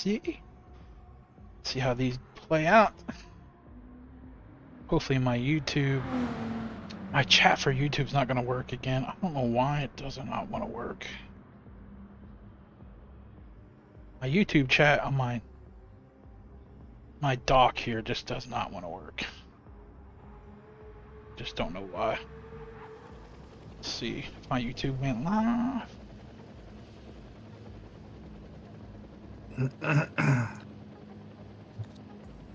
see how these play out. Hopefully my chat for YouTube's not going to work again. I don't know why it does not want to work. My YouTube chat on my dock here just does not want to work. Just don't know why. Let's see if my YouTube went live.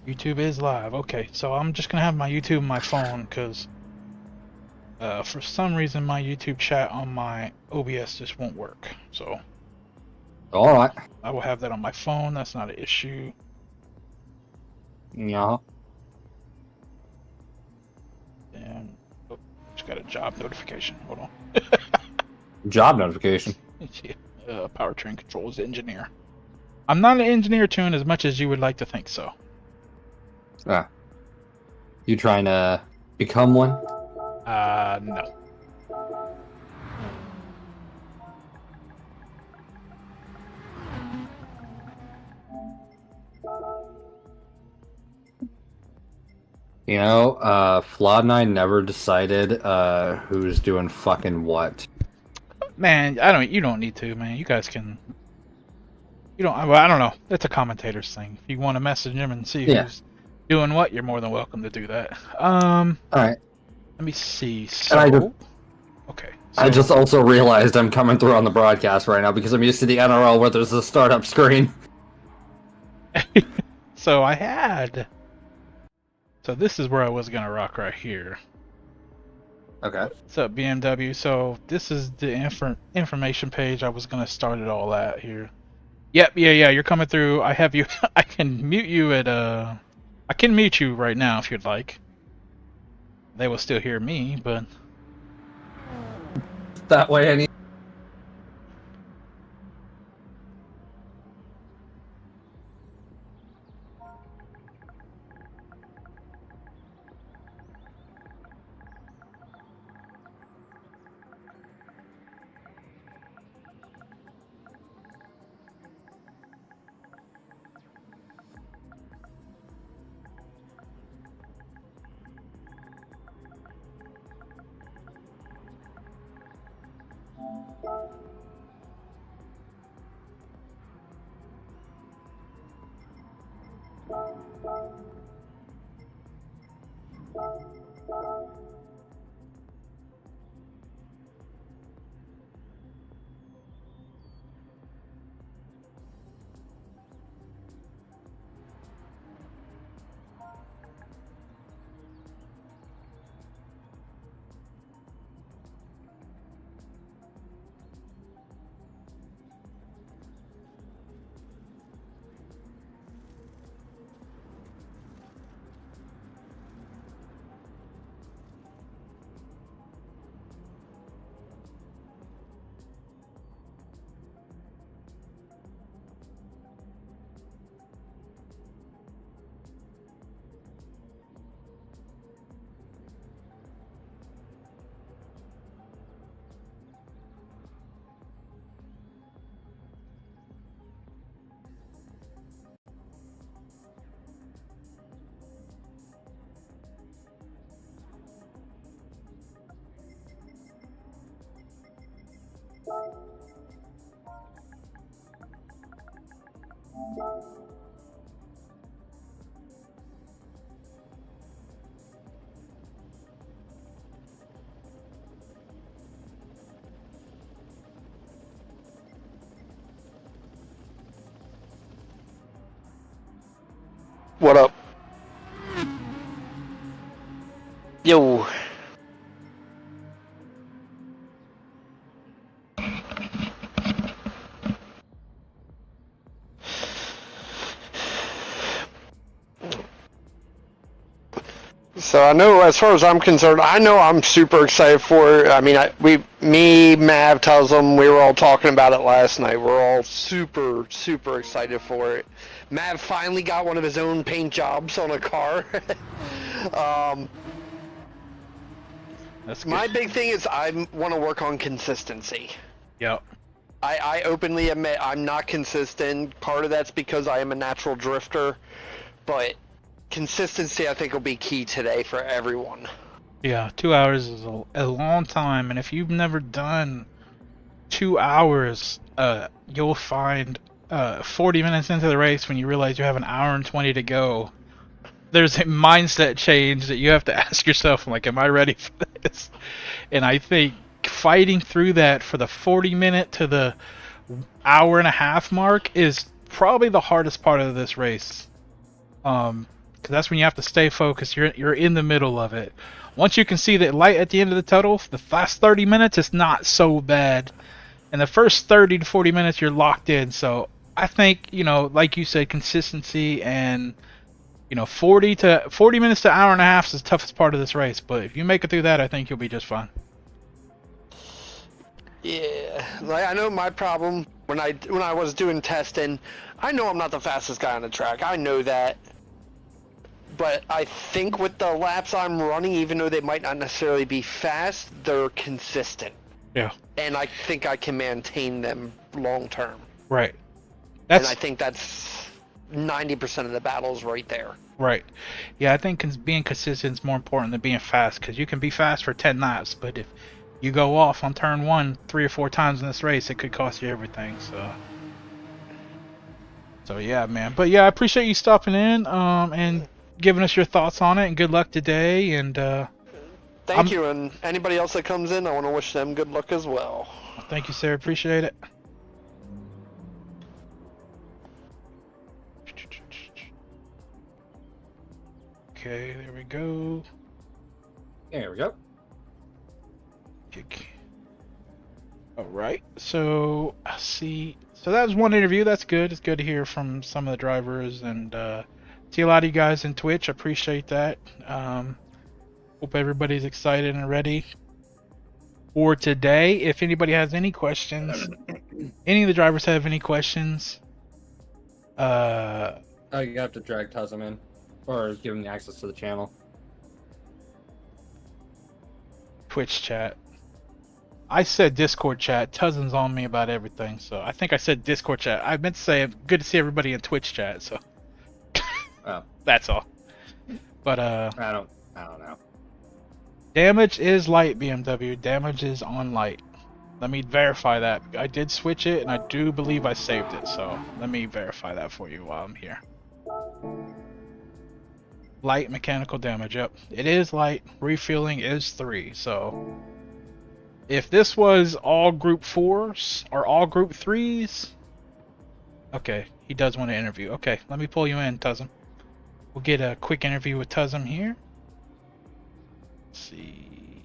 YouTube is live. Okay, so I'm just gonna have my YouTube on my phone because for some reason my YouTube chat on my OBS just won't work. So alright. I will have that on my phone. That's not an issue. Yeah. And just got a job notification. Hold on. Job notification. Powertrain controls engineer. I'm not an engineer, Tune, as much as you would like to think so. Ah. You trying to become one? No. You know, Flawed and I never decided who's doing fucking what. Man, you don't need to, man. You guys can. You don't. Well, I don't know. It's a commentator's thing. If you want to message him and see who's doing what, you're more than welcome to do that. All right. Let me see. So, okay. So, I just also realized I'm coming through on the broadcast right now because I'm used to the NRL where there's a startup screen. So I had. So this is where I was gonna rock right here. Okay. What's up, BMW? So this is the information page I was gonna start it all at here. Yep, yeah, you're coming through. I have you. I can mute you at I can mute you right now if you'd like. They will still hear me, but that way, any. What up? Yo. So I know, as far as I'm concerned, I know I'm super excited for it. I mean, me, Mav, Tuzum, we were all talking about it last night. We're all super, super excited for it. Mav finally got one of his own paint jobs on a car. That's my big thing is I want to work on consistency. Yep. I openly admit I'm not consistent. Part of that's because I am a natural drifter, but consistency I think will be key today for everyone. Yeah, 2 hours is a long time, and if you've never done 2 hours, you'll find 40 minutes into the race when you realize you have an hour and 20 to go. There's a mindset change that you have to ask yourself, like, am I ready for this? And I think fighting through that for the 40-minute to the hour and a half mark is probably the hardest part of this race. Because that's when you have to stay focused. You're in the middle of it. Once you can see the light at the end of the tunnel, the last 30 minutes is not so bad. And the first 30 to 40 minutes, you're locked in. So I think, like you said, consistency and 40 minutes to hour and a half is the toughest part of this race. But if you make it through that, I think you'll be just fine. Yeah, like I know my problem when I was doing testing. I know I'm not the fastest guy on the track. I know that. But I think with the laps I'm running, even though they might not necessarily be fast, they're consistent. Yeah. And I think I can maintain them long term. Right. And I think that's 90% of the battles right there. Right. Yeah, I think being consistent is more important than being fast, because you can be fast for 10 laps, but if you go off on turn 1 3 or 4 times in this race, it could cost you everything. So yeah, man. But yeah, I appreciate you stopping in and giving us your thoughts on it, and good luck today. And thank you, and anybody else that comes in, I want to wish them good luck as well. Thank you, sir. Appreciate it. Okay, there we go. There we go. All right. So see. So that was one interview. That's good. It's good to hear from some of the drivers, and see a lot of you guys in Twitch. I appreciate that. Hope everybody's excited and ready for today. If anybody has any questions, any of the drivers have any questions, you have to drag Tuzum in, or give him the access to the channel. Twitch chat. I said Discord chat. Tuzum's on me about everything, so I think I said Discord chat. I meant to say good to see everybody in Twitch chat, so oh. That's all. But I don't know. Damage is light, BMW. Damage is on light. Let me verify that. I did switch it, and I do believe I saved it, so let me verify that for you while I'm here. Light mechanical damage, yep. It is light. Refueling is 3, so if this was all group 4s or all group 3s, okay, he does want to interview. Okay, let me pull you in, Tuzum. We'll get a quick interview with Tuzum here. Let's see.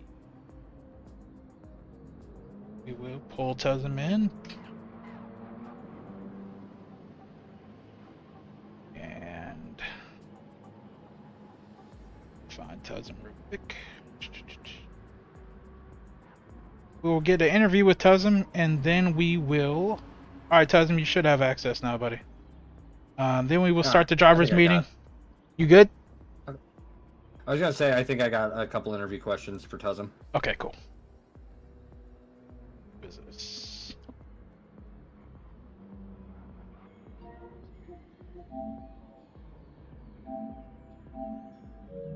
We will pull Tuzum in. And find Tuzum real quick. We will get an interview with Tuzum, and then we will... Alright, Tuzum, you should have access now, buddy. Then we will start the driver's meeting. You good? I was gonna say, I think I got a couple interview questions for Tuzum. Okay, cool. Business.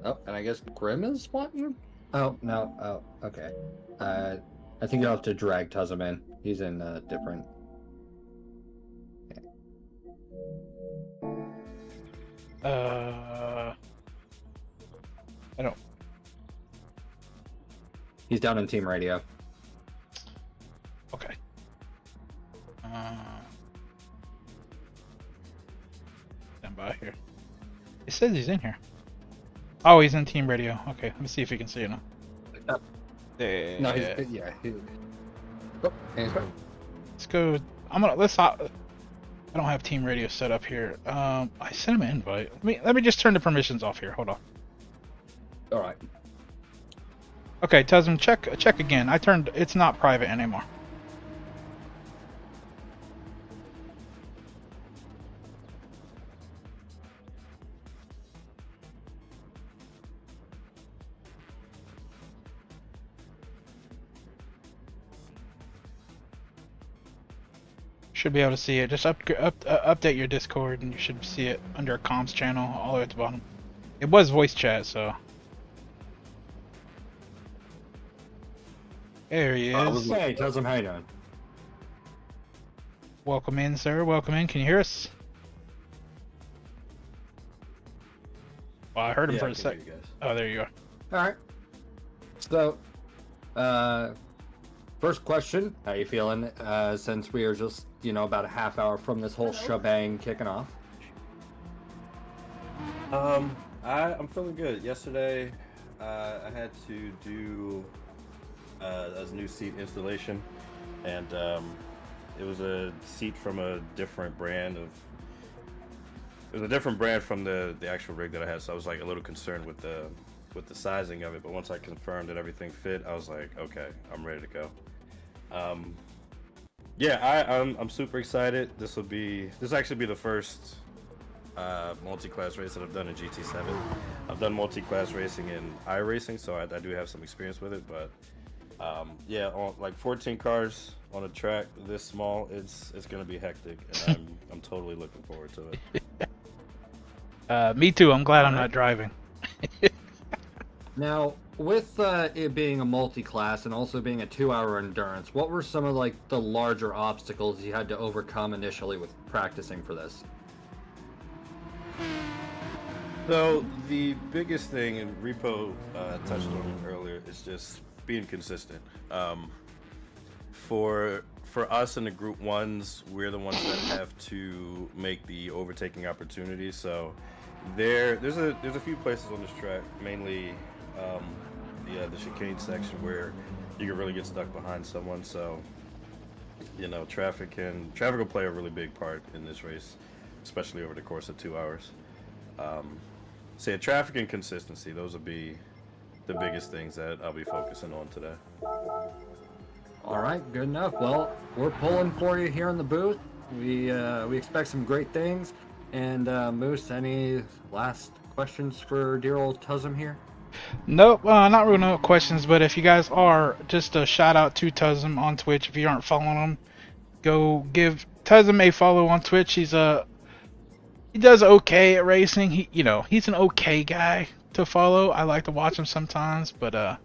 Oh, and I guess Grim is wanting? Oh, no. Oh, okay. I think you'll have to drag Tuzum in. He's in different... I don't... He's down in Team Radio. Okay. Stand by here. It says he's in here. Oh, he's in Team Radio. Okay, let me see if he can see it now. No, he's... Yeah. Oh, and he's back. Let's go... I don't have Team Radio set up here. I sent him an invite. Let me just turn the permissions off here. Hold on. All right. Okay, Tuzum, check again. It's not private anymore. Should be able to see it. Just update your Discord, and you should see it under a comms channel all the way at the bottom. It was voice chat, so. There he is. Hey, Tuzum, how you doing? Welcome in, sir. Welcome in. Can you hear us? Well, I heard him for a sec. Oh, there you are. All right. So, first question: how you feeling? Since we are just, about a half hour from this whole shebang kicking off. I'm feeling good. Yesterday, I had to do a new seat installation, and it was a seat from a different brand of. It was a different brand from the actual rig that I had, so I was like a little concerned with the sizing of it. But once I confirmed that everything fit, I was like, okay, I'm ready to go. Yeah, I'm super excited. This will actually be the first multi-class race that I've done in GT7. I've done multi-class racing in iRacing, so I do have some experience with it. But yeah, on like 14 cars on a track this small, it's gonna be hectic, and I'm totally looking forward to it. Me too. I'm glad I'm not driving. Now, with it being a multi-class and also being a 2-hour endurance, what were some of the larger obstacles you had to overcome initially with practicing for this? So the biggest thing, and Repo touched on it earlier, is just being consistent. For us in the Group 1s, we're the ones that have to make the overtaking opportunities. So there's a few places on this track, mainly the chicane section, where you can really get stuck behind someone. So traffic will play a really big part in this race, especially over the course of 2 hours. So yeah, traffic and consistency, those will be the biggest things that I'll be focusing on today. All right, good enough. Well, we're pulling for you here in the booth. We expect some great things. And Moose, any last questions for dear old Tuzum here? Nope, not really no questions, but if you guys are, just a shout out to Tuzum on Twitch. If you aren't following him, go give Tuzum a follow on Twitch. He does okay at racing. He's an okay guy to follow. I like to watch him sometimes, but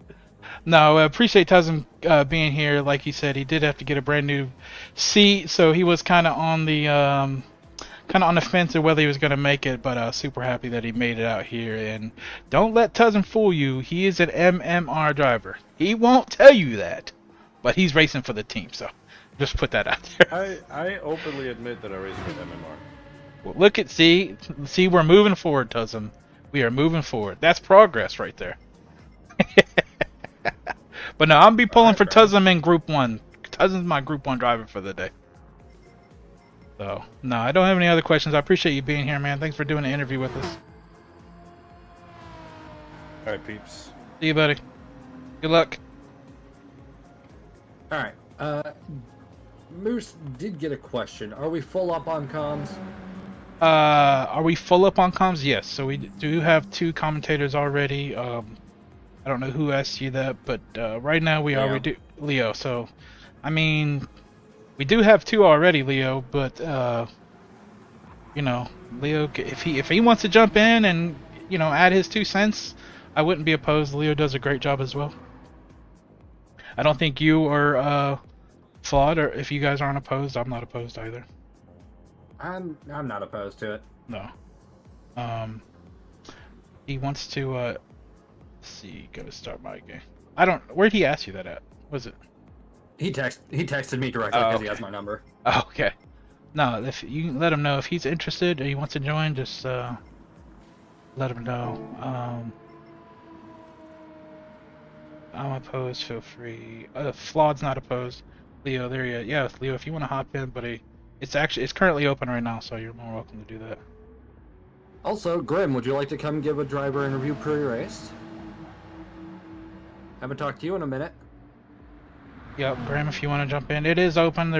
no, I appreciate Tuzum being here. Like he said, he did have to get a brand new seat, so he was kind of on the fence of whether he was going to make it, but super happy that he made it out here. And don't let Tuzum fool you. He is an MMR driver. He won't tell you that, but he's racing for the team, so just put that out there. I openly admit that I race for MMR. Well, look at, see, we're moving forward, Tuzum. We are moving forward. That's progress right there. But no, I'll be pulling for Tuzum in Group 1. Tuzum's my Group 1 driver for the day. So, no, I don't have any other questions. I appreciate you being here, man. Thanks for doing the interview with us. All right, peeps. See you, buddy. Good luck. All right. Moose did get a question. Are we full up on comms? Are we full up on comms? Yes. So we do have 2 commentators already. I don't know who asked you that, but right now we already do Leo. So, I mean, we do have 2 already, Leo. But Leo, if he wants to jump in and add his 2 cents, I wouldn't be opposed. Leo does a great job as well. I don't think you are flawed, or if you guys aren't opposed, I'm not opposed either. I'm not opposed to it. No. He wants to let's see, go to start my game. Where'd he ask you that at? Was it? He texted me directly because he has my number. Oh, okay. No, if you can let him know if he's interested or he wants to join, just let him know. I'm opposed, feel free. Flawed's not opposed. Leo, there you go. Yeah, Leo, if you want to hop in, buddy. It's currently open right now, so you're more welcome to do that. Also, Grim, would you like to come give a driver interview pre-race? Haven't talked to you in a minute. Yep, Graham, if you want to jump in. It is open.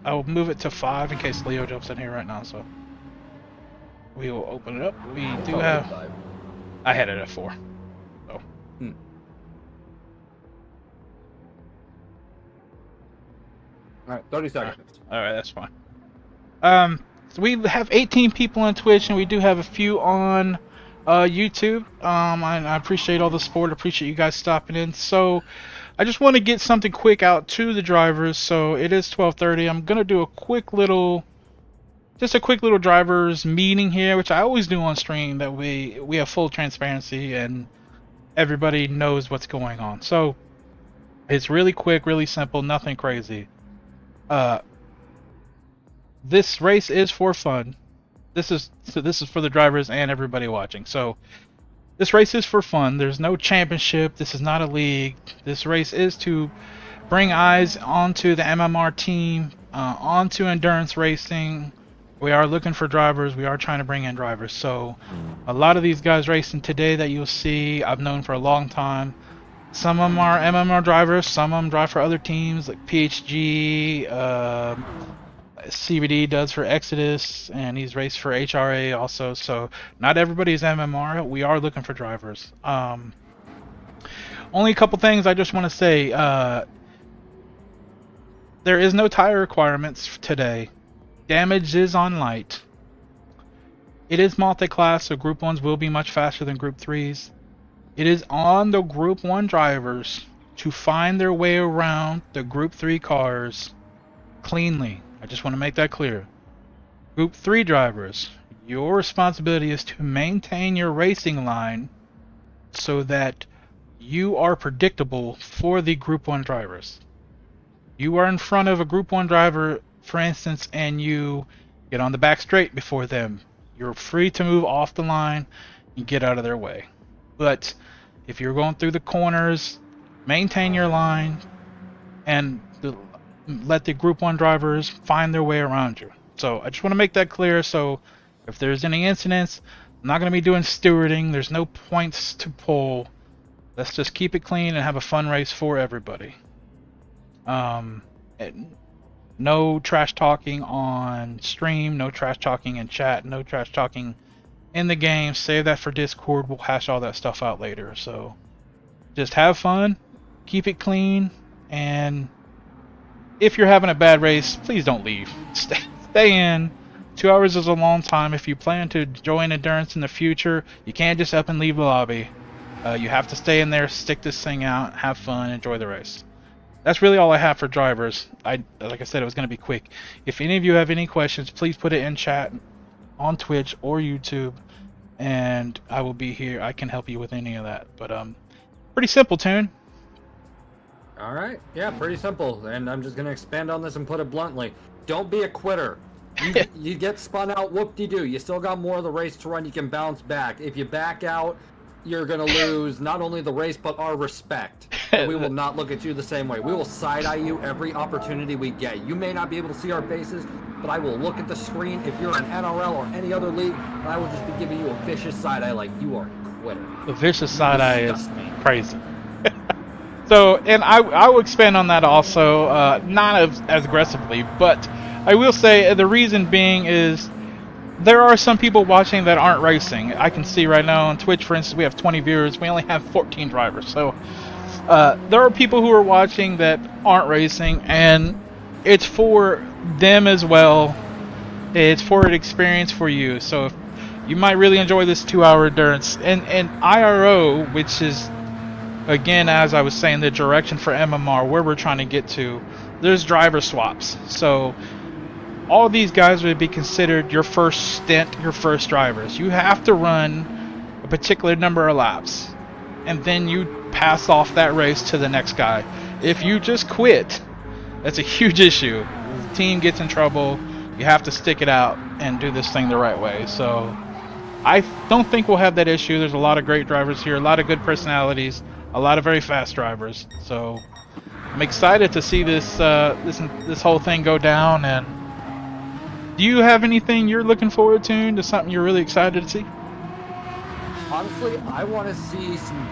I'll move it to 5 in case Leo jumps in here right now, so we will open it up. We do have 5. I had it at 4. So Alright, 30 seconds. Alright, that's fine. So we have 18 people on Twitch, and we do have a few on YouTube. I appreciate all the support. Appreciate you guys stopping in. So I just want to get something quick out to the drivers. So it is 12:30. I'm gonna do a quick little drivers meeting here, which I always do on stream. That we have full transparency and everybody knows what's going on. So it's really quick, really simple, nothing crazy. This race is for fun. This is for the drivers and everybody watching. So this race is for fun. There's no championship. This is not a league. This race is to bring eyes onto the MMR team, onto endurance racing. We are looking for drivers. We are trying to bring in drivers. So a lot of these guys racing today that you'll see, I've known for a long time. Some of them are MMR drivers. Some of them drive for other teams like PHG. CBD does for Exodus, and he's raced for HRA also. So not everybody's MMR. We are looking for drivers. Only a couple things I just want to say. There is no tire requirements today. Damage is on light. It is multi-class, so Group 1s will be much faster than Group 3s. It is on the Group 1 drivers to find their way around the Group 3 cars cleanly. I just want to make that clear. Group 3 drivers, your responsibility is to maintain your racing line so that you are predictable for the Group 1 drivers. You are in front of a Group 1 driver, for instance, and you get on the back straight before them. You're free to move off the line and get out of their way. But if you're going through the corners, maintain your line and let the Group 1 drivers find their way around you. So I just want to make that clear. So if there's any incidents, I'm not going to be doing stewarding. There's no points to pull. Let's just keep it clean and have a fun race for everybody. No trash talking on stream, no trash talking in chat, no trash talking in the game. Save that for Discord. We'll hash all that stuff out later. So just have fun, keep it clean, and if you're having a bad race, please don't leave. Stay in. 2 hours is a long time. If you plan to join Endurance in the future, you can't just up and leave the lobby. You have to stay in there, stick this thing out, have fun, enjoy the race. That's really all I have for drivers. Like I said, it was going to be quick. If any of you have any questions, please put it in chat on Twitch or YouTube, and I will be here. I can help you with any of that. But pretty simple, Tune. All right. Yeah, pretty simple. And I'm just going to expand on this and put it bluntly. Don't be a quitter. You get spun out, whoop-de-doo. You still got more of the race to run. You can bounce back. If you back out, you're going to lose not only the race, but our respect. And we will not look at you the same way. We will side-eye you every opportunity we get. You may not be able to see our faces, but I will look at the screen if you're an NRL or any other league, and I will just be giving you a vicious side-eye like you are a quitter. The vicious side-eye is crazy. So, and I will expand on that also, not as aggressively, but I will say the reason being is there are some people watching that aren't racing. I can see right now on Twitch, for instance, we have 20 viewers. We only have 14 drivers. So there are people who are watching that aren't racing, and it's for them as well. It's for an experience for you. So if you might really enjoy this 2-hour endurance. And IRO, which is, again, as I was saying, the direction for MMR, where we're trying to get to, there's driver swaps. So all these guys would be considered your first stint, your first drivers. You have to run a particular number of laps, and then you pass off that race to the next guy. If you just quit, that's a huge issue. The team gets in trouble. You have to stick it out and do this thing the right way. So I don't think we'll have that issue. There's a lot of great drivers here, a lot of good personalities, a lot of very fast drivers. So I'm excited to see this whole thing go down. And do you have anything you're looking forward to something you're really excited to see? Honestly, I want to see some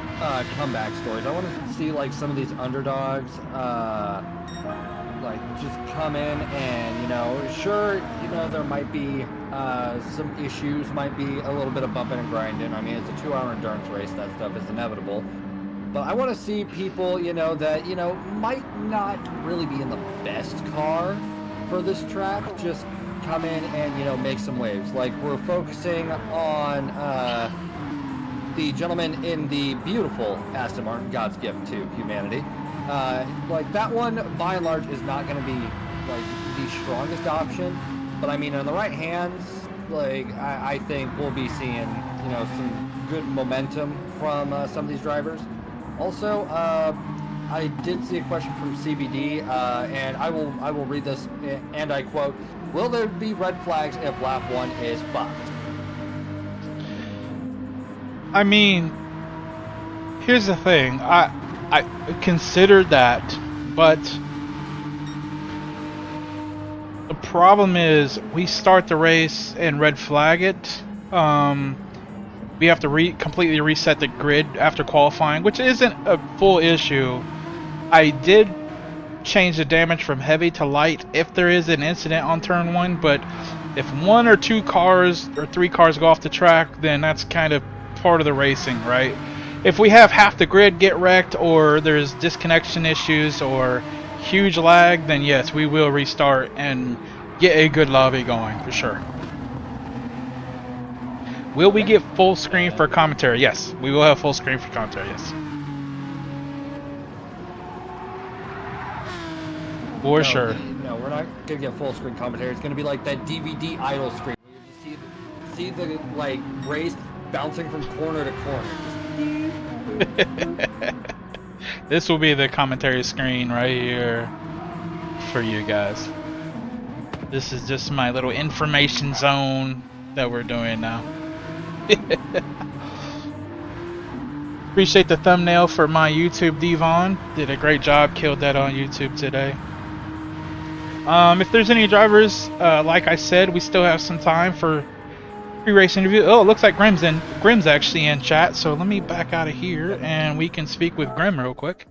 comeback stories. I want to see like some of these underdogs, like just come in and sure, there might be some issues, might be a little bit of bumping and grinding. I mean, it's a 2-hour endurance race. That stuff is inevitable. But I want to see people, that might not really be in the best car for this track, just come in and make some waves. Like we're focusing on the gentleman in the beautiful Aston Martin, God's gift to humanity. Like that one, by and large, is not going to be like the strongest option. But I mean, in the right hands, like I think we'll be seeing some good momentum from some of these drivers. Also, I did see a question from CBD, and I will read this, and I quote: "Will there be red flags if lap 1 is fucked?" I mean, here's the thing. I considered that, but the problem is we start the race and red flag it. We have to completely reset the grid after qualifying, which isn't a full issue. I did change the damage from heavy to light if there is an incident on turn 1, but if 1 or 2 cars or 3 cars go off the track, then that's kind of part of the racing, right? If we have half the grid get wrecked, or there's disconnection issues or huge lag, then yes, we will restart and get a good lobby going for sure. Will we get full screen for commentary? Yes, we will have full screen for commentary, yes. For sure. No, we're not gonna get full screen commentary. It's gonna be like that DVD idle screen. You see the like race bouncing from corner to corner. This will be the commentary screen right here for you guys. This is just my little information zone that we're doing now. Appreciate the thumbnail for my YouTube, Devon. Did a great job, killed that on YouTube today. If there's any drivers, like I said, we still have some time for pre-race interview. Oh, it looks like Grim's actually in chat, so let me back out of here and we can speak with Grim real quick.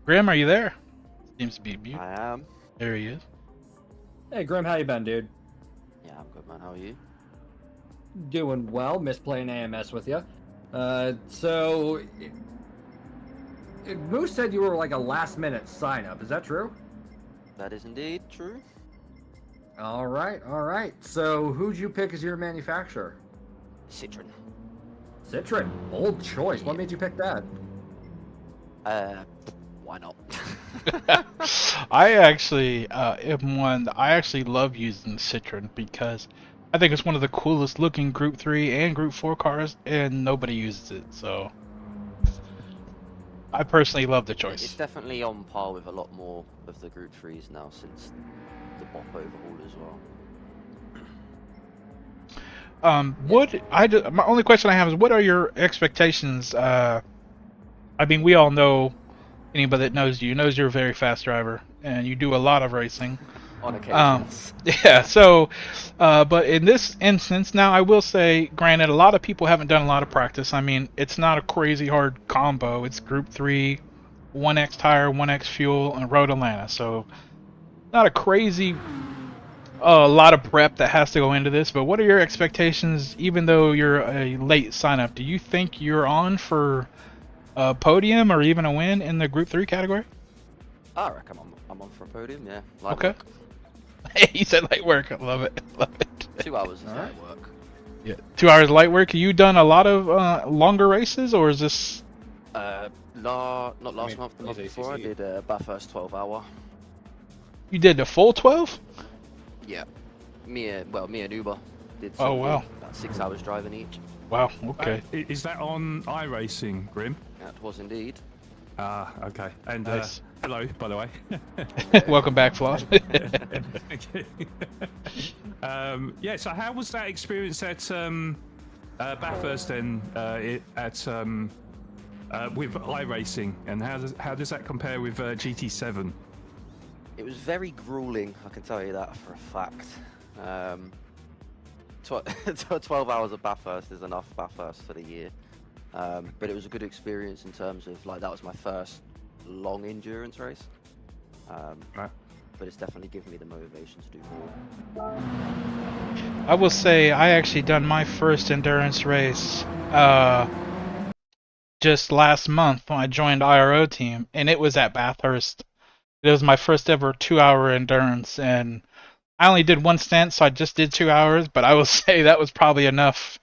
Grim, are you there? Seems to be mute. I am. There he is. Hey Grim, how you been, dude? Yeah, I'm good, man. How are you? Doing well. Missed playing AMS with you. So Moose said you were like a last-minute sign-up. Is that true? That is indeed true. All right, all right. So who'd you pick as your manufacturer? Citroen. Citroen. Bold choice. What made you pick that? Why not? I actually am one. I actually love using Citroen because I think it's one of the coolest looking Group 3 and Group 4 cars, and nobody uses it. So I personally love the choice. It's definitely on par with a lot more of the Group 3s now since the BOP overhaul as well. My only question I have is, what are your expectations? I mean, we all know, anybody that knows you knows you're a very fast driver, and you do a lot of racing. On occasions. Yeah, so, but in this instance, now I will say, granted, a lot of people haven't done a lot of practice. I mean, it's not a crazy hard combo. It's Group 3, 1X tire, 1X fuel, and Road Atlanta. So, not a crazy lot of prep that has to go into this. But what are your expectations, even though you're a late sign-up? Do you think you're on for a podium or even a win in the Group 3 category? I reckon I'm on for a podium, yeah. Light Okay. work. He said light work. I love it. Love it. 2 hours is light work. Yeah, 2 hours light work. You done a lot of longer races, or is this? Not last month, the month before, I did Bathurst 12-hour. You did the full 12? Yeah. Me and Uber did Oh, wow. about 6 hours driving each. Wow. Okay. Is that on iRacing, Grim? That was indeed. Ah, okay. And Nice. hello, by the way. Welcome back, Floss. Thank you. Yeah. So, how was that experience at Bathurst then? With iRacing, and how does that compare with GT7? It was very grueling, I can tell you that for a fact. 12 hours of Bathurst is enough Bathurst for the year. But it was a good experience in terms of, like, that was my first long endurance race. Right. But it's definitely given me the motivation to do more. I will say I actually done my first endurance race just last month when I joined IRO team, and it was at Bathurst. It was my first ever 2-hour endurance, and I only did one stint, so I just did 2 hours. But I will say that was probably enough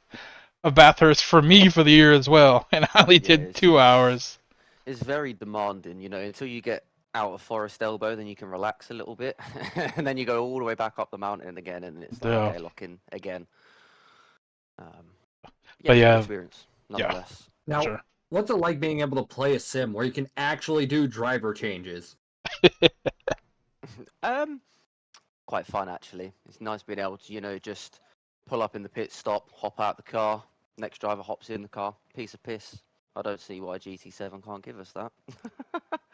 of Bathurst for me for the year as well, and I only Yeah, did 2 hours. it's very demanding, you know, until you get out of Forest Elbow, then you can relax a little bit, and then you go all the way back up the mountain again, and it's like, Yeah. okay, lock in again. Yeah, But it's a good yeah, experience, yeah, nonetheless. Now, sure. what's it like being able to play a sim where you can actually do driver changes? Um, Quite fun actually. It's nice being able to, you know, just pull up in the pit stop, hop out the car, next driver hops in the car, piece of piss. I don't see why GT7 can't give us that.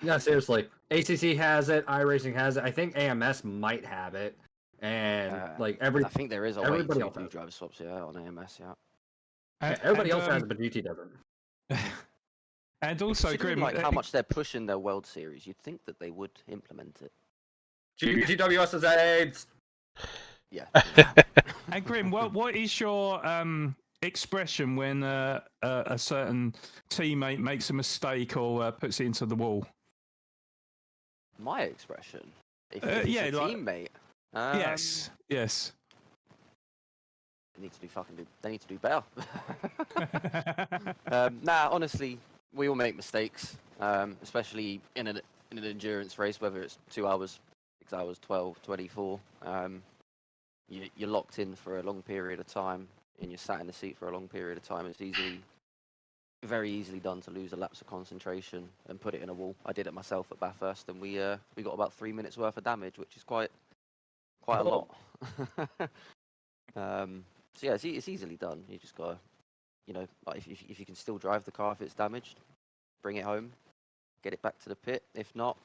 No, seriously. ACC has it. iRacing has it. I think AMS might have it, and like I think there is a way everybody to else do has it. driver swaps, yeah, on AMS, yeah. Yeah, everybody And, else has it, but GT doesn't. and also, Considering Grim, like how much they're pushing their World Series, you'd think that they would implement it. GTWS has AIDS. Yeah. and Grim, what is your expression when a certain teammate makes a mistake or puts it into the wall? My expression. If it's Yeah, a like- teammate. Yes, yes. They need to do they need to do better. Nah, honestly, we all make mistakes, especially in an endurance race, whether it's 2 hours, 6 hours, 12, 24. You're locked in for a long period of time, and you're sat in the seat for a long period of time. It's very easily done to lose a lapse of concentration and put it in a wall. I did it myself at Bathurst, and we got about 3 minutes worth of damage, which is quite a lot. So yeah, it's easily done. You just gotta, you know, like if you can still drive the car if it's damaged, bring it home, get it back to the pit. If not,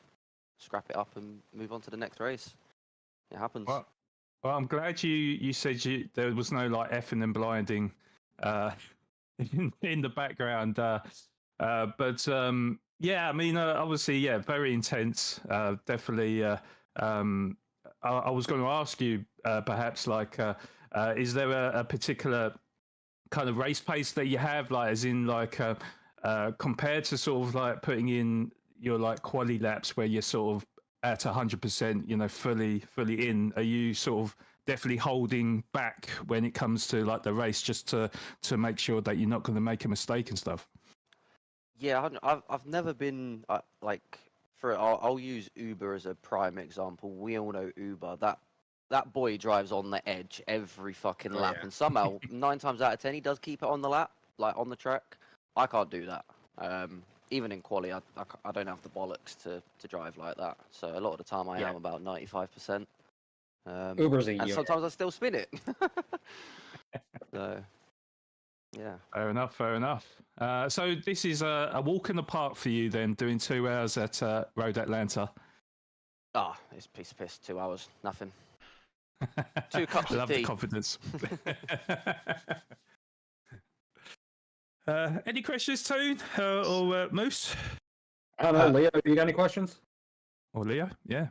scrap it up and move on to the next race. It happens. Well, I'm glad you said there was no like effing and blinding in the background. But yeah, I mean, obviously, yeah, very intense. Definitely. I was going to ask you, perhaps, like, is there a particular kind of race pace that you have, like, as in, like, compared to sort of like putting in your like quali laps where you're sort of at 100%, you know, fully in? Are you sort of definitely holding back when it comes to like the race, just to make sure that you're not going to make a mistake and stuff? Yeah, I've never been like I'll use Uber as a prime example. We all know Uber. That boy drives on the edge every fucking lap, yeah. and somehow 9 times out of 10 he does keep it on the lap, like on the track. I can't do that. Even in quali, I don't have the bollocks to drive like that. So a lot of the time I am about 95%. Uber's a and unit. sometimes I still spin it. So yeah. Fair enough. So this is a walk in the park for you then, doing 2 hours at Road Atlanta. It's a piece of piss. 2 hours, nothing. 2 cups of Love tea. the confidence. Any questions, Toon or Moose? I don't know, Leo, you got any questions? Or Leo? Yeah.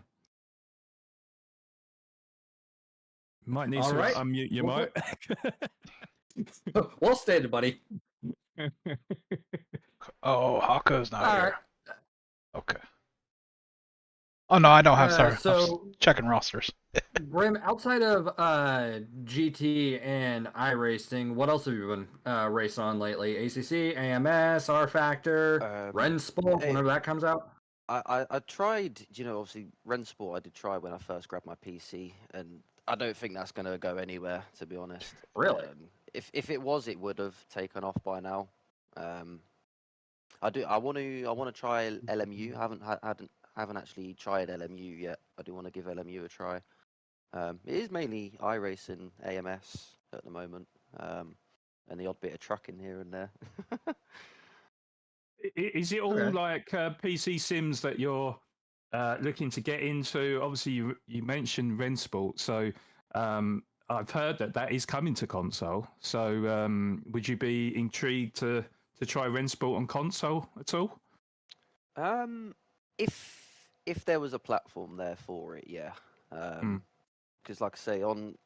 Might need All to right. unmute your Well, mic. Well stated, buddy. Oh, Hako's not All here. right. Okay. Oh no, I don't have. Sorry, I'm just So, checking rosters. Grim, outside of GT and iRacing, what else have you been racing on lately? ACC, AMS, R Factor, Rensport, whenever that comes out? I tried, you know, obviously Rensport I did try when I first grabbed my PC, and I don't think that's going to go anywhere, to be honest. Really? If it was, it would have taken off by now. I want to try LMU. I haven't actually tried LMU yet. I do want to give LMU a try. It is mainly iRacing AMS at the moment, and the odd bit of trucking here and there. Is it all like PC sims that you're looking to get into? Obviously, you mentioned Rensport, so I've heard that is coming to console. So would you be intrigued to try Rensport on console at all? If there was a platform there for it, yeah. Because like I say, on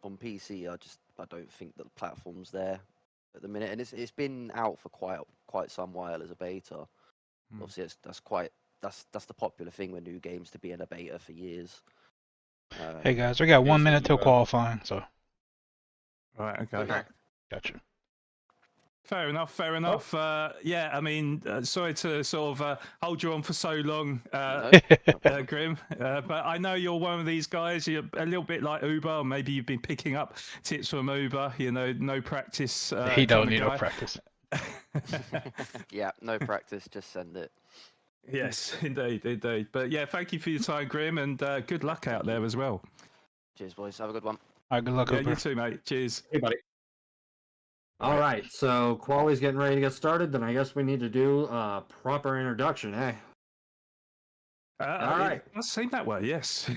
PC, I don't think that the platform's there at the minute, and it's been out for quite some while as a beta. Obviously, that's the popular thing with new games to be in a beta for years. Hey guys, we got Yeah, 1 so minute till you, qualifying, so right, okay. Okay. gotcha. Fair enough. Fair enough. Yeah, I mean, sorry to sort of hold you on for so long, No, Grim, but I know you're one of these guys. You're a little bit like Uber, or maybe you've been picking up tips from Uber. You know, no practice He kind don't of need no guy. practice. yeah, no practice, just send it. Yes, indeed, indeed. But yeah, thank you for your time, Grim, and good luck out there as well. Cheers, boys. Have a good one. All right, good luck, Yeah, Uber. you too, mate. Cheers. Hey, buddy. All right, so Quali's getting ready to get started. Then I guess we need to do a proper introduction, eh? All right. It does seem that way, yes.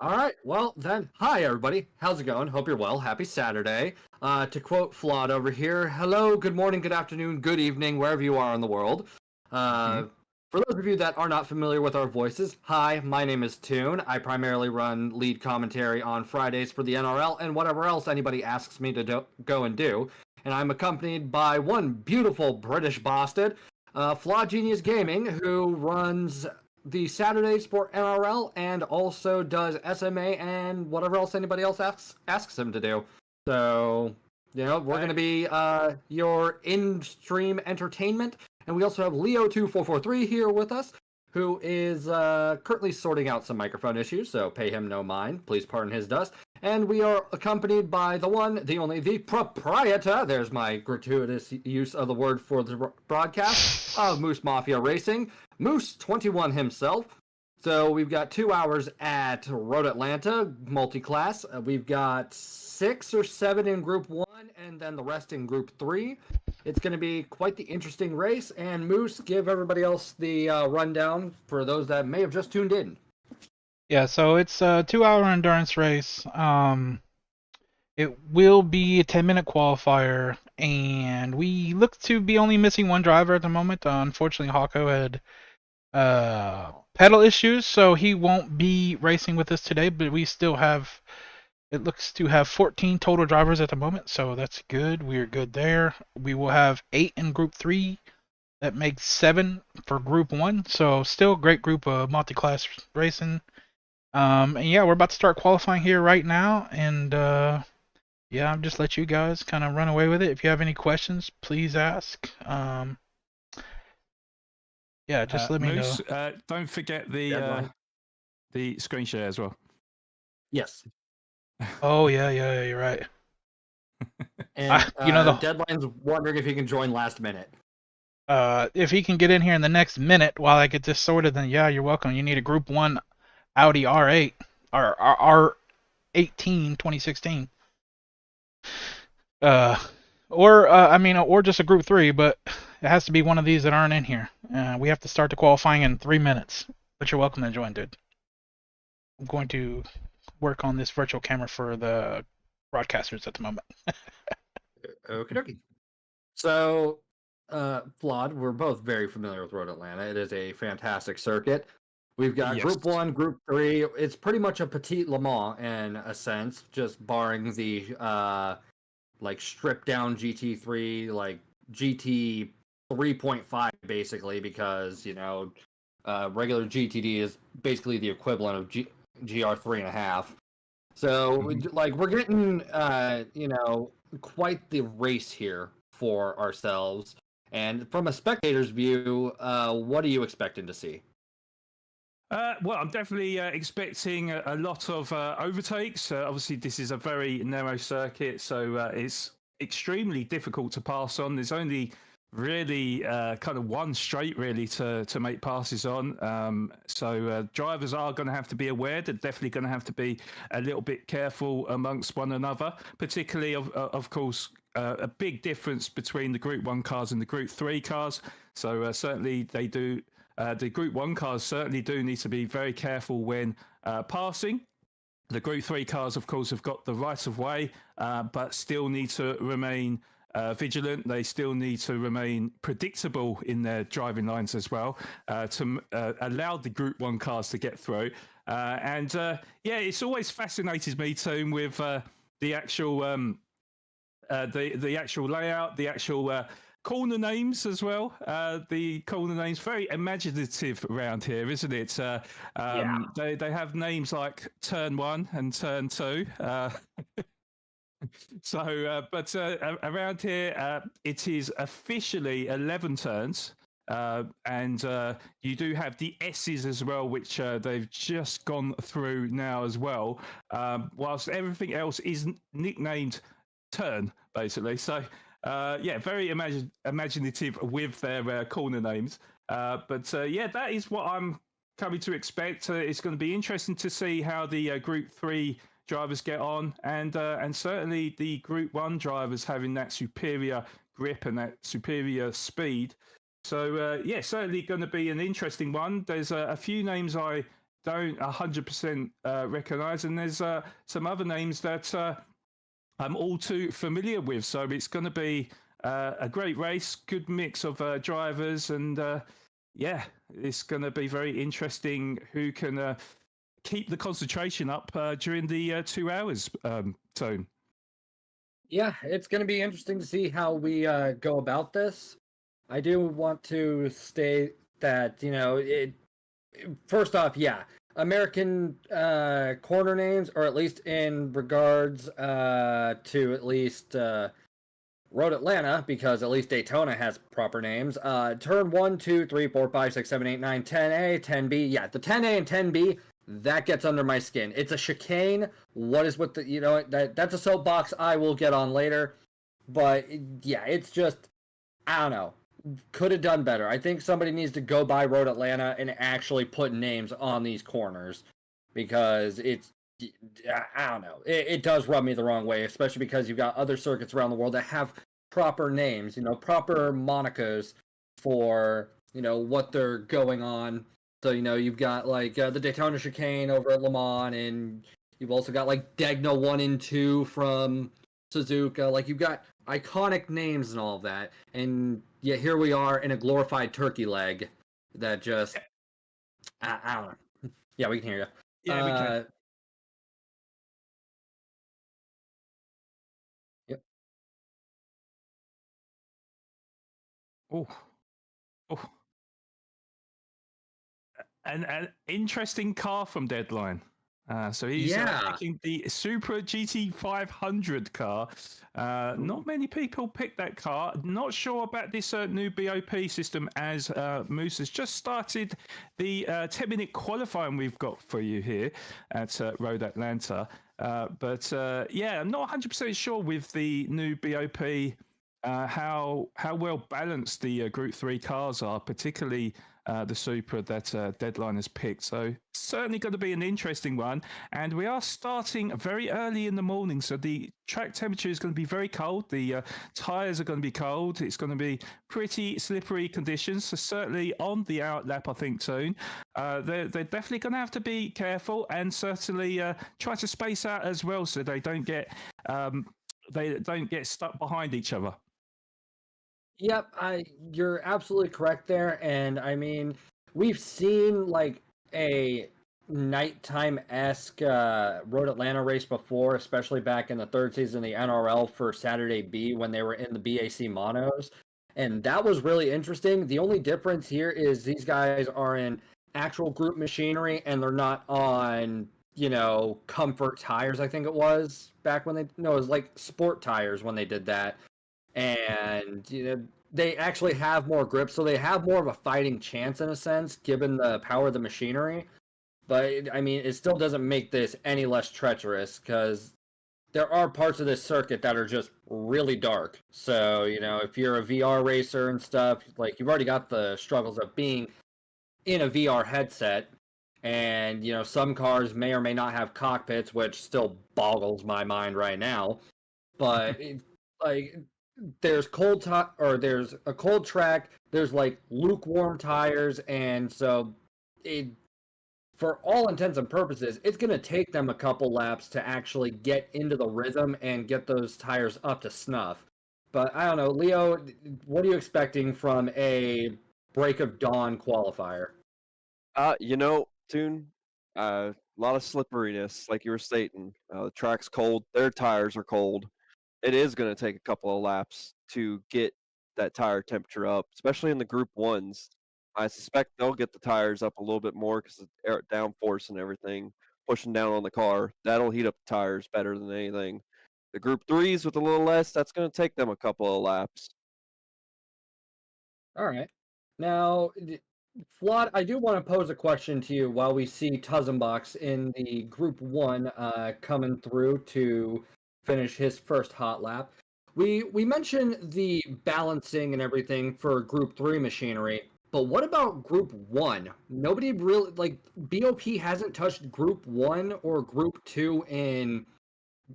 All right. Well, then, hi, everybody. How's it going? Hope you're well. Happy Saturday. To quote Flawed over here, hello, good morning, good afternoon, good evening, wherever you are in the world. For those of you that are not familiar with our voices, hi, my name is Toon. I primarily run lead commentary on Fridays for the NRL and whatever else anybody asks me to go and do. And I'm accompanied by one beautiful British bastard, Flawed Genius Gaming, who runs the Saturdays for NRL and also does SMA and whatever else anybody else asks him to do. So, you know, we're going to be your in-stream entertainment. And we also have Leo2443 here with us, who is currently sorting out some microphone issues, so pay him no mind. Please pardon his dust. And we are accompanied by the one, the only, the proprietor, there's my gratuitous use of the word for the broadcast, of Moose Mafia Racing, Moose21 himself. So we've got 2 hours at Road Atlanta, multi-class. We've got 6 or 7 in Group 1, and then the rest in Group 3. It's going to be quite the interesting race. And Moose, give everybody else the rundown for those that may have just tuned in. Yeah, so it's a 2-hour endurance race. It will be a 10-minute qualifier, and we look to be only missing one driver at the moment. Unfortunately, Hawko had pedal issues, so he won't be racing with us today, but we still have, it looks to have 14 total drivers at the moment, so that's good. We're good there. We will have 8 in Group 3. That makes 7 for Group 1, so still a great group of multi-class racing. And yeah, we're about to start qualifying here right now, and yeah, I'll just let you guys kind of run away with it. If you have any questions, please ask. Yeah, just let me Moose, know. don't forget the screen share as well. Yes. Oh yeah, you're right. And you know, Deadline's wondering if he can join last minute. if he can get in here in the next minute while I get this sorted, then yeah, you're welcome. You need a Group 1 Audi R8 or R18 2016. Or just a Group 3, but it has to be one of these that aren't in here. We have to start the qualifying in 3 minutes. But you're welcome to join, dude. I'm going to work on this virtual camera for the broadcasters at the moment. Okie dokie. So, Flawed, we're both very familiar with Road Atlanta. It is a fantastic circuit. We've got Yes. Group 1, Group 3. It's pretty much a petite Le Mans in a sense, just barring the like stripped down GT3, like GT 3.5 basically, because you know regular GTD is basically the equivalent of GR 3.5. So like we're getting you know, quite the race here for ourselves. And from a spectator's view, what are you expecting to see? Well, I'm definitely expecting a lot of overtakes. Obviously, this is a very narrow circuit, so it's extremely difficult to pass on. There's only really kind of one straight really to make passes on. So drivers are going to have to be aware. They're definitely going to have to be a little bit careful amongst one another, particularly of course. A big difference between the Group 1 cars and the Group 3 cars. So certainly they do. The Group 1 cars certainly do need to be very careful when passing. The Group 3 cars, of course, have got the right of way, but still need to remain vigilant. They still need to remain predictable in their driving lines as well to allow the Group 1 cars to get through. Yeah, it's always fascinated me, Tom, with the actual... the actual layout, the actual corner names as well. The corner names very imaginative around here, isn't it? They have names like Turn 1 and Turn 2. Around here, it is officially 11 turns. And you do have the S's as well, which they've just gone through now as well, whilst everything else is nicknamed Turn, basically. So, very imaginative with their corner names. That is what I'm coming to expect. It's going to be interesting to see how the Group 3 drivers get on, and certainly the Group 1 drivers having that superior grip and that superior speed. So, certainly going to be an interesting one. There's a few names I don't 100% recognise, and there's some other names that I'm all too familiar with. So it's going to be a great race, good mix of drivers, and it's going to be very interesting who can keep the concentration up during the 2 hours zone. Yeah, it's going to be interesting to see how we go about this. I do want to state that, first off, American corner names, or at least in regards to at least Road Atlanta, because at least Daytona has proper names. Turn 1, 2, 3, 4, 5, 6, 7, 8, 9, 10A, 10B. Yeah, the 10A and 10B, that gets under my skin. It's a chicane. What is with the, that's a soapbox I will get on later. But yeah, it's just, I don't know. Could have done better. I think somebody needs to go by Road Atlanta and actually put names on these corners, because it's, I don't know. It does rub me the wrong way, especially because you've got other circuits around the world that have proper names, proper monikers for, what they're going on. So, you've got like the Daytona chicane over at Le Mans, and you've also got like Degna 1 and 2 from Suzuka. Like, you've got iconic names and all of that. And yet here we are in a glorified turkey leg that just, I don't know. Yeah, we can hear you. Yeah, we can. Yep. Oh. An interesting car from Deadline. So he's picking the Supra GT 500 car. Not many people picked that car. Not sure about this new BOP system, as Moose has just started the 10-minute qualifying we've got for you here at Road Atlanta. I'm not 100% sure with the new BOP how well balanced the Group 3 cars are, particularly the Supra that Deadline has picked. So certainly going to be an interesting one. And we are starting very early in the morning, so the track temperature is going to be very cold. The tyres are going to be cold. It's going to be pretty slippery conditions. So certainly on the outlap, I think soon, they're definitely going to have to be careful, and certainly try to space out as well, so they don't get stuck behind each other. Yep, you're absolutely correct there. And I mean, we've seen like a nighttime-esque Road Atlanta race before, especially back in the third season of the NRL for Saturday B when they were in the BAC monos. And that was really interesting. The only difference here is these guys are in actual group machinery, and they're not on, comfort tires, I think it was, back when it was like sport tires when they did that. And they actually have more grip, so they have more of a fighting chance in a sense, given the power of the machinery. But I mean, it still doesn't make this any less treacherous, because there are parts of this circuit that are just really dark. So if you're a VR racer and stuff, like, you've already got the struggles of being in a VR headset, and some cars may or may not have cockpits, which still boggles my mind right now. But there's there's a cold track, there's like lukewarm tires, and so for all intents and purposes, it's going to take them a couple laps to actually get into the rhythm and get those tires up to snuff. But I don't know, Leo, what are you expecting from a break of dawn qualifier? Toon, a lot of slipperiness, like you were stating. The track's cold, their tires are cold. It is going to take a couple of laps to get that tire temperature up, especially in the Group 1s. I suspect they'll get the tires up a little bit more because of air downforce and everything pushing down on the car. That'll heat up the tires better than anything. The Group 3s with a little less, that's going to take them a couple of laps. All right. Now, Flawed, I do want to pose a question to you while we see Tuzzenbox in the Group 1 coming through to finish his first hot lap. We mentioned the balancing and everything for Group 3 machinery, but what about Group 1? Nobody really, like, BOP hasn't touched Group 1 or Group 2 in,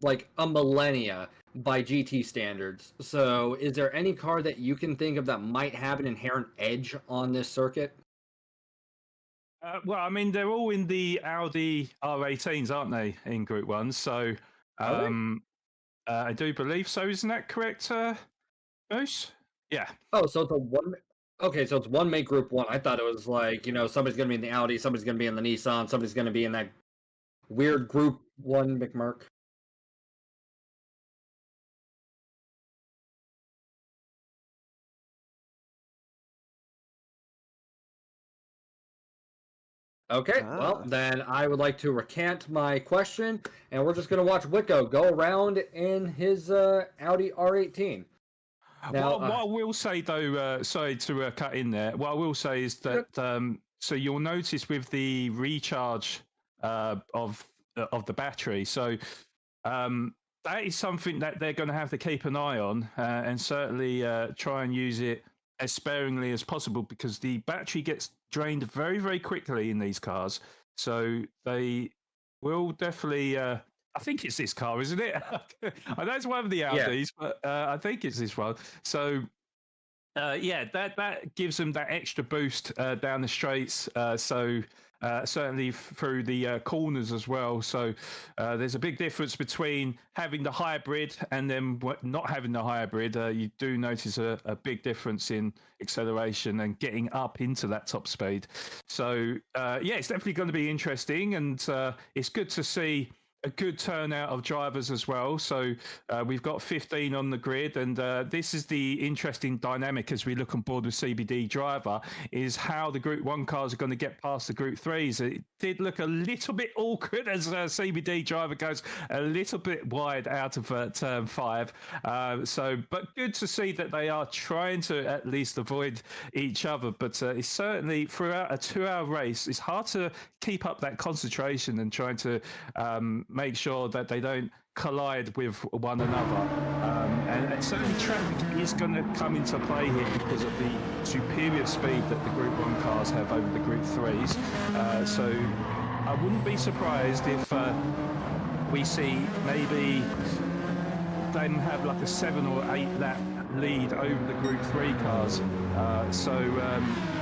like, a millennia by GT standards. So is there any car that you can think of that might have an inherent edge on this circuit? Well, I mean, they're all in the Audi R18s, aren't they, in Group 1? So I do believe so. Isn't that correct, Moose? Yeah. Oh, so it's a one. Okay, so it's one make Group 1. I thought it was like, somebody's going to be in the Audi, somebody's going to be in the Nissan, somebody's going to be in that weird Group 1 McMurk. Okay, well, then I would like to recant my question, and we're just going to watch Wicco go around in his Audi R18. Now, what I will say, though, sorry to cut in there, what I will say is that, so you'll notice with the recharge of the battery, so that is something that they're going to have to keep an eye on and certainly try and use it as sparingly as possible, because the battery gets drained very, very quickly in these cars. So they will definitely. I think it's this car, isn't it? I know it's one of the Audis, but I think it's this one. So that gives them that extra boost down the straights. Certainly through the corners as well. So there's a big difference between having the hybrid and then not having the hybrid. You do notice a big difference in acceleration and getting up into that top speed. So it's definitely going to be interesting, and it's good to see a good turnout of drivers as well. So we've got 15 on the grid, and this is the interesting dynamic as we look on board with CBD driver, is how the Group 1 cars are going to get past the Group 3s. It did look a little bit awkward as CBD driver goes a little bit wide out of turn 5. But good to see that they are trying to at least avoid each other. But it's certainly, throughout a 2-hour race, it's hard to keep up that concentration and trying to make sure that they don't collide with one another. And certainly traffic is going to come into play here because of the superior speed that the Group 1 cars have over the Group 3s. So I wouldn't be surprised if we see maybe them have like a 7 or 8 lap lead over the Group 3 cars.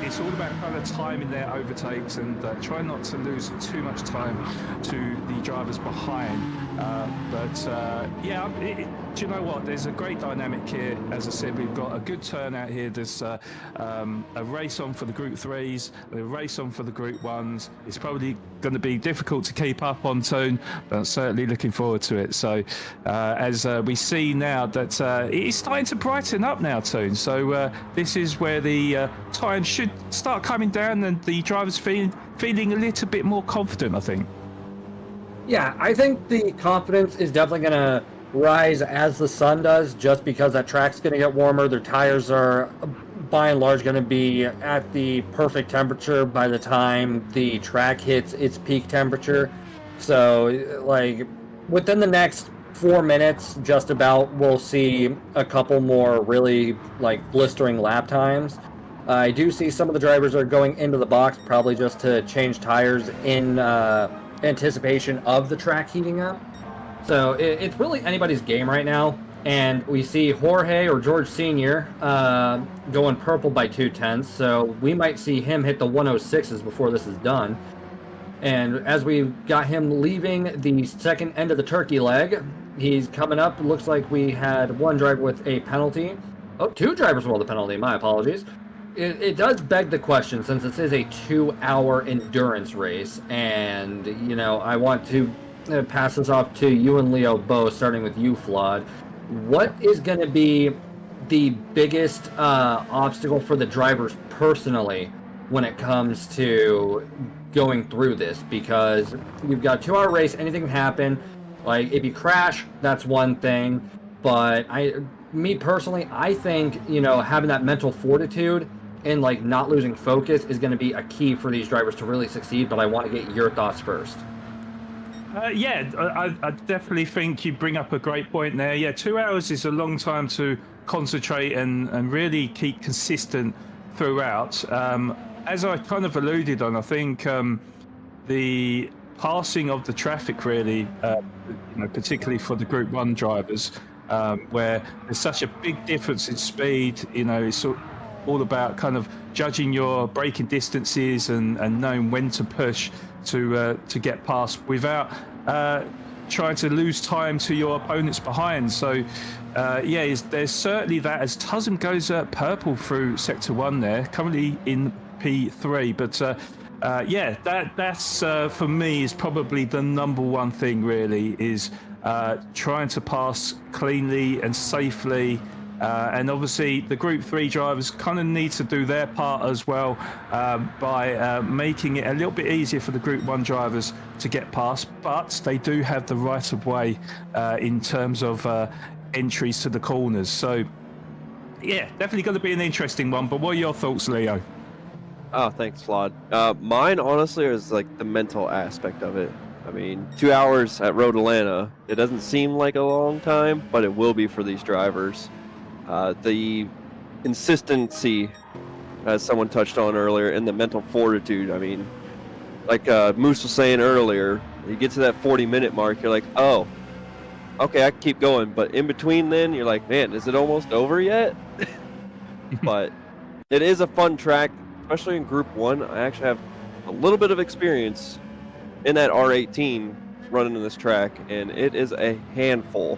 It's all about kind of timing their overtakes and trying not to lose too much time to the drivers behind. Do you know what? There's a great dynamic here. As I said, we've got a good turnout here. There's a race on for the Group 3s, a race on for the Group 1s. It's probably going to be difficult to keep up on Tone, but certainly looking forward to it. So as we see now that it is starting to brighten up now, Tone. So this is where the time should start coming down and the drivers feeling a little bit more confident, I think. Yeah, I think the confidence is definitely going to rise as the sun does, just because that track's going to get warmer. Their tires are, by and large, going to be at the perfect temperature by the time the track hits its peak temperature. So, like, within the next 4 minutes, just about, we'll see a couple more really, like, blistering lap times. I do see some of the drivers are going into the box, probably just to change tires in anticipation of the track heating up. So it's really anybody's game right now. And we see Jorge or George Sr. Going purple by 2/10. So we might see him hit the 106s before this is done. And as we got him leaving the second end of the turkey leg, he's coming up. Looks like we had one driver with a penalty. Oh, 2 drivers with a penalty. My apologies. It does beg the question, since this is a 2-hour endurance race, and, I want to pass this off to you and Leo both, starting with you, Flawed. What is going to be the biggest obstacle for the drivers personally when it comes to going through this? Because you've got a 2-hour race, anything can happen. Like, if you crash, that's one thing. But me personally, I think, having that mental fortitude and like not losing focus is going to be a key for these drivers to really succeed. But I want to get your thoughts first. I definitely think you bring up a great point there. Yeah, 2 hours is a long time to concentrate and really keep consistent throughout. As I kind of alluded on, I think the passing of the traffic really, particularly for the Group 1 drivers, where there's such a big difference in speed, it's all about kind of judging your braking distances and knowing when to push to get past without trying to lose time to your opponents behind. So there's certainly that as Tuzzum goes purple through sector 1 there, currently in P3, but that's for me is probably the number one thing really, is trying to pass cleanly and safely. And obviously the Group 3 drivers kind of need to do their part as well by making it a little bit easier for the Group 1 drivers to get past, but they do have the right of way in terms of entries to the corners. So yeah, definitely going to be an interesting one. But what are your thoughts, Leo? Oh, thanks, Flawed. Mine, honestly, is like the mental aspect of it. I mean, 2 hours at Road Atlanta, it doesn't seem like a long time, but it will be for these drivers. The consistency, as someone touched on earlier, and the mental fortitude. I mean, like Moose was saying earlier, you get to that 40-minute mark, you're like, oh, okay, I can keep going. But in between then, you're like, man, is it almost over yet? But it is a fun track, especially in Group 1. I actually have a little bit of experience in that R18 running in this track, and it is a handful.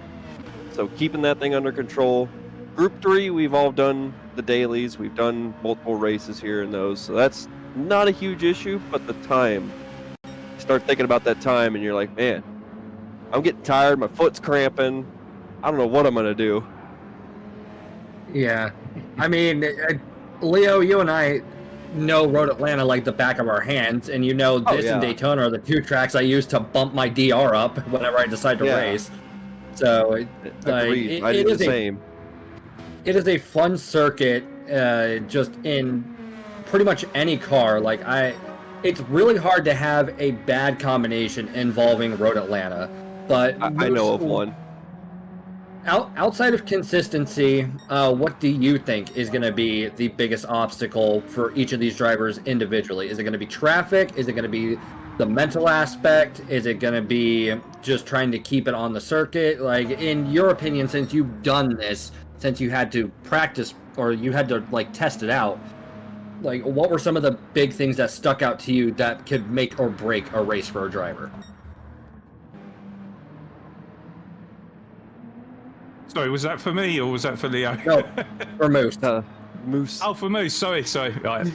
So keeping that thing under control. Group 3, we've all done the dailies. We've done multiple races here and those. So that's not a huge issue, but the time. You start thinking about that time and you're like, man, I'm getting tired. My foot's cramping. I don't know what I'm going to do. Yeah. I mean, Leo, you and I know Road Atlanta like the back of our hands, and this and Daytona are the two tracks I use to bump my DR up whenever I decide to race. So Agreed. I do the same. It is a fun circuit, just in pretty much any car. It's really hard to have a bad combination involving Road Atlanta. But I know of one. Outside of consistency, what do you think is going to be the biggest obstacle for each of these drivers individually? Is it going to be traffic? Is it going to be the mental aspect? Is it going to be just trying to keep it on the circuit? Like, in your opinion, since you've done this, since you had to practice or you had to test it out, what were some of the big things that stuck out to you that could make or break a race for a driver? Sorry, was that for me or was that for Leo? No, for Moose. Moose. Oh, for Moose. Sorry. Right.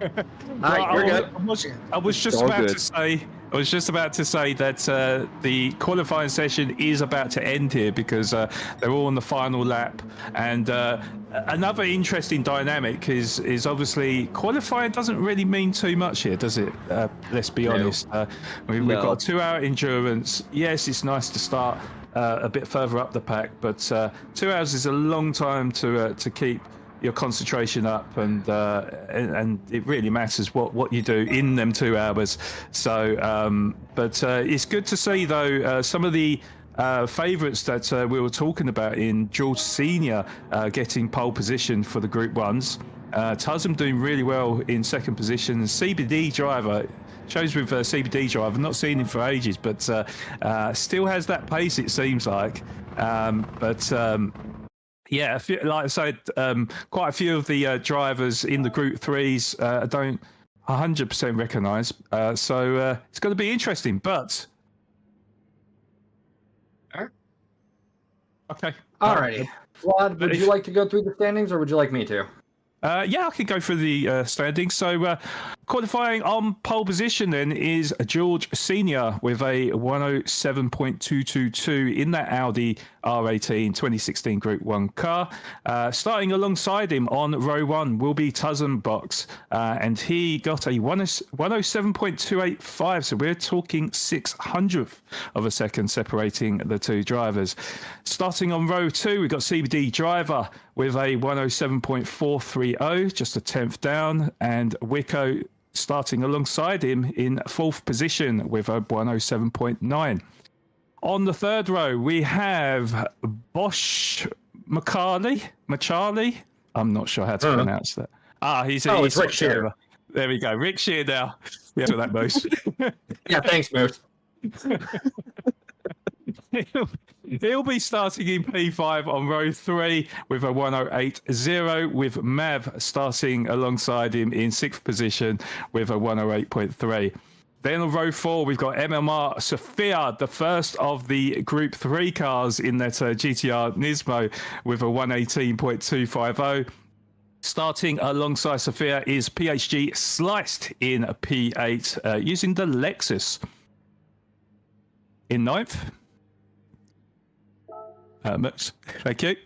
You're good. I was just about to say that the qualifying session is about to end here because they're all on the final lap, and another interesting dynamic is obviously qualifying doesn't really mean too much here, does it? Let's be honest. We've got a 2-hour endurance. Yes, it's nice to start a bit further up the pack, but 2 hours is a long time to keep your concentration up, and it really matters what you do in them 2 hours. So, but it's good to see though some of the favourites that we were talking about in George Senior getting pole position for the Group 1s. Tuzzum doing really well in second position. CBD driver shows with CBD driver, not seen him for ages, but still has that pace, it seems like. Yeah, like I said, quite a few of the drivers in the Group 3s I don't 100% recognise. So it's going to be interesting, but... Okay. Alrighty. Vlad, would you like to go through the standings, or would you like me to? Yeah, I can go through the standings. So Qualifying on pole position then is George Senior with a 107.222 in that Audi R18 2016 Group 1 car. Starting alongside him on row 1 will be Tuzzenbox, and he got a 107.285, so we're talking 600th of a second separating the two drivers. Starting on row 2, we've got CBD Driver with a 107.430, just a 10th down, and Wicco starting alongside him in 4th position with a 107.9. On the third row, we have Bosch Macharlie. I'm not sure how to pronounce that. He's it's Rick Shear. There we go. Rick Shear now. Yeah, for that, Moose. Yeah, thanks, Moose. He'll be starting in P5 on row 3 with a 108.0, with Mav starting alongside him in 6th position with a 108.3. Then on row 4, we've got MMR Sophia, the first of the Group 3 cars in that GTR Nismo with a 118.250. Starting alongside Sophia is PHG Sliced in P8 using the Lexus. In 9th, Max, thank you.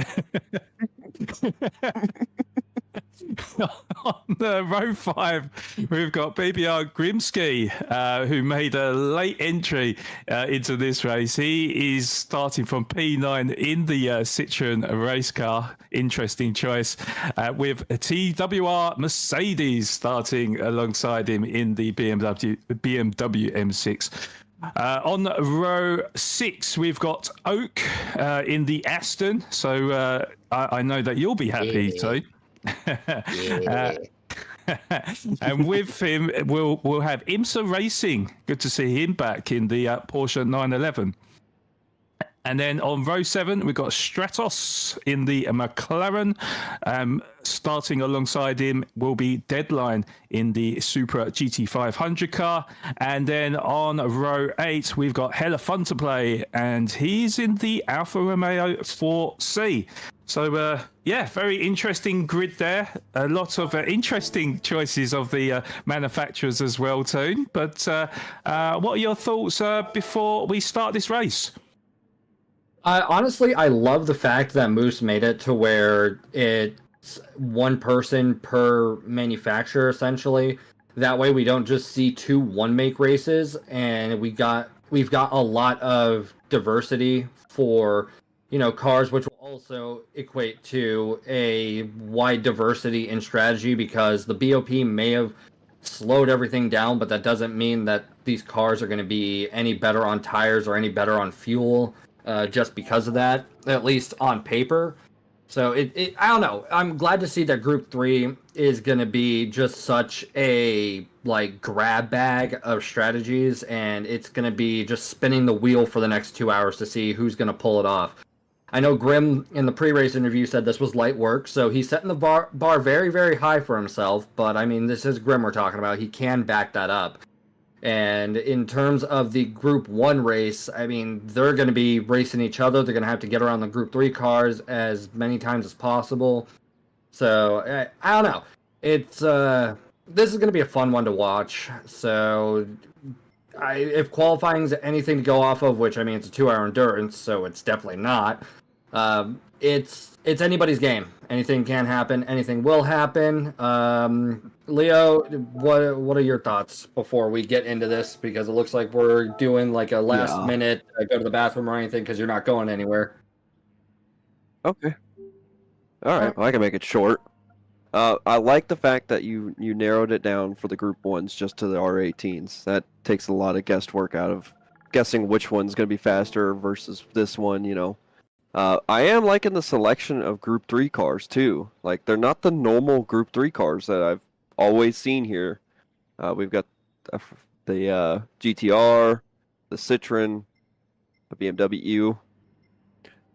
On row 5, we've got BBR Grimsky, who made a late entry into this race. He is starting from P9 in the Citroen race car. Interesting choice. With TWR Mercedes starting alongside him in the BMW M6. On row 6, we've got Oak in the Aston. So I know that you'll be happy, too. And with him, we'll have IMSA Racing. Good to see him back in the Porsche 911. And then on row 7, we've got Stratos in the McLaren. Starting alongside him will be Deadline in the Supra GT500 car. And then on row 8, we've got Hella Fun to Play, and he's in the Alfa Romeo 4C. So, very interesting grid there. A lot of interesting choices of the manufacturers as well, too. But what are your thoughts before we start this race? Honestly, I love the fact that Moose made it to where it's one person per manufacturer, essentially. That way we don't just see 2 one-make races, and we've got a lot of diversity for, cars, which will also equate to a wide diversity in strategy, because the BOP may have slowed everything down, but that doesn't mean that these cars are going to be any better on tires or any better on fuel. Just because of that, at least on paper. So I don't know. I'm glad to see that Group 3 is going to be just such a grab bag of strategies, and it's going to be just spinning the wheel for the next 2 hours to see who's going to pull it off. I know Grim in the pre-race interview said this was light work, so he's setting the bar very, very high for himself, but I mean, this is Grim we're talking about. He can back that up. And in terms of the Group 1 race, I mean, they're going to be racing each other. They're going to have to get around the Group 3 cars as many times as possible. So, I don't know. It's this is going to be a fun one to watch. So, if qualifying is anything to go off of, which, I mean, it's a 2-hour endurance, so it's definitely not. It's anybody's game. Anything can happen. Anything will happen. Leo, what are your thoughts before we get into this? Because it looks like we're doing like a last minute go to the bathroom or anything, because you're not going anywhere. Okay. All right. Well, I can make it short. I like the fact that you narrowed it down for the Group 1s just to the R18s. That takes a lot of guesswork out of guessing which one's going to be faster versus this one, I am liking the selection of Group 3 cars, too. Like, they're not the normal Group 3 cars that I've always seen here. We've got the GTR, the Citroen, the BMW,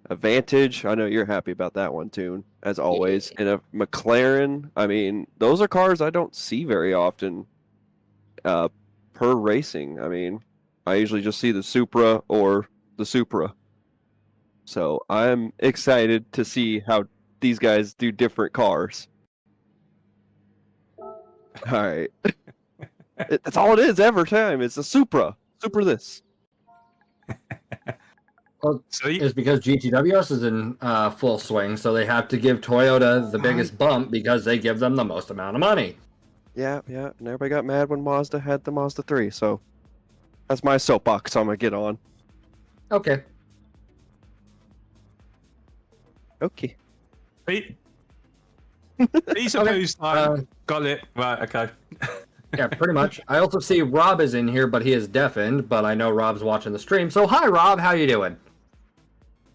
a Vantage. I know you're happy about that one, too, as always. And a McLaren. I mean, those are cars I don't see very often per racing. I mean, I usually just see the Supra or the Supra. So I'm excited to see how these guys do different cars. All right. That's all it is every time. It's a Supra. Supra this. Well, So it's because GTWS is in full swing, so they have to give Toyota the biggest bump because they give them the most amount of money. Yeah. And everybody got mad when Mazda had the Mazda 3, so that's my soapbox I'm gonna get on. Okay. Pete. He's a boost time. Got it. Right, okay. Yeah, pretty much. I also see Rob is in here, but he is deafened, but I know Rob's watching the stream. So hi, Rob. How you doing?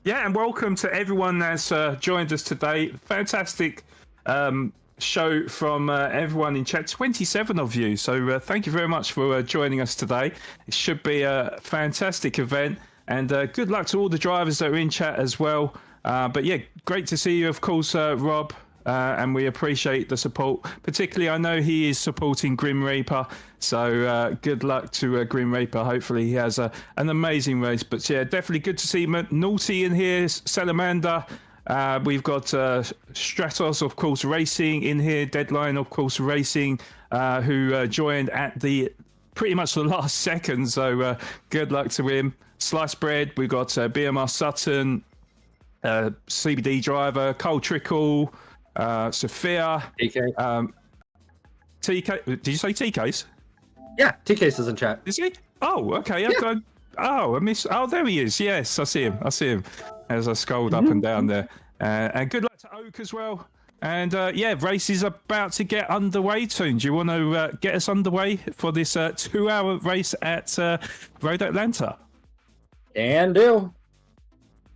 Yeah, and welcome to everyone that's joined us today. Fantastic show from everyone in chat. 27 of you. So thank you very much for joining us today. It should be a fantastic event. And good luck to all the drivers that are in chat as well. But yeah, great to see you, of course, Rob. And we appreciate the support. Particularly, I know he is supporting Grim Reaper. So good luck to Grim Reaper. Hopefully he has an amazing race. But yeah, definitely good to see Naughty in here, Salamander. We've got Stratos, of course, racing in here. Deadline, of course, racing, who joined at pretty much the last second. So good luck to him. Sliced Bread, we've got BMR Sutton, CBD Driver, Cole Trickle, Sophia, TK. TK. Did you say TK's? Yeah, TK's is in chat. Is he? Oh, okay. Yeah. I miss. Oh, there he is. Yes, I see him. As I scrolled up and down there. And good luck to Oak as well. And yeah, race is about to get underway soon. Do you want to get us underway for this 2-hour race at Road Atlanta? And do.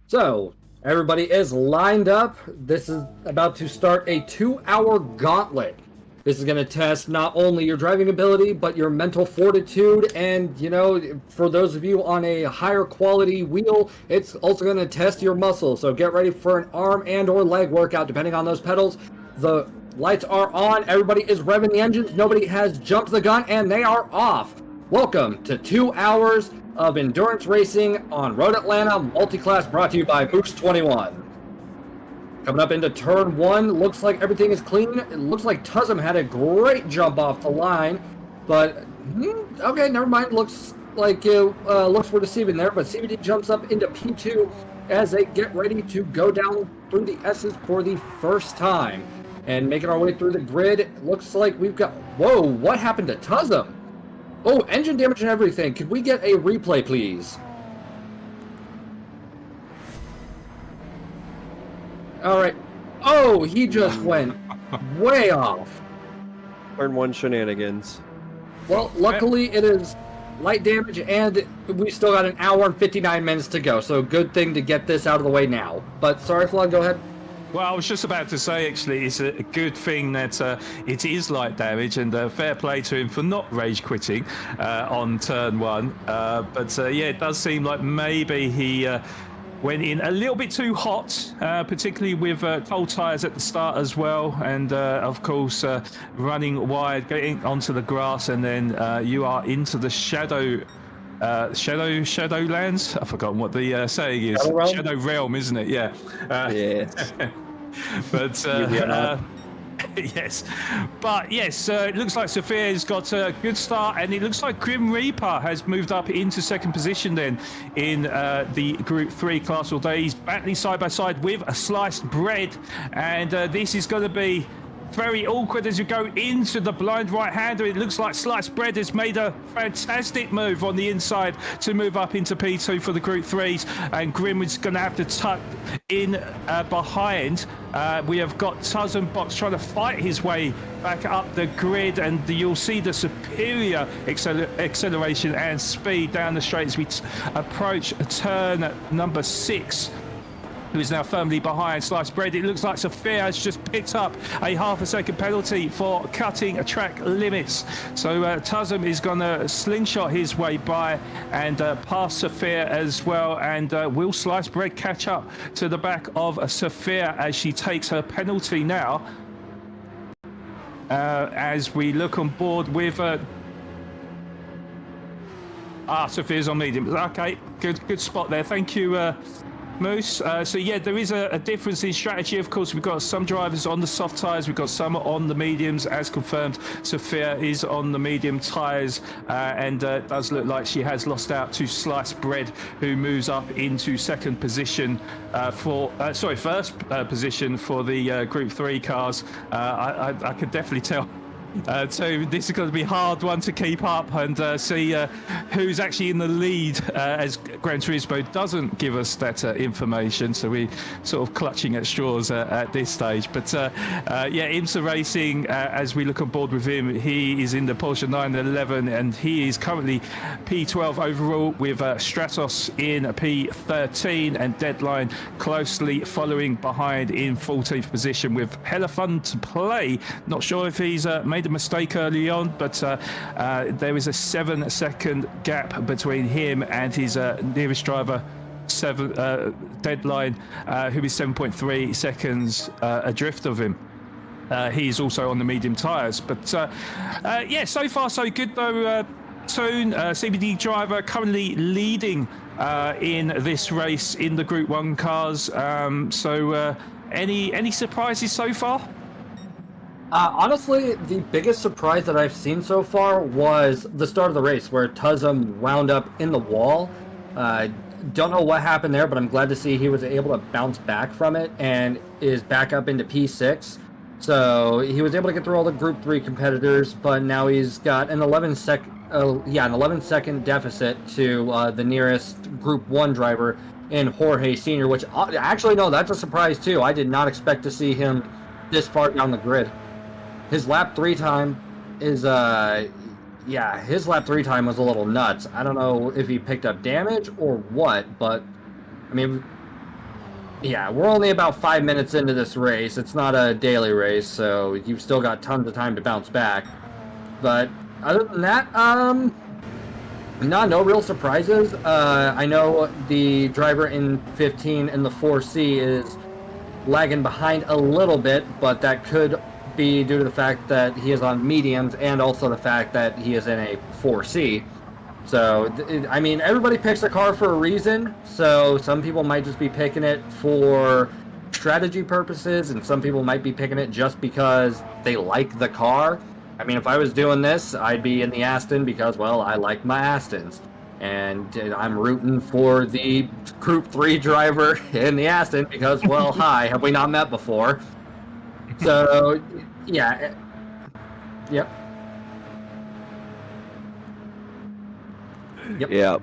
So, everybody is lined up. This is about to start a 2-hour gauntlet. This is going to test not only your driving ability, but your mental fortitude. And, you know, for those of you on a higher quality wheel, it's also going to test your muscles. So get ready for an arm and or leg workout, depending on those pedals. The lights are on. Everybody is revving the engines. Nobody has jumped the gun, and they are off. Welcome to 2 hours of endurance racing on Road Atlanta Multiclass, brought to you by Boost 21. Coming up into turn 1, looks like everything is clean. It looks like Tuzzum had a great jump off the line, but okay, never mind. Looks like looks were deceiving there, but CBD jumps up into P2 as they get ready to go down through the S's for the first time. And making our way through the grid, looks like we've got... Whoa, what happened to Tuzzum? Oh, engine damage and everything. Could we get a replay, please? All right. Oh, he just went way off. Turn 1 shenanigans. Well, luckily it is light damage, and we still got an hour and 59 minutes to go, so good thing to get this out of the way now. But sorry, Flan, go ahead. Well, I was just about to say, actually, it's a good thing that it is light damage, and fair play to him for not rage quitting on turn 1. But yeah, it does seem like maybe he went in a little bit too hot, particularly with cold tyres at the start as well. And of course, running wide, getting onto the grass, and then you are into the Shadowlands. I've forgotten what the saying is. Shadow Realm, isn't it? Yeah. Yes. But yes, but yes, it looks like Sophia's got a good start, and it looks like Grim Reaper has moved up into second position then in the Group 3 class all day. He's battling side by side with a Sliced Bread, and this is going to be very awkward as you go into the blind right-hander. It looks like Sliced Bread has made a fantastic move on the inside to move up into P2 for the Group 3s, and Grim is going to have to tuck in behind. We have got Tuzzum Box trying to fight his way back up the grid, and you'll see the superior acceleration and speed down the straight as we approach turn number 6. Who is now firmly behind Sliced Bread. It looks like Sophia has just picked up a half-a-second penalty for cutting track limits. So Tuzzum is going to slingshot his way by and pass Sophia as well. And will Sliced Bread catch up to the back of Sophia as she takes her penalty now? As we look on board with... Sophia's on medium. Okay, good spot there. Thank you, Moose. So yeah, there is a difference in strategy. Of course, we've got some drivers on the soft tyres, we've got some on the mediums. As confirmed, Sophia is on the medium tyres, and it does look like she has lost out to Sliced Bread, who moves up into second position first position for the Group 3 cars. I could definitely tell. So this is going to be a hard one to keep up and see who's actually in the lead, as Gran Turismo doesn't give us that information, so we're sort of clutching at straws at this stage. But yeah, IMSA Racing, as we look on board with him, he is in the Porsche 911 and he is currently P12 overall, with Stratos in P13 and Deadline closely following behind in 14th position with Hella Fun to Play. Not sure if he's made a mistake early on, but there is a 7-second gap between him and his nearest driver, Deadline, who is 7.3 seconds adrift of him. He's also on the medium tyres, but yeah, so far so good though. Toon, CBD driver, currently leading in this race in the Group 1 cars. So any surprises so far? Honestly, the biggest surprise that I've seen so far was the start of the race, where Tuzum wound up in the wall. Don't know what happened there, but I'm glad to see he was able to bounce back from it and is back up into P6. So he was able to get through all the Group 3 competitors, but now he's got an 11-second deficit to the nearest Group 1 driver in Jorge Sr., which actually, no, that's a surprise too. I did not expect to see him this far down the grid. His lap 3 time is, his lap 3 time was a little nuts. I don't know if he picked up damage or what, but, I mean, yeah, we're only about 5 minutes into this race. It's not a daily race, so you've still got tons of time to bounce back. But other than that, no real surprises. I know the driver in 15 in the 4C is lagging behind a little bit, but that could be due to the fact that he is on mediums and also the fact that he is in a 4C. So, I mean, everybody picks a car for a reason, so some people might just be picking it for strategy purposes, and some people might be picking it just because they like the car. I mean, if I was doing this, I'd be in the Aston because, well, I like my Astons. And I'm rooting for the Group 3 driver in the Aston because, well, hi, have we not met before? So, yeah. Yep. Yeah.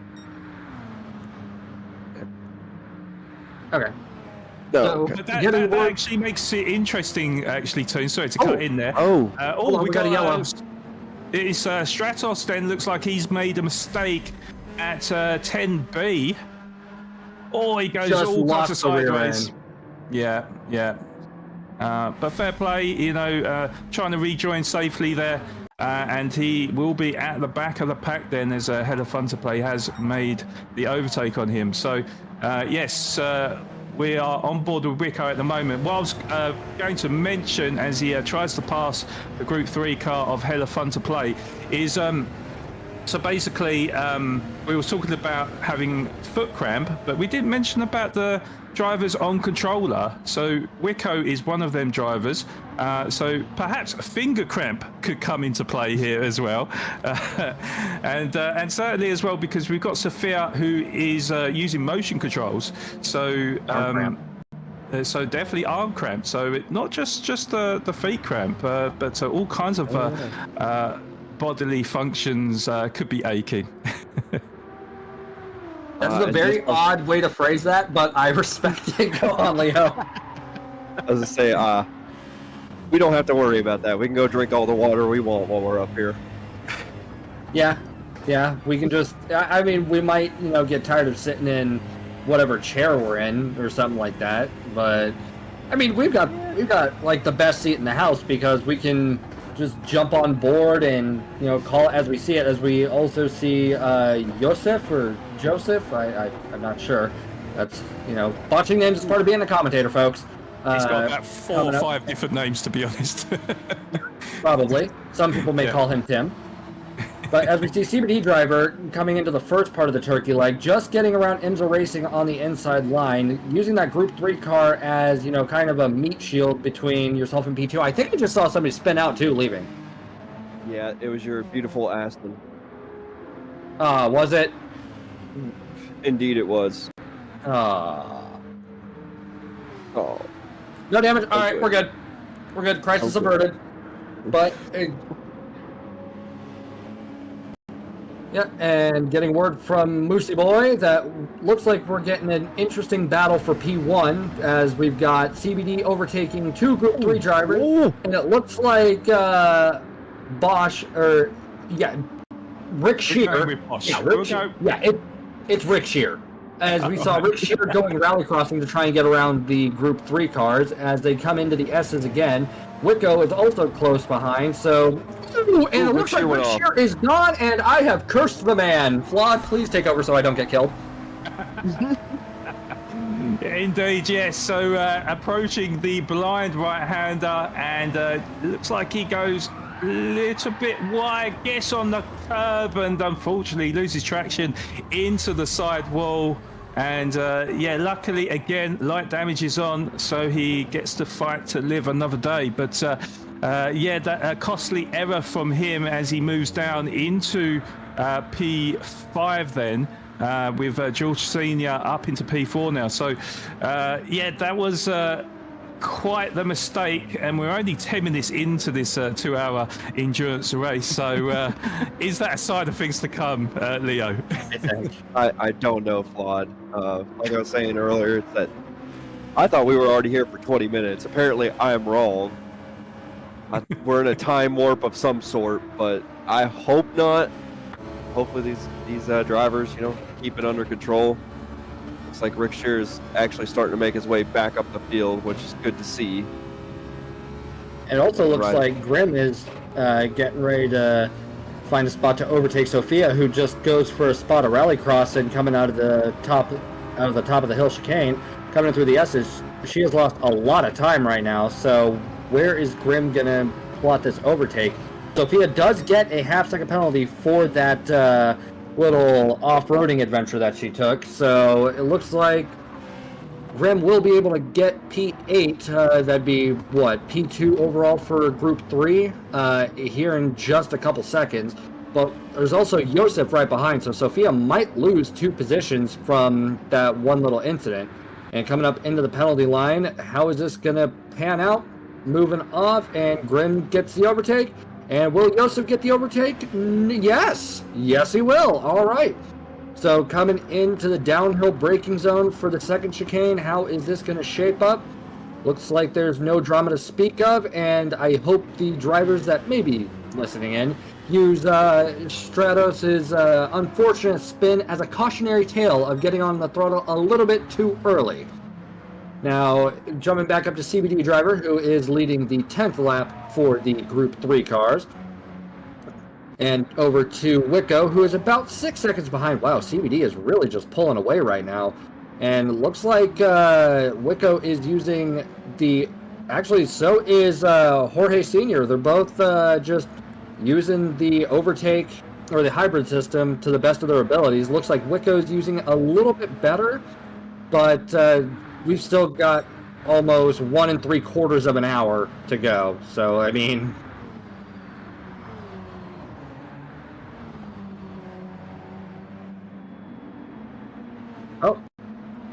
Okay. No. So, But that actually makes it interesting, actually, Toon. Sorry to cut in there. Oh. We got a yellow. It's Stratos then. Looks like he's made a mistake at 10B. Oh, he goes Just all kinds of lost the rear sideways. end. Yeah. But fair play, trying to rejoin safely there. And he will be at the back of the pack then, as Hella Fun to Play has made the overtake on him. So, yes, we are on board with Rico at the moment. What I was going to mention as he tries to pass the Group 3 car of Hella Fun to Play is, so basically, we were talking about having foot cramp, but we didn't mention about the drivers on controller. So Wico is one of them drivers. So perhaps finger cramp could come into play here as well. And certainly as well, because we've got Sophia who is using motion controls. So so definitely arm cramp. So not just the feet cramp, but all kinds of bodily functions could be aching. That's a very odd way to phrase that, but I respect it. Go on, Leo. As I say, we don't have to worry about that. We can go drink all the water we want while we're up here. Yeah, we can just, I mean, we might, get tired of sitting in whatever chair we're in or something like that, but, I mean, we've got like the best seat in the house because we can just jump on board and, call it as we see it, as we also see Joseph, I'm not sure. That's, botching names is part of being a commentator, folks. He's got about 4 or 5 different names, to be honest. Probably. Some people may call him Tim. But as we see CBD driver coming into the first part of the turkey leg, just getting around IMSA Racing on the inside line, using that Group 3 car as, you know, kind of a meat shield between yourself and P2. I think I just saw somebody spin out too, leaving. Yeah, it was your beautiful Aston. Was it? Indeed, it was. Oh. Oh, No damage. All right, Okay. we're good. We're good. Crisis Okay. averted. But, yeah, and getting word from Moosey Boy that looks like we're getting an interesting battle for P1 as we've got CBD overtaking 2 Group 3 drivers, Ooh. and it looks like Bosch, or, yeah, Rick We're Shear. going with Bosch. Yeah, We'll Rick Shear. go- Yeah, it's Rick Shear. As we saw Rick Shear going rally crossing to try and get around the Group 3 cars as they come into the S's again. Wicko is also close behind, so... Ooh, and it looks like Shear Rick went off. Shear is gone, and I have cursed the man. Flawed, please take over so I don't get killed. Indeed, yes. So approaching the blind right-hander, and looks like he goes a little bit wide, gets on the curb, and unfortunately loses traction into the side wall. And yeah, luckily again, light damage is on, so he gets to fight to live another day. But yeah, that costly error from him as he moves down into P5 then. With George Senior up into P4 now. So, yeah, that was quite the mistake, and we're only 10 minutes into this 2-hour endurance race. So, is that a sign of things to come, Leo? I don't know, Flawed. Like I was saying earlier, it's that I thought we were already here for 20 minutes. Apparently, I am wrong. We're in a time warp of some sort, but I hope not. Hopefully these drivers, you know, keep it under control. Looks like Rick Shear is actually starting to make his way back up the field, which is good to see. It also looks Right. like Grim is getting ready to find a spot to overtake Sophia, who just goes for a spot of rally cross and coming out of the top of the hill chicane, coming in through the S's. She has lost a lot of time right now, so where is Grim gonna plot this overtake? Sophia does get a half-second penalty for that little off-roading adventure that she took, so it looks like Grim will be able to get P8. That'd be, what, P2 overall for Group 3 here in just a couple seconds. But there's also Josef right behind, so Sophia might lose 2 positions from that one little incident. And coming up into the penalty line, how is this going to pan out? Moving off, and Grim gets the overtake. And will Josef get the overtake? Yes! Yes, he will. All right. So coming into the downhill braking zone for the second chicane, how is this going to shape up? Looks like there's no drama to speak of, and I hope the drivers that may be listening in use Stratos' unfortunate spin as a cautionary tale of getting on the throttle a little bit too early. Now, jumping back up to CBD driver, who is leading the 10th lap for the Group 3 cars. And over to Wicko, who is about 6 seconds behind. Wow, CBD is really just pulling away right now. And it looks like Wicko is using the... Actually, so is Jorge Sr. They're both just using the overtake or the hybrid system to the best of their abilities. Looks like Wicko's using a little bit better, but we've still got almost 1 3/4 of an hour to go. So, I mean... Oh,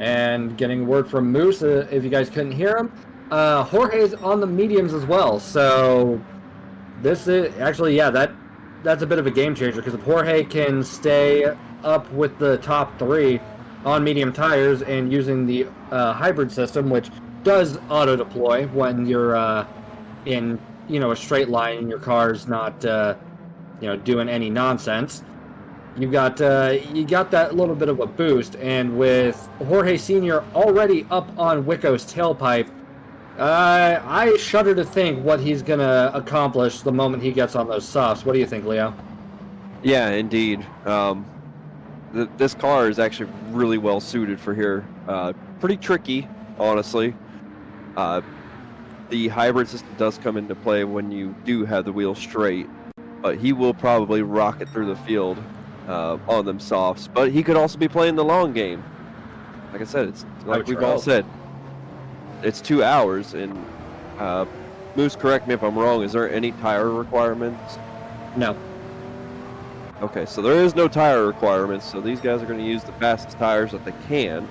and getting word from Moose, if you guys couldn't hear him, Jorge's on the mediums as well. So this is actually, yeah, that's a bit of a game changer, because if Jorge can stay up with the top 3 on medium tires and using the hybrid system, which does auto deploy when you're in, you know, a straight line and your car's not you know, doing any nonsense. You got that little bit of a boost, and with Jorge Sr. already up on Wicko's tailpipe, I shudder to think what he's gonna accomplish the moment he gets on those softs. What do you think, Leo? Yeah, indeed. This car is actually really well suited for here. Pretty tricky, honestly. The hybrid system does come into play when you do have the wheels straight, but he will probably rocket through the field on them softs. But he could also be playing the long game. Like I said, it's like we've all said, it's 2 hours. And Moose, correct me if I'm wrong. Is there any tire requirements? No. Okay, so there is no tire requirements. So these guys are going to use the fastest tires that they can,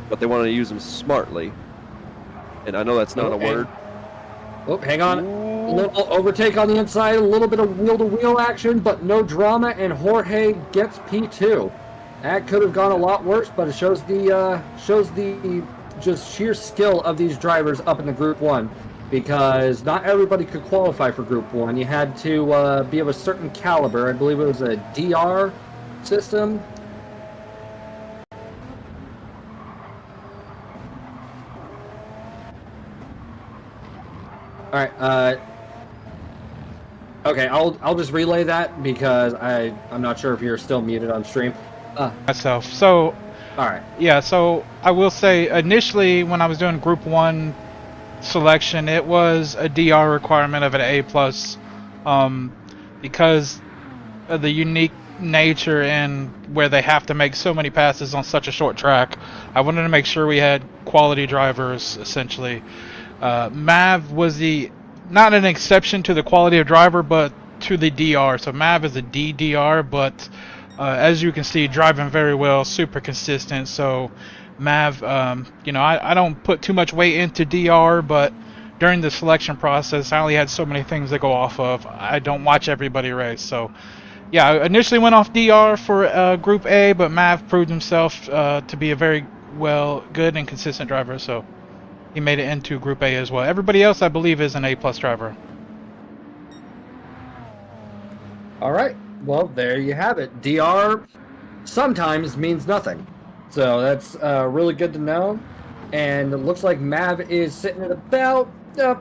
but they want to use them smartly. And I know that's not a word. Oh, hang on. A little overtake on the inside, a little bit of wheel-to-wheel action, but no drama, and Jorge gets P2. That could have gone a lot worse, but it shows the just sheer skill of these drivers up in the Group 1, because not everybody could qualify for Group 1. You had to be of a certain caliber. I believe it was a DR system. All right. Okay, I'll just relay that because I'm not sure if you're still muted on stream. Myself. So, all right. Yeah. So I will say, initially when I was doing Group 1 selection, it was a DR requirement of an A+, because of the unique nature and where they have to make so many passes on such a short track. I wanted to make sure we had quality drivers, essentially. Mav was not an exception to the quality of driver, but to the DR. So Mav is a DDR, but as you can see, driving very well, super consistent. So Mav, I don't put too much weight into DR, but during the selection process, I only had so many things to go off of. I don't watch everybody race. So yeah, I initially went off DR for Group A, but Mav proved himself to be a very good and consistent driver. So he made it into Group A as well. Everybody else, I believe, is an A+ driver. All right. Well, there you have it. DR sometimes means nothing. So that's really good to know. And it looks like Mav is sitting at about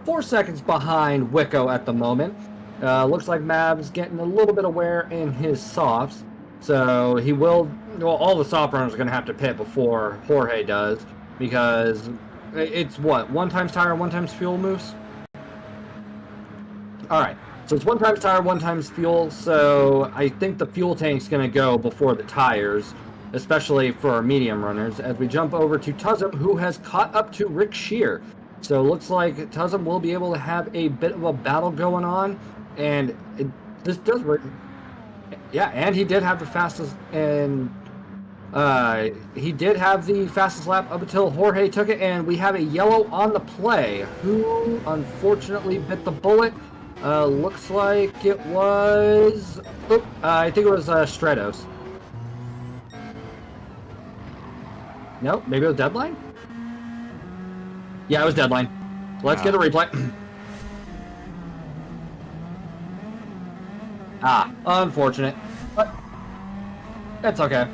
4 seconds behind Wicco at the moment. Looks like Mav's getting a little bit of wear in his softs. So he will... Well, all the soft runners are going to have to pit before Jorge does. Because... It's what? 1 times tire, 1 times fuel, Moose? Alright, so it's 1 times tire, 1 times fuel, so I think the fuel tank's going to go before the tires, especially for our medium runners, as we jump over to Tuzzum, who has caught up to Rick Shear. So it looks like Tuzzum will be able to have a bit of a battle going on, and this does work. Yeah, and he did have the fastest, and... he did have the fastest lap up until Jorge took it, and we have a yellow on the play, who unfortunately bit the bullet. Looks like it was... I think it was Stratos. Nope, maybe it was Deadline? Yeah, it was Deadline. Let's get a replay. Unfortunate. But that's okay.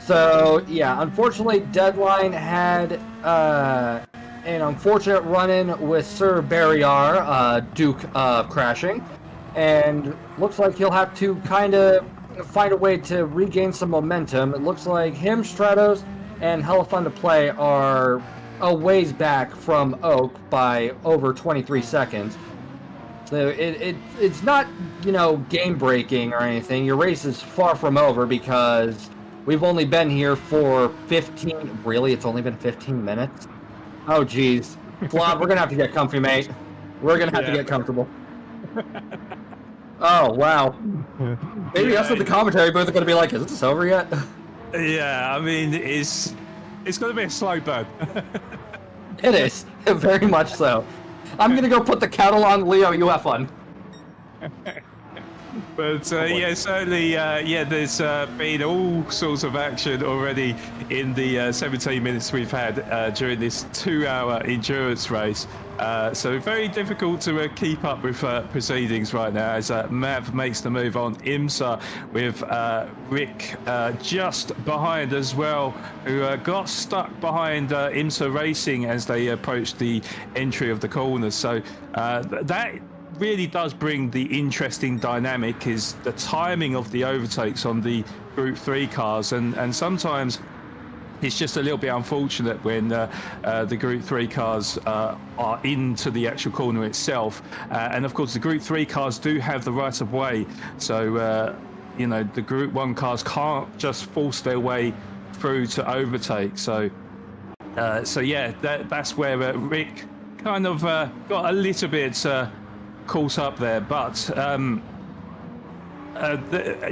So, yeah, unfortunately, Deadline had an unfortunate run-in with Sir Barriar, Duke crashing, and looks like he'll have to kind of find a way to regain some momentum. It looks like him, Stratos, and Hella Fun to Play are a ways back from Oak by over 23 seconds. So it's not, game-breaking or anything. Your race is far from over because... We've only been here for 15... Really? It's only been 15 minutes? Oh, jeez. Vlad, we're going to have to get comfy, mate. We're going to have to get comfortable. Oh, wow. Maybe us at the commentary booth are going to be like, is this over yet? Yeah, I mean, it's going to be a slow burn. It is. Very much so. I'm going to go put the kettle on. Leo, you have fun. But certainly, there's been all sorts of action already in the 17 minutes we've had during this 2-hour endurance race. So very difficult to keep up with proceedings right now as Mav makes the move on IMSA with Rick just behind as well, who got stuck behind IMSA Racing as they approached the entry of the corners. So that really does bring the interesting dynamic is the timing of the overtakes on the Group 3 cars, and sometimes it's just a little bit unfortunate when the Group 3 cars are into the actual corner itself. And of course, the Group 3 cars do have the right of way. So, you know, the Group 1 cars can't just force their way through to overtake. So yeah, that's where Rick kind of got a little bit caught up there. But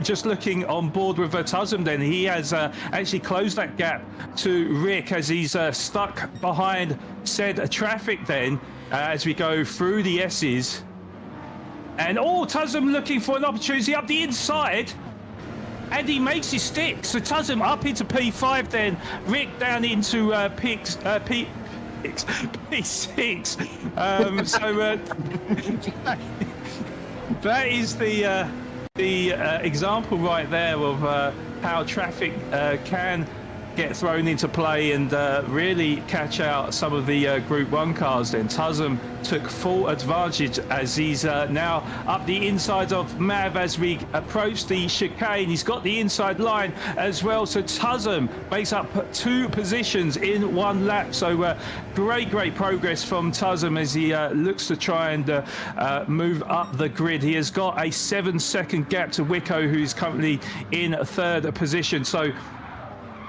just looking on board with Tuzum, then he has actually closed that gap to Rick as he's stuck behind said traffic then as we go through the S's. And Tuzum looking for an opportunity up the inside, and he makes his stick. So Tuzum up into P5 then, Rick down into P6. That is the example right there of how traffic can get thrown into play and really catch out some of the Group 1 cars. Then Tuzum took full advantage as he's now up the inside of Mav as we approach the chicane. He's got the inside line as well, so Tuzum makes up 2 positions in 1 lap. So great progress from Tuzum as he looks to try and move up the grid. He has got a 7-second gap to Wicco, who's currently in 3rd position. So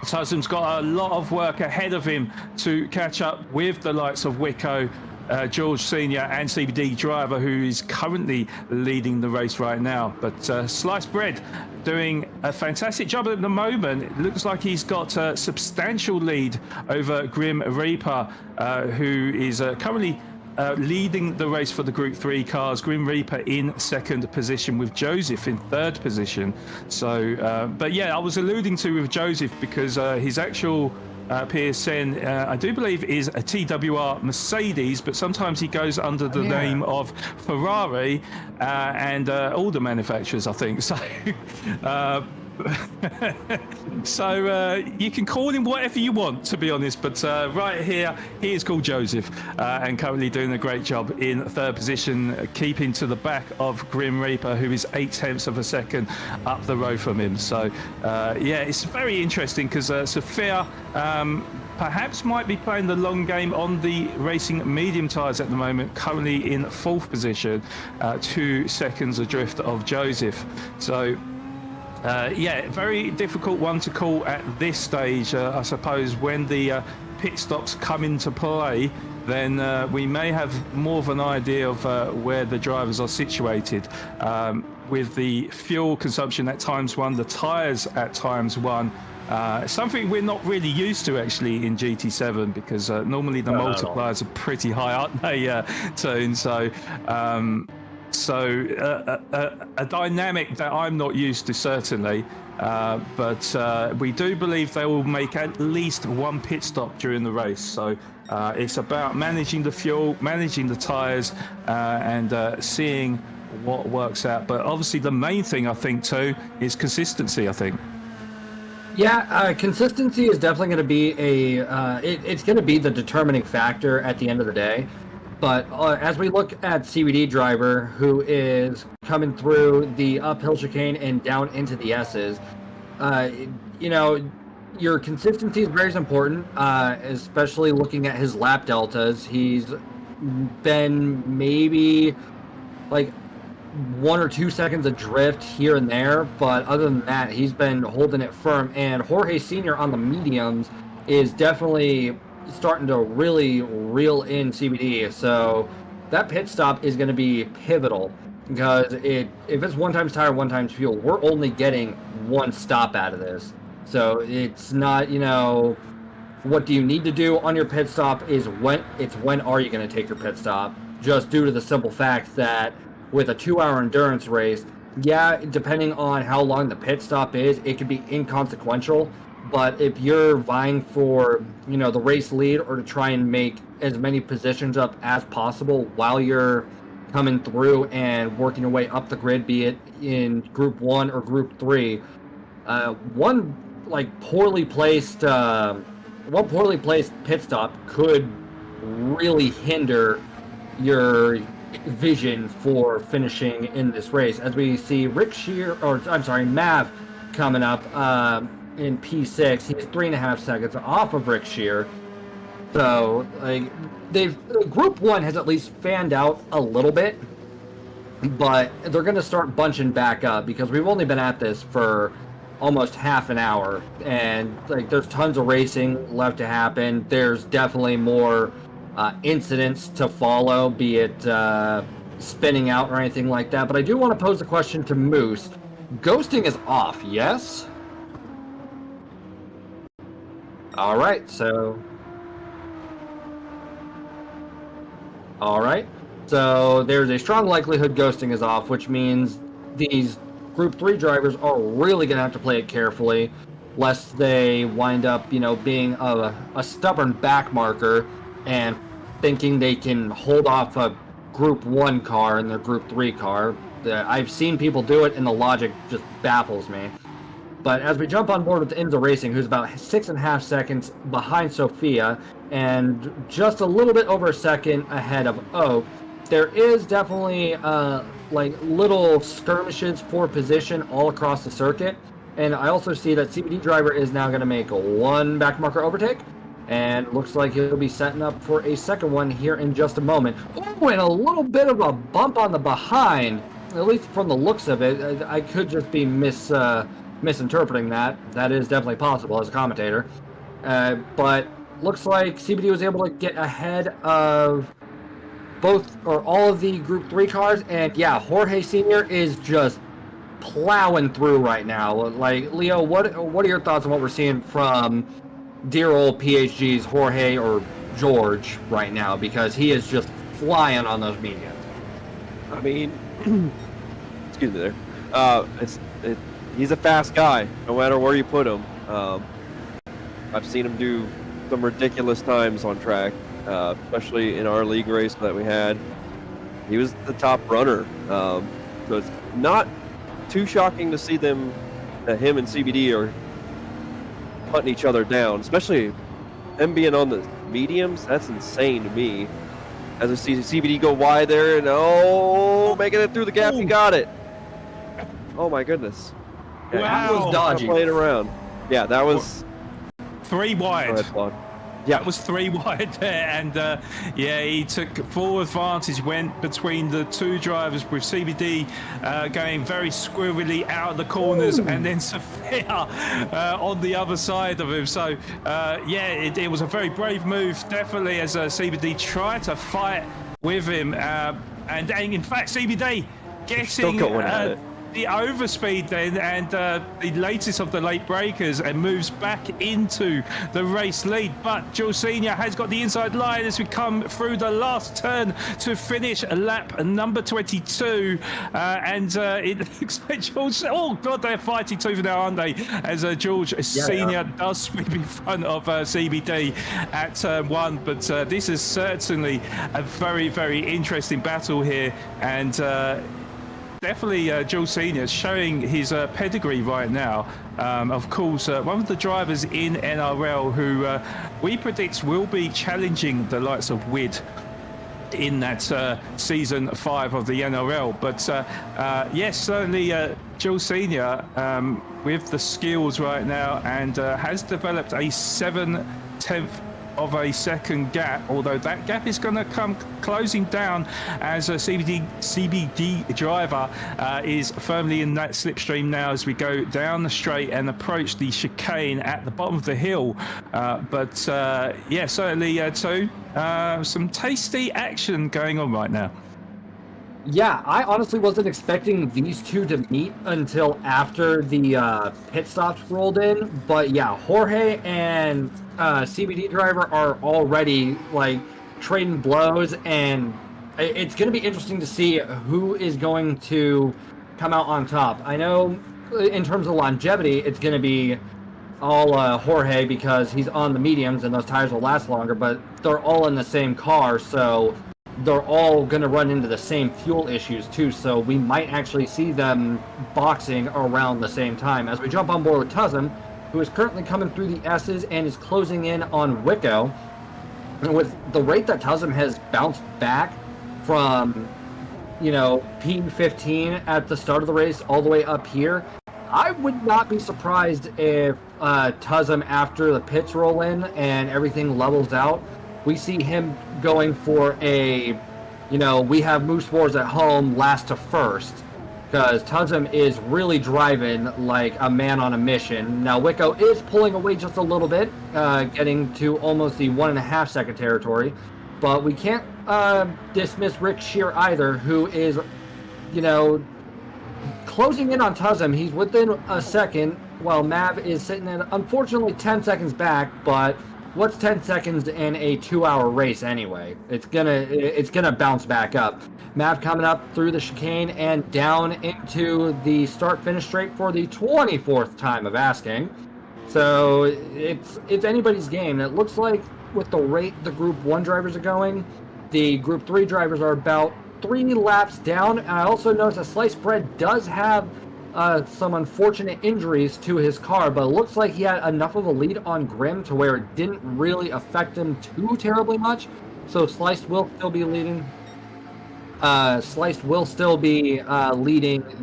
Tuzum's got a lot of work ahead of him to catch up with the likes of Wicco, George Senior and CBD Driver, who is currently leading the race right now. But Sliced Bread doing a fantastic job at the moment. It looks like he's got a substantial lead over Grim Reaper, who is currently leading the race for the Group 3 cars. Grim Reaper in 2nd position with Joseph in 3rd position. So, but yeah, I was alluding to with Joseph because his actual PSN, I do believe, is a TWR Mercedes, but sometimes he goes under the name of Ferrari and all the manufacturers, I think. So, so you can call him whatever you want, to be honest, but right here he is called Joseph and currently doing a great job in 3rd position, keeping to the back of Grim Reaper, who is 0.8 of a second up the road from him. So yeah, it's very interesting because Sophia perhaps might be playing the long game on the racing medium tyres at the moment, currently in 4th position, 2 seconds adrift of Joseph. So yeah, very difficult one to call at this stage. I suppose when the pit stops come into play, then we may have more of an idea of where the drivers are situated. With the fuel consumption at ~1, the tyres at ~1, something we're not really used to actually in GT7, because normally the multipliers are pretty high, aren't they, Toon? So a dynamic that I'm not used to, certainly, but we do believe they will make at least 1 pit stop during the race. So it's about managing the fuel, managing the tyres, and seeing what works out. But obviously the main thing, I think, too, is consistency, I think. Yeah, consistency is definitely going to be it's going to be the determining factor at the end of the day. But as we look at CBD Driver, who is coming through the uphill chicane and down into the S's, you know, your consistency is very important, especially looking at his lap deltas. He's been maybe like 1 or 2 seconds adrift here and there, but other than that, he's been holding it firm. And Jorge Senior on the mediums is definitely starting to really reel in CBD, so that pit stop is going to be pivotal, because if it's 1 times tire, 1 times fuel, we're only getting 1 stop out of this. So it's not, you know, what do you need to do on your pit stop, is when are you going to take your pit stop, just due to the simple fact that with a 2-hour endurance race, yeah, depending on how long the pit stop is, it could be inconsequential. But if you're vying for, you know, the race lead, or to try and make as many positions up as possible while you're coming through and working your way up the grid, be it in Group 1 or Group 3, one poorly placed pit stop could really hinder your vision for finishing in this race. As we see Mav coming up. in P6. He's 3.5 seconds off of Rick Shear. So, like, Group 1 has at least fanned out a little bit, but they're going to start bunching back up because we've only been at this for almost half an hour, and like there's tons of racing left to happen. There's definitely more incidents to follow, be it spinning out or anything like that. But I do want to pose the question to Moose. Ghosting is off, yes? All right, so there's a strong likelihood ghosting is off, which means these Group 3 drivers are really going to have to play it carefully, lest they wind up, being a stubborn back marker and thinking they can hold off a Group 1 car in their Group 3 car. I've seen people do it, and the logic just baffles me. But as we jump on board with Enzo Racing, who's about 6.5 seconds behind Sophia and just a little bit over a second ahead of Oak, there is definitely little skirmishes for position all across the circuit. And I also see that CBD driver is now going to make one backmarker overtake, and looks like he'll be setting up for a second one here in just a moment. Oh, and a little bit of a bump on the behind, at least from the looks of it. I could just be misinterpreting that. That is definitely possible as a commentator. But looks like CBD was able to get ahead of both or all of the Group 3 cars, and yeah, Jorge Sr. is just plowing through right now. Like, Leo, what are your thoughts on what we're seeing from dear old PHG's Jorge or George right now? Because he is just flying on those mediums. I mean, excuse me there. He's a fast guy, no matter where you put him. I've seen him do some ridiculous times on track, especially in our league race that we had. He was the top runner. So it's not too shocking to see him and CBD are putting each other down, especially him being on the mediums. That's insane to me. As I see CBD go wide there, and making it through the gap, he got it. Oh my goodness. Wow. That was dodgy. Playing around. Yeah, that was 3 wide. Yeah, it was 3 wide there, and he took full advantage, went between the two drivers with CBD going very squirrely out of the corners, and then Sophia on the other side of him. So it was a very brave move, definitely, as CBD tried to fight with him, and in fact CBD getting the overspeed then, and the latest of the late breakers, and moves back into the race lead. But Jules Senior has got the inside line as we come through the last turn to finish lap number 22, and it looks like George, oh god, they're fighting tooth and nail, aren't they, as George Senior does sweep in front of CBD at turn 1. But this is certainly a very, very interesting battle here, and definitely Jules Senior showing his pedigree right now. Of course, one of the drivers in NRL who we predict will be challenging the likes of Wid in that season 5 of the NRL. But yes, certainly Jules Senior with the skills right now, and has developed a 7/10 of a second gap, although that gap is going to come closing down as a CBD driver is firmly in that slipstream now as we go down the straight and approach the chicane at the bottom of the hill. But certainly some tasty action going on right now. Yeah, I honestly wasn't expecting these two to meet until after the pit stops rolled in. But yeah, Jorge and CBD driver are already like trading blows, and it's going to be interesting to see who is going to come out on top. I know in terms of longevity, it's going to be all Jorge because he's on the mediums and those tires will last longer, but they're all in the same car, so they're all going to run into the same fuel issues too, so we might actually see them boxing around the same time. As we jump on board with Tuzem, who is currently coming through the S's and is closing in on Wicco. And with the rate that Tuzem has bounced back from, P15 at the start of the race all the way up here, I would not be surprised if Tuzem, after the pits roll in and everything levels out, we see him going for a, we have Moose Wars at home, last to first. Because Tuzem is really driving like a man on a mission. Now, Wicco is pulling away just a little bit, getting to almost the 1.5 second territory. But we can't dismiss Rick Shear either, who is, closing in on Tuzem. He's within a second, while Mav is sitting at, unfortunately, 10 seconds back. But what's 10 seconds in a 2-hour race anyway? It's gonna bounce back up. Mav coming up through the chicane and down into the start-finish straight for the 24th time of asking. So it's anybody's game. It looks like with the rate the Group 1 drivers are going, the Group 3 drivers are about 3 laps down. And I also noticed that Sliced Bread does have some unfortunate injuries to his car, but it looks like he had enough of a lead on Grim to where it didn't really affect him too terribly much. So Sliced will still be leading. Leading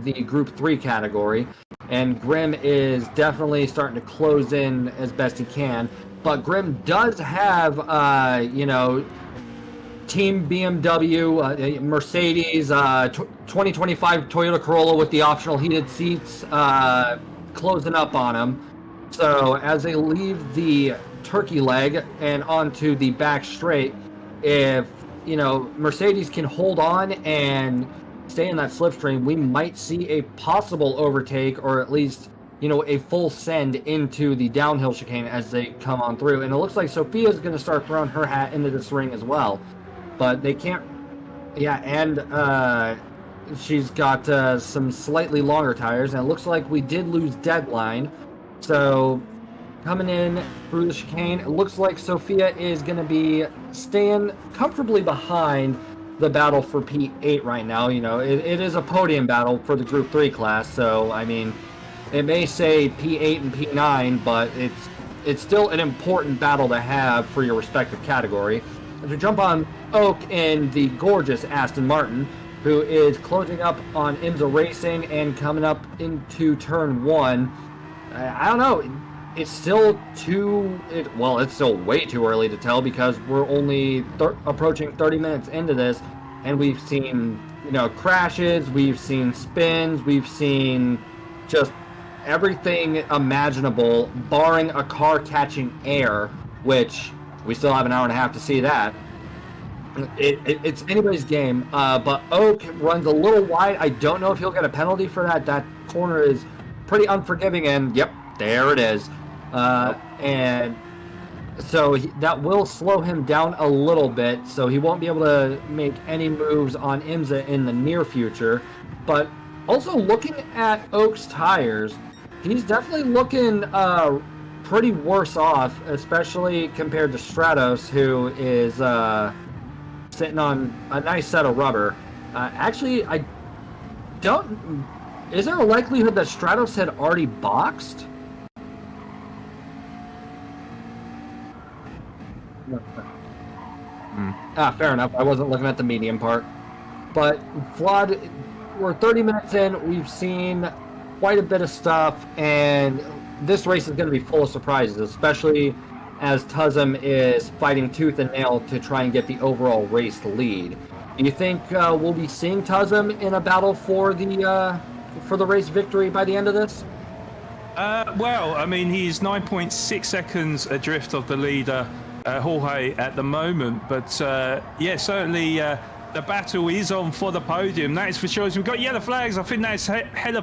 the Group 3 category, and Grim is definitely starting to close in as best he can. But Grim does have, Team BMW, Mercedes, 2025 Toyota Corolla with the optional heated seats closing up on him. So as they leave the turkey leg and onto the back straight, if Mercedes can hold on and stay in that slipstream, we might see a possible overtake, or at least, a full send into the downhill chicane as they come on through. And it looks like Sophia's going to start throwing her hat into this ring as well. But they can't... Yeah, and she's got some slightly longer tires, and it looks like we did lose Deadline. So... coming in through the chicane, it looks like Sophia is going to be staying comfortably behind the battle for P8 right now. It is a podium battle for the Group 3 class, so, I mean, it may say P8 and P9, but it's still an important battle to have for your respective category. As we jump on Oak in the gorgeous Aston Martin, who is closing up on IMSA Racing and coming up into turn 1. I don't know. It's still it's still way too early to tell, because we're only approaching 30 minutes into this, and we've seen, crashes, we've seen spins, we've seen just everything imaginable, barring a car catching air, which we still have an hour and a half to see that. It's anybody's game, but Oak runs a little wide. I don't know if he'll get a penalty for that. That corner is pretty unforgiving, and yep, there it is. And so that will slow him down a little bit, so he won't be able to make any moves on IMSA in the near future. But also looking at Oak's tires, he's definitely looking pretty worse off, especially compared to Stratos, who is sitting on a nice set of rubber. Actually, is there a likelihood that Stratos had already boxed? Fair enough. I wasn't looking at the medium part. But Vlad, we're 30 minutes in. We've seen quite a bit of stuff, and this race is going to be full of surprises, especially as Tuzem is fighting tooth and nail to try and get the overall race lead. Do you think we'll be seeing Tuzem in a battle for the race victory by the end of this? Well, I mean, he's 9.6 seconds adrift of the leader, Jorge, at the moment. But yeah, certainly the battle is on for the podium. That is for sure. We've got yellow flags. I think that's hella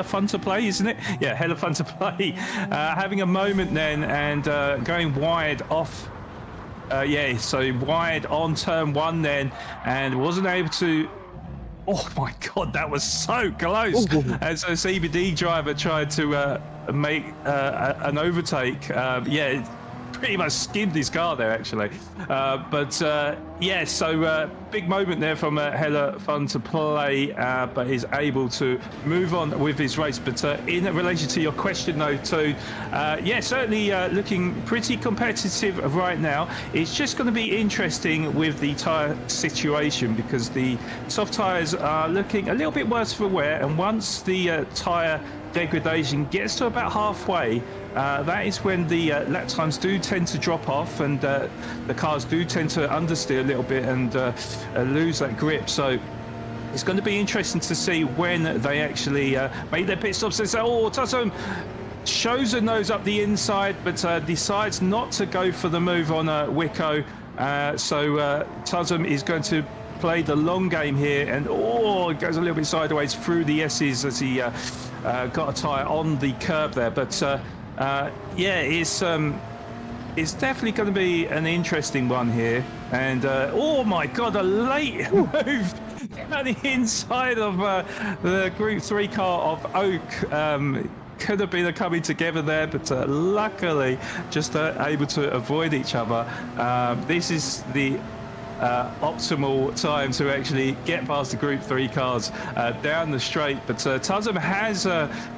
fun to play, isn't it? Yeah, hella fun to play. Having a moment then, and going wide off. Yeah, so wide on turn 1 then, and wasn't able to. Oh my God, that was so close. As a CBD driver tried to make an overtake. Yeah, pretty much skimmed his car there, actually. Yeah, so big moment there from Hella Fun to play, but is able to move on with his race. But in relation to your question, though, too, yeah, certainly looking pretty competitive right now. It's just going to be interesting with the tyre situation because the soft tyres are looking a little bit worse for wear, and once the tyre degradation gets to about halfway, that is when the lap times do tend to drop off, and the cars do tend to understeer a little bit and lose that grip. So it's going to be interesting to see when they actually make their pit stops. They say, oh, Tussum shows a nose up the inside, but decides not to go for the move on Wicko. So Tussum is going to play the long game here, and it goes a little bit sideways through the S's as he got a tyre on the curb there. But yeah, it's definitely going to be an interesting one here. And oh my God, a late move down the inside of the Group 3 car of Oak. Could have been a coming together there, but luckily just able to avoid each other. This is the optimal time to actually get past the Group 3 cars down the straight, but Tussum has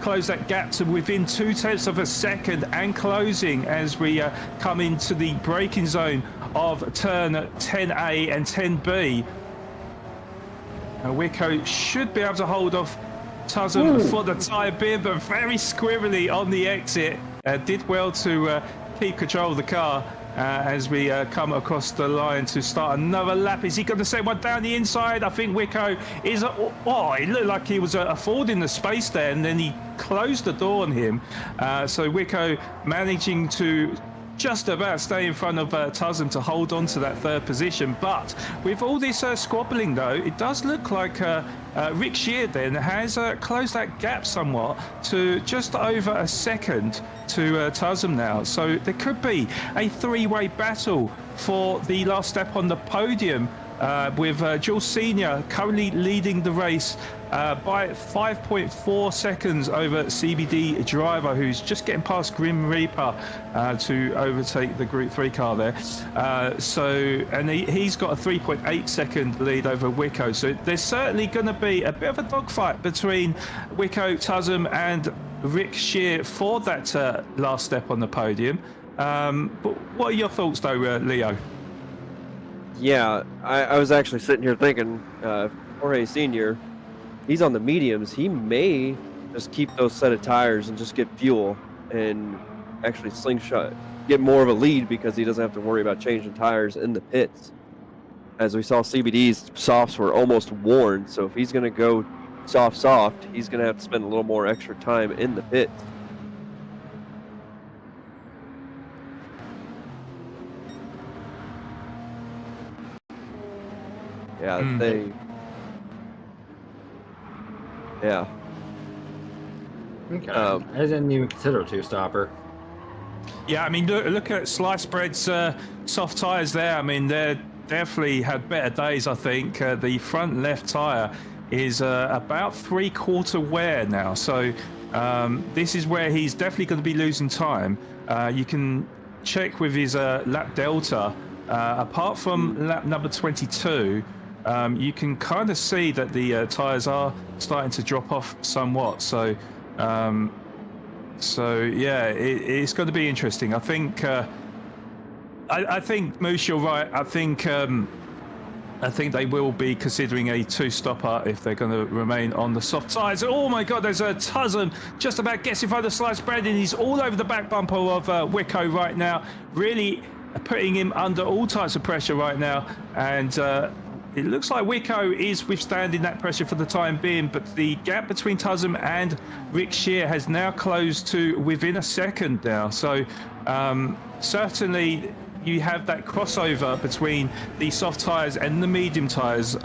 closed that gap to within 0.2 of a second and closing as we come into the braking zone of turn 10A and 10B. Wicko should be able to hold off Tussum for the tyre bin, but very squirrely on the exit. Did well to keep control of the car as we come across the line to start another lap. Is he going to set one down the inside? I think Wicko is... it looked like he was affording the space there, and then he closed the door on him. So Wicko managing to just about stay in front of Tussum to hold on to that third position. But with all this squabbling, though, it does look like Rick Shear then has closed that gap somewhat to just over a second to Tussum now. So there could be a three-way battle for the last step on the podium, with Jules Senior currently leading the race by 5.4 seconds over CBD Driver, who's just getting past Grim Reaper to overtake the Group 3 car there. And he's got a 3.8 second lead over Wicko. So there's certainly going to be a bit of a dogfight between Wicko, Tussum and Rick Shear for that last step on the podium. But what are your thoughts though, Leo? Yeah, I was actually sitting here thinking, Jorge Senior, he's on the mediums. He may just keep those set of tires and just get fuel and actually slingshot, get more of a lead because he doesn't have to worry about changing tires in the pits. As we saw, CBD's softs were almost worn, so if he's going to go soft, he's going to have to spend a little more extra time in the pits. Yeah, Yeah. Okay. I didn't even consider a two-stopper. Yeah, I mean, look at Slice Bread's soft tyres there. I mean, they definitely had better days, I think. The front left tyre is about three-quarter wear now. So this is where he's definitely going to be losing time. You can check with his lap delta. Apart from lap number 22, you can kind of see that the tyres are starting to drop off somewhat. So yeah, it's going to be interesting. I think I think Moose, you're right. I think they will be considering a two-stopper if they're going to remain on the soft tyres. Oh my God, there's a Tussum just about gets in front of Slice Bread, and he's all over the back bumper of Wicko right now, really putting him under all types of pressure right now. And it looks like Wicko is withstanding that pressure for the time being, but the gap between Tussum and Rick Shear has now closed to within a second now. So certainly you have that crossover between the soft tyres and the medium tyres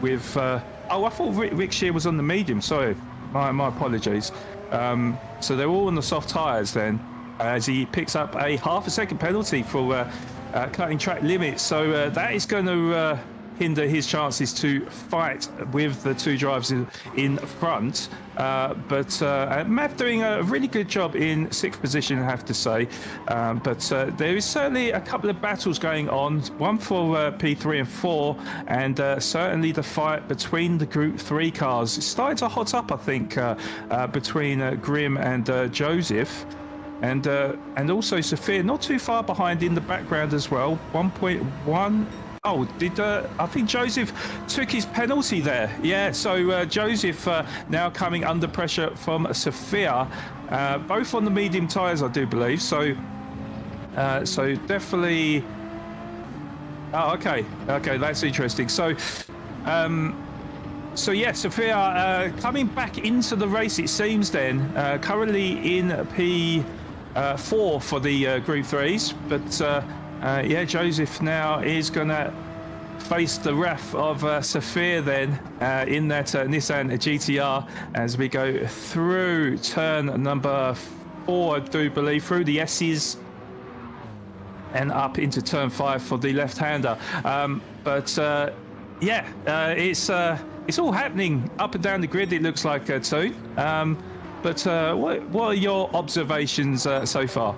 with... I thought Rick Shear was on the medium. Sorry, my apologies. So they're all on the soft tyres then, as he picks up a half a second penalty for cutting track limits. So that is going to hinder his chances to fight with the two drivers in front. But Mav doing a really good job in 6th position, I have to say. But there is certainly a couple of battles going on, one for P3 and 4, and certainly the fight between the Group 3 cars. It's starting to hot up, I think, between Grim and Joseph. And also Sophia, not too far behind in the background as well, 1.1. Oh, I think Joseph took his penalty there. Yeah, so Joseph now coming under pressure from Sophia, both on the medium tyres, I do believe. So definitely. Oh, okay, that's interesting. So yeah, Sophia coming back into the race, it seems. Then currently in P4 for the Group 3s, but. Yeah, Joseph now is going to face the wrath of Sophia then in that Nissan GTR as we go through turn number 4, I do believe, through the S's and up into turn 5 for the left-hander. Yeah, it's all happening up and down the grid, it looks like, too. But what are your observations so far?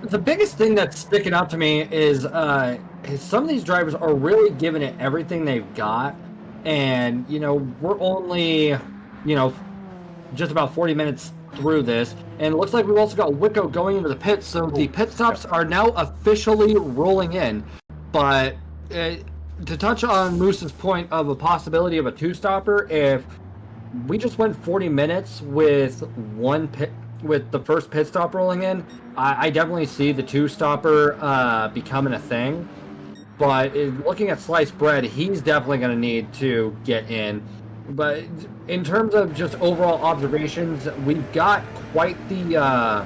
The biggest thing that's sticking out to me is some of these drivers are really giving it everything they've got. And, we're only, just about 40 minutes through this. And it looks like we've also got Wicco going into the pits. So the pit stops are now officially rolling in. But to touch on Moose's point of a possibility of a two-stopper, if we just went 40 minutes with with the first pit stop rolling in, I definitely see the two-stopper becoming a thing. But looking at Sliced Bread, he's definitely going to need to get in. But in terms of just overall observations, we've got quite the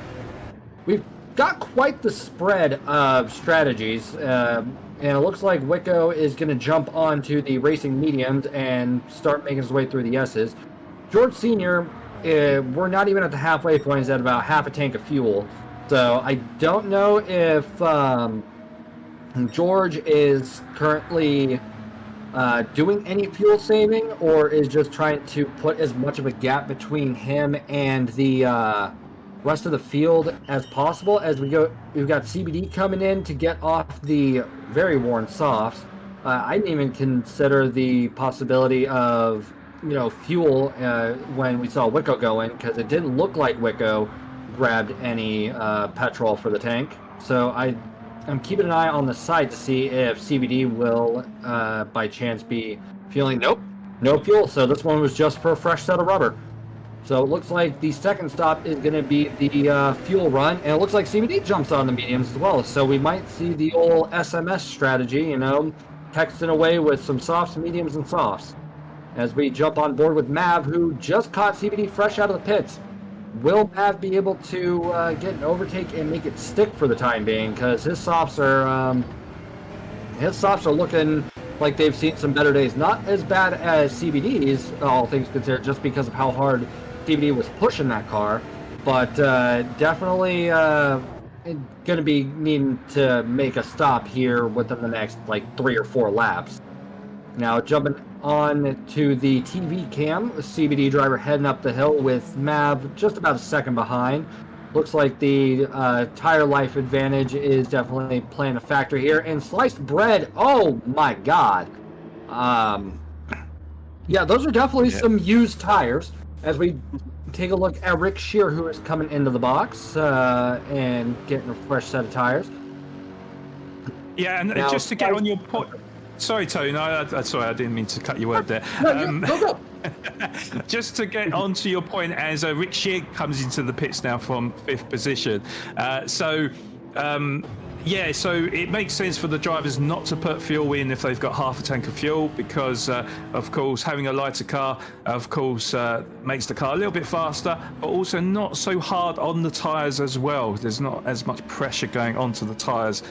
spread of strategies. And it looks like Wicco is going to jump onto the racing mediums and start making his way through the S's. George Sr., we're not even at the halfway point. He's at about half a tank of fuel. So I don't know if George is currently doing any fuel saving or is just trying to put as much of a gap between him and the rest of the field as possible. As we go, we've got CBD coming in to get off the very worn softs. I didn't even consider the possibility of fuel when we saw Wicco go in, because it didn't look like Wicco grabbed any petrol for the tank. So I'm keeping an eye on the side to see if CBD will by chance be fueling. Nope, no fuel. So this one was just for a fresh set of rubber. So it looks like the second stop is going to be the fuel run, and it looks like CBD jumps on the mediums as well. So we might see the old SMS strategy, texting away with some softs, mediums, and softs. As we jump on board with Mav, who just caught CBD fresh out of the pits. Will Mav be able to get an overtake and make it stick for the time being? Because his softs are looking like they've seen some better days. Not as bad as CBD's, all things considered, just because of how hard CBD was pushing that car. But definitely going to be needing to make a stop here within the next 3 or 4 laps. Now jumping on to the TV cam, CBD driver heading up the hill with Mav just about a second behind. Looks like the tire life advantage is definitely playing a factor here. And Sliced Bread, oh my god. Yeah, those are definitely some used tires. As we take a look at Rick Shear, who is coming into the box and getting a fresh set of tires. Yeah, and now, just to get on your point... Sorry, Tony. No, sorry, I didn't mean to cut your word there. Go. Just to get onto your point, as Rick Shear comes into the pits now from 5th position. So it makes sense for the drivers not to put fuel in if they've got half a tank of fuel, because, of course, having a lighter car, of course, makes the car a little bit faster, but also not so hard on the tyres as well. There's not as much pressure going onto the tyres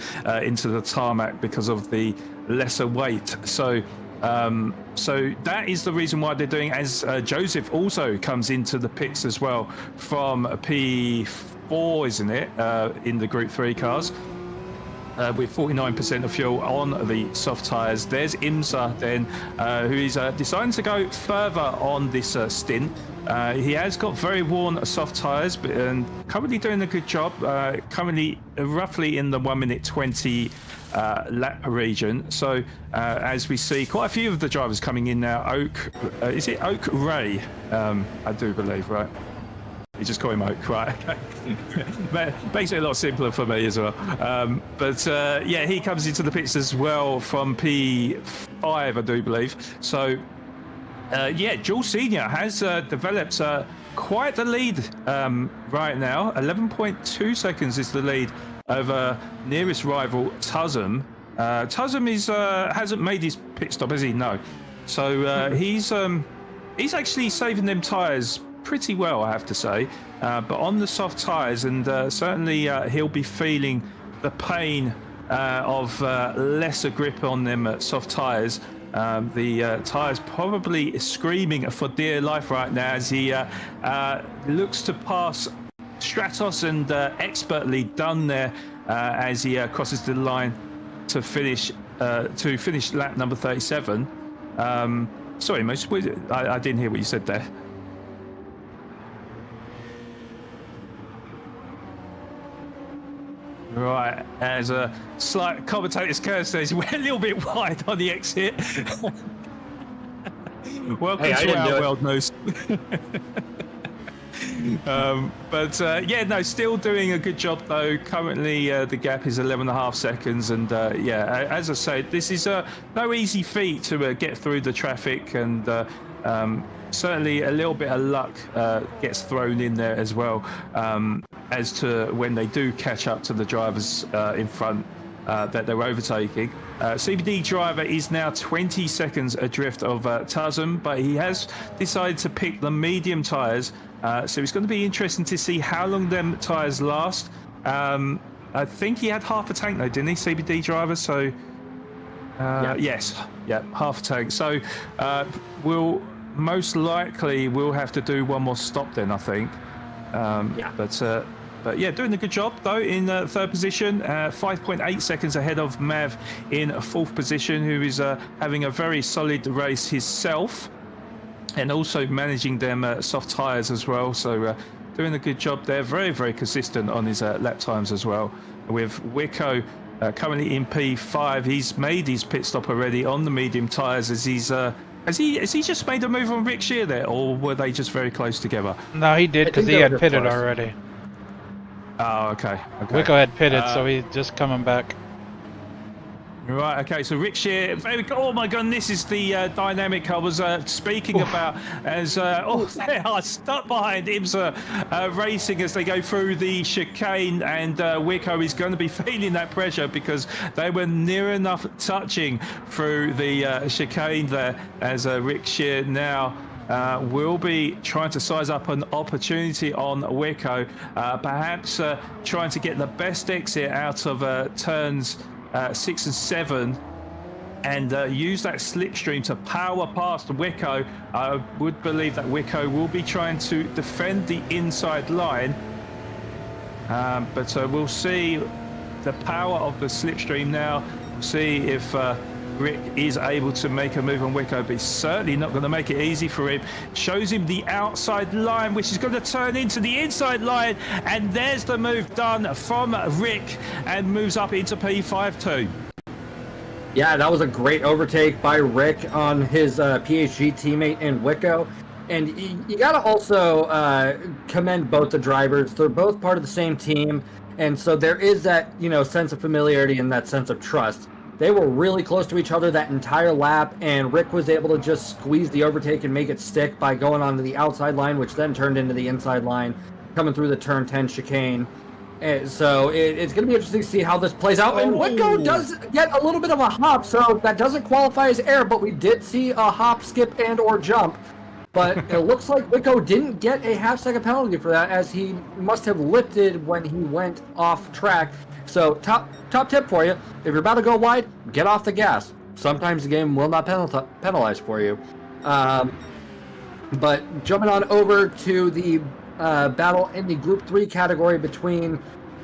into the tarmac because of the lesser weight. So that is the reason why they're doing, as Joseph also comes into the pits as well from P4, isn't it, in the Group 3 cars. with 49% of fuel on the soft tyres. There's IMSA then, who is deciding to go further on this stint. He has got very worn soft tyres, but currently doing a good job. Currently roughly in the 1 minute 20 lap region. So as we see quite a few of the drivers coming in now. Is it Oak Ray? I do believe, right? You just call him Oak, right? Okay. Makes it a lot simpler for me as well. Yeah, he comes into the pits as well from P5, I do believe. So yeah, Jules Senior has developed quite the lead right now. 11.2 seconds is the lead over nearest rival Tuzzum. Tuzzum hasn't made his pit stop, has he? No. So he's actually saving them tyres pretty well, I have to say. But on the soft tyres, and certainly he'll be feeling the pain of lesser grip on them soft tyres. The tyres probably screaming for dear life right now as he looks to pass Stratos, and expertly done there as he crosses the line to finish lap number 37. Sorry, Moose, I didn't hear what you said there. Right, as a slight commentator's curse says, we're a little bit wide on the exit. Welcome to our world, Moose. Yeah, no, still doing a good job though. Currently, the gap is 11.5 seconds, and yeah, as I said, this is no easy feat to get through the traffic, and certainly a little bit of luck gets thrown in there as well, as to when they do catch up to the drivers in front that they're overtaking. CBD driver is now 20 seconds adrift of Tuzzum, but he has decided to pick the medium tyres, so it's going to be interesting to see how long them tyres last. I think he had half a tank though, didn't he, CBD driver? So yes, yeah, half a tank. So we'll most likely have to do one more stop then, I think. But yeah, doing a good job though in third position, 5.8 seconds ahead of Mav in fourth position, who is having a very solid race himself, and also managing them soft tyres as well. So doing a good job there, very, very consistent on his lap times as well. With Wicco currently in P5, he's made his pit stop already on the medium tyres as he's Has he just made a move on Rick Shear there, or were they just very close together? No, he did, because he had pitted close already. Oh, okay. Wicco had pitted, so he's just coming back. Right, okay, so Rick Shear, oh my god, this is the dynamic I was speaking about, as they are stuck behind IMSA racing as they go through the chicane, and Wicco is going to be feeling that pressure because they were near enough touching through the chicane there, as Rick Shear now will be trying to size up an opportunity on Wicco, perhaps trying to get the best exit out of turns 6 and 7, and use that slipstream to power past Wicco. I would believe that Wicco will be trying to defend the inside line, but we'll see the power of the slipstream now. We'll see if Rick is able to make a move on Wicco, but he's certainly not going to make it easy for him. Shows him the outside line, which is going to turn into the inside line, and there's the move done from Rick, and moves up into P5 too. Yeah, that was a great overtake by Rick on his PhD teammate in Wicco. And you got to also commend both the drivers. They're both part of the same team, and so there is that, sense of familiarity and that sense of trust. They were really close to each other that entire lap, and Rick was able to just squeeze the overtake and make it stick by going onto the outside line, which then turned into the inside line, coming through the turn 10 chicane. And so it's going to be interesting to see how this plays out. And Wicco does get a little bit of a hop, so that doesn't qualify as air, but we did see a hop, skip, and or jump. But it looks like Wicco didn't get a half-second penalty for that, as he must have lifted when he went off track. So top tip for you, if you're about to go wide, get off the gas. Sometimes the game will not penalize for you. But jumping on over to the battle in the Group 3 category between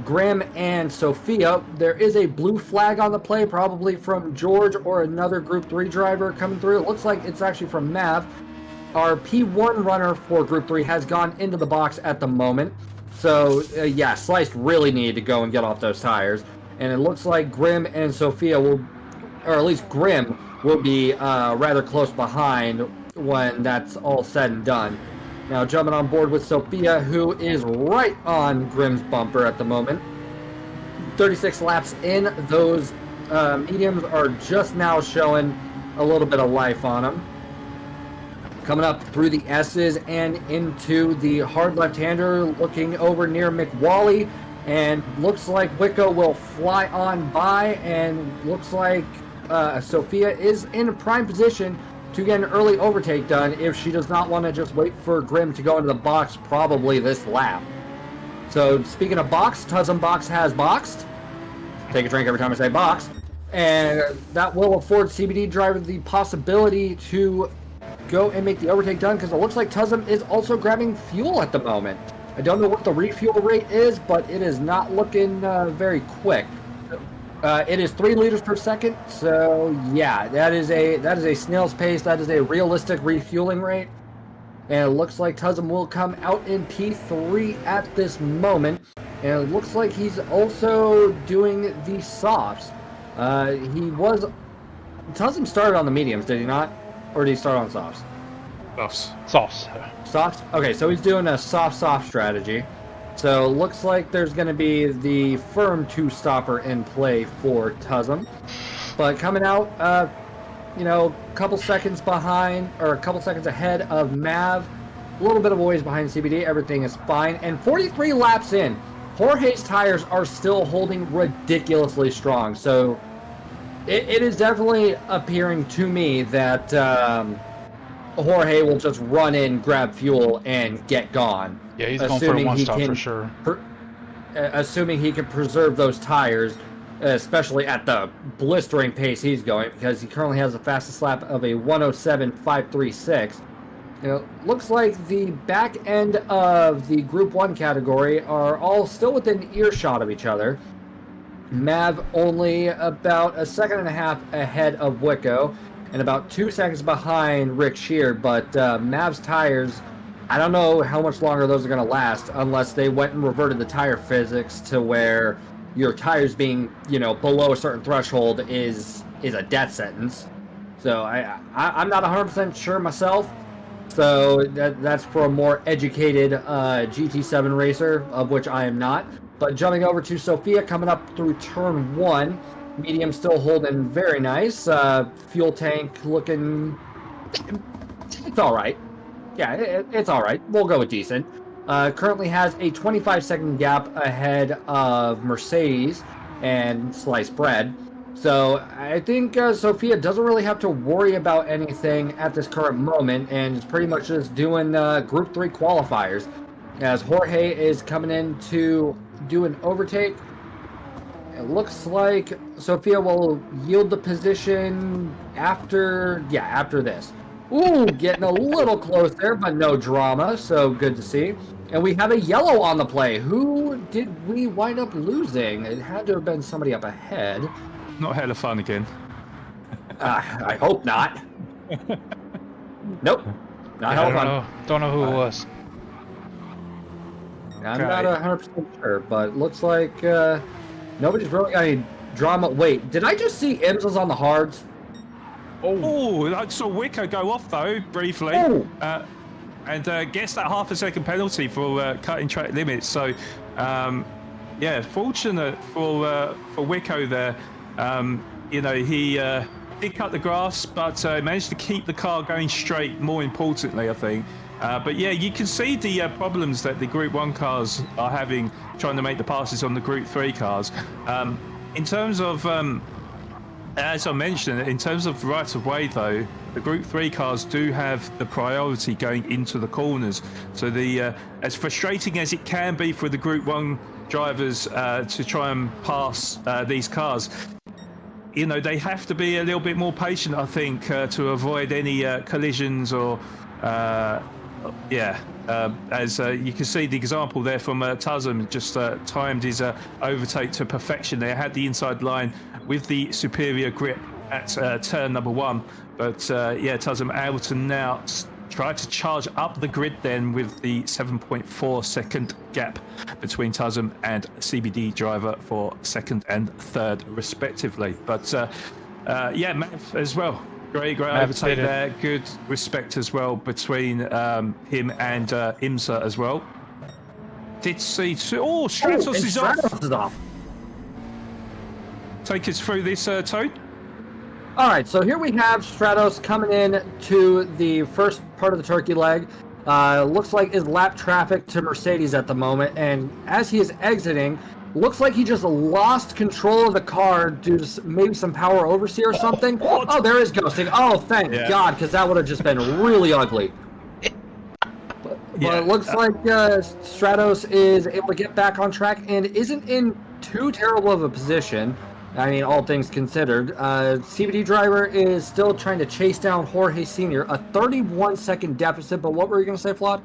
Grim and Sophia. There is a blue flag on the play, probably from George or another Group 3 driver coming through. It looks like it's actually from Mav. Our P1 runner for Group 3 has gone into the box at the moment. So, yeah, Sliced really needed to go and get off those tires. And it looks like Grim and Sophia will, or at least Grim, will be rather close behind when that's all said and done. Now jumping on board with Sophia, who is right on Grim's bumper at the moment. 36 laps in, those mediums are just now showing a little bit of life on them. Coming up through the S's and into the hard left-hander, looking over near McWally, and looks like Wicco will fly on by, and looks like Sophia is in a prime position to get an early overtake done if she does not want to just wait for Grim to go into the box probably this lap. So speaking of box, Tuzzum Box has boxed. Take a drink every time I say box. And that will afford CBD driver the possibility to go and make the overtake done, because it looks like Tuzzum is also grabbing fuel at the moment. I don't know what the refuel rate is, but it is not looking very quick. It is 3 liters per second, so yeah, that is a snail's pace. That is a realistic refueling rate, and it looks like Tuzzum will come out in P3 at this moment. And it looks like he's also doing the softs. Tuzzum started on the mediums, did he not? Or did he start on softs? Sauce. Softs? Okay, so he's doing a soft strategy. So it looks like there's going to be the firm 2-stopper in play for Tuzzum. But coming out, a couple seconds behind, or a couple seconds ahead of Mav. A little bit of a ways behind CBD. Everything is fine. And 43 laps in, Jorge's tires are still holding ridiculously strong. So it is definitely appearing to me that Jorge will just run in, grab fuel, and get gone. Yeah, he's going for a one-stop for sure. Assuming he can preserve those tires, especially at the blistering pace he's going, because he currently has the fastest lap of a 107.536. Looks like the back end of the Group 1 category are all still within earshot of each other. Mav only about 1.5 seconds ahead of Wicco, and about 2 seconds behind Rick Shear, but Mav's tires, I don't know how much longer those are going to last unless they went and reverted the tire physics to where your tires being, below a certain threshold is a death sentence. So I'm not 100% sure myself. So that's for a more educated GT7 racer, of which I am not. But jumping over to Sophia, coming up through turn 1. Medium still holding very nice. Fuel tank looking... It's all right. Yeah, it's all right. We'll go with decent. Currently has a 25-second gap ahead of Mercedes and Sliced Bread. So I think Sophia doesn't really have to worry about anything at this current moment, and is pretty much just doing Group 3 qualifiers. As Jorge is coming in to do an overtake, it looks like Sophia will yield the position after this. Ooh, getting a little close there, but no drama, so good to see. And we have a yellow on the play. Who did we wind up losing? It had to have been somebody up ahead. Not hella fun again. I hope not. Nope. Not hella fun. Don't know who it was. I'm not 100% sure, but looks like nobody's really got any drama. Wait, did I just see Ims was on the hards? Oh, I saw Wicco go off though briefly, and gets that 1/2 second penalty for cutting track limits. So, yeah, fortunate for Wicco there. He did cut the grass, but managed to keep the car going straight. More importantly, I think. But yeah, you can see the problems that the Group 1 cars are having trying to make the passes on the Group 3 cars. In terms of as I mentioned, in terms of right of way though, the Group 3 cars do have the priority going into the corners. So the as frustrating as it can be for the Group 1 drivers to try and pass these cars, they have to be a little bit more patient, I think, to avoid any collisions or Yeah, as you can see the example there from Tuzum, just timed his overtake to perfection there. Had the inside line with the superior grip at turn number 1. But yeah, Tuzum able to now try to charge up the grid then with the 7.4 second gap between Tuzum and CBD driver for second and third respectively. But yeah, Mav as well. Great overtake there. Good respect as well between him and IMSA as well. Did see Stratos is Stratos is off. Take us through this, Toad. All right, so here we have Stratos coming in to the first part of the turkey leg. Looks like is lap traffic to Mercedes at the moment, and as he is exiting, looks like he just lost control of the car due to maybe some power overseer or something. Oh, there is ghosting. Oh, thank God, because that would have just been really ugly. But it looks like Stratos is able to get back on track and isn't in too terrible of a position. I mean, all things considered. CBD driver is still trying to chase down Jorge Sr., a 31-second deficit, but what were you going to say, Flawed?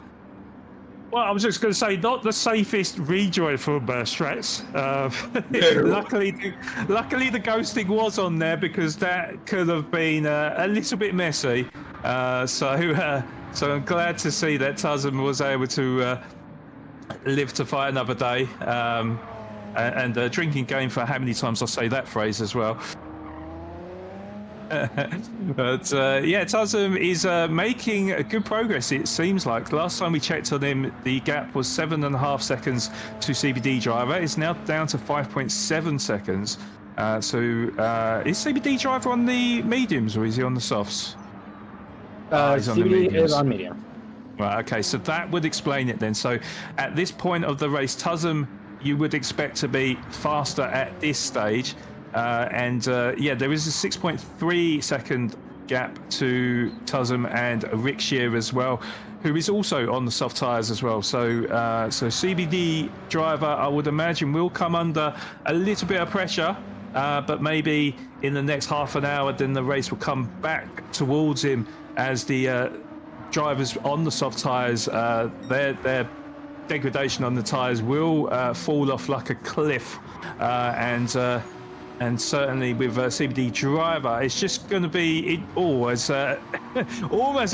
Well, I was just going to say, not the safest rejoin from Strats. Luckily, the ghosting was on there because that could have been a little bit messy. So I'm glad to see that Tuzum was able to live to fight another day. And a drinking game for how many times I say that phrase as well. But yeah, Tuzum is making good progress, it seems like. Last time we checked on him, the gap was 7.5 seconds to CBD driver. It's now down to 5.7 seconds. So is CBD driver on the mediums or is he on the softs? He's on CBD is on medium. Right, okay, so that would explain it then. So at this point of the race, Tuzum, you would expect to be faster at this stage. Yeah, there is a 6.3 second gap to Tuzum and Rick Shear as well, who is also on the soft tyres as well. So CBD driver, I would imagine, will come under a little bit of pressure, but maybe in the next half an hour, then the race will come back towards him as the drivers on the soft tyres, their degradation on the tyres will fall off like a cliff, and certainly with CBD driver, it's just going to be almost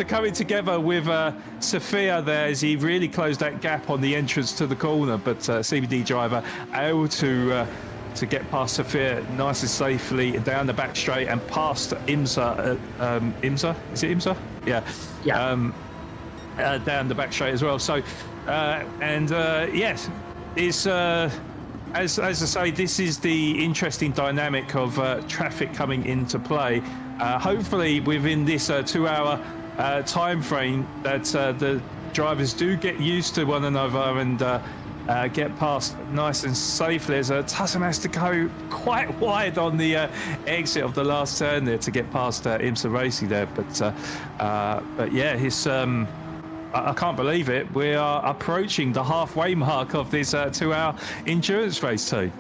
coming together with Sophia there as he really closed that gap on the entrance to the corner, but CBD driver able to get past Sophia nice and safely down the back straight and past IMSA. IMSA? Is it IMSA? Yeah. Down the back straight as well. So, yes, it's as I say, this is the interesting dynamic of traffic coming into play. Hopefully, within this 2-hour time frame, that the drivers do get used to one another and get past nice and safely. As Tuzum has to go quite wide on the exit of the last turn there to get past IMSA Racing there. But yeah, his. I can't believe it. We are approaching the halfway mark of this 2-hour endurance race too.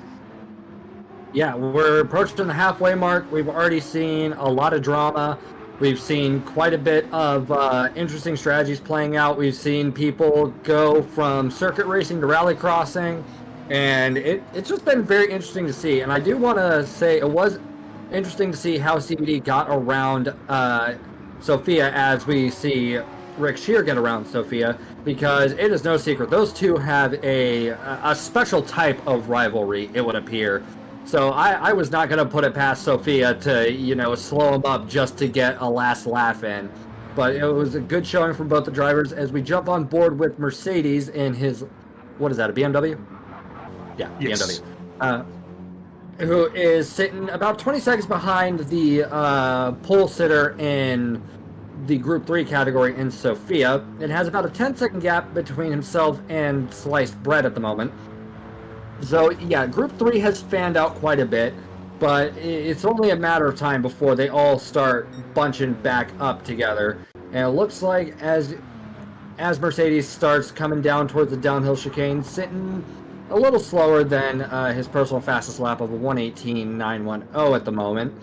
Yeah, we're approaching the halfway mark. We've already seen a lot of drama. We've seen quite a bit of interesting strategies playing out. We've seen people go from circuit racing to rally crossing, and it's just been very interesting to see. And I do want to say it was interesting to see how CBD got around Sophia as we see Rick Shear get around Sophia, because it is no secret those two have a special type of rivalry, it would appear. So I was not going to put it past Sophia to, slow him up just to get a last laugh in. But it was a good showing from both the drivers as we jump on board with Mercedes in his, what is that, a BMW? Yeah, yes. BMW. Who is sitting about 20 seconds behind the pole sitter in the Group 3 category in Sophia. It has about a 10-second gap between himself and Sliced Bread at the moment. So, yeah, Group 3 has fanned out quite a bit, but it's only a matter of time before they all start bunching back up together. And it looks like as Mercedes starts coming down towards the downhill chicane, sitting a little slower than his personal fastest lap of a 1:18.910 at the moment.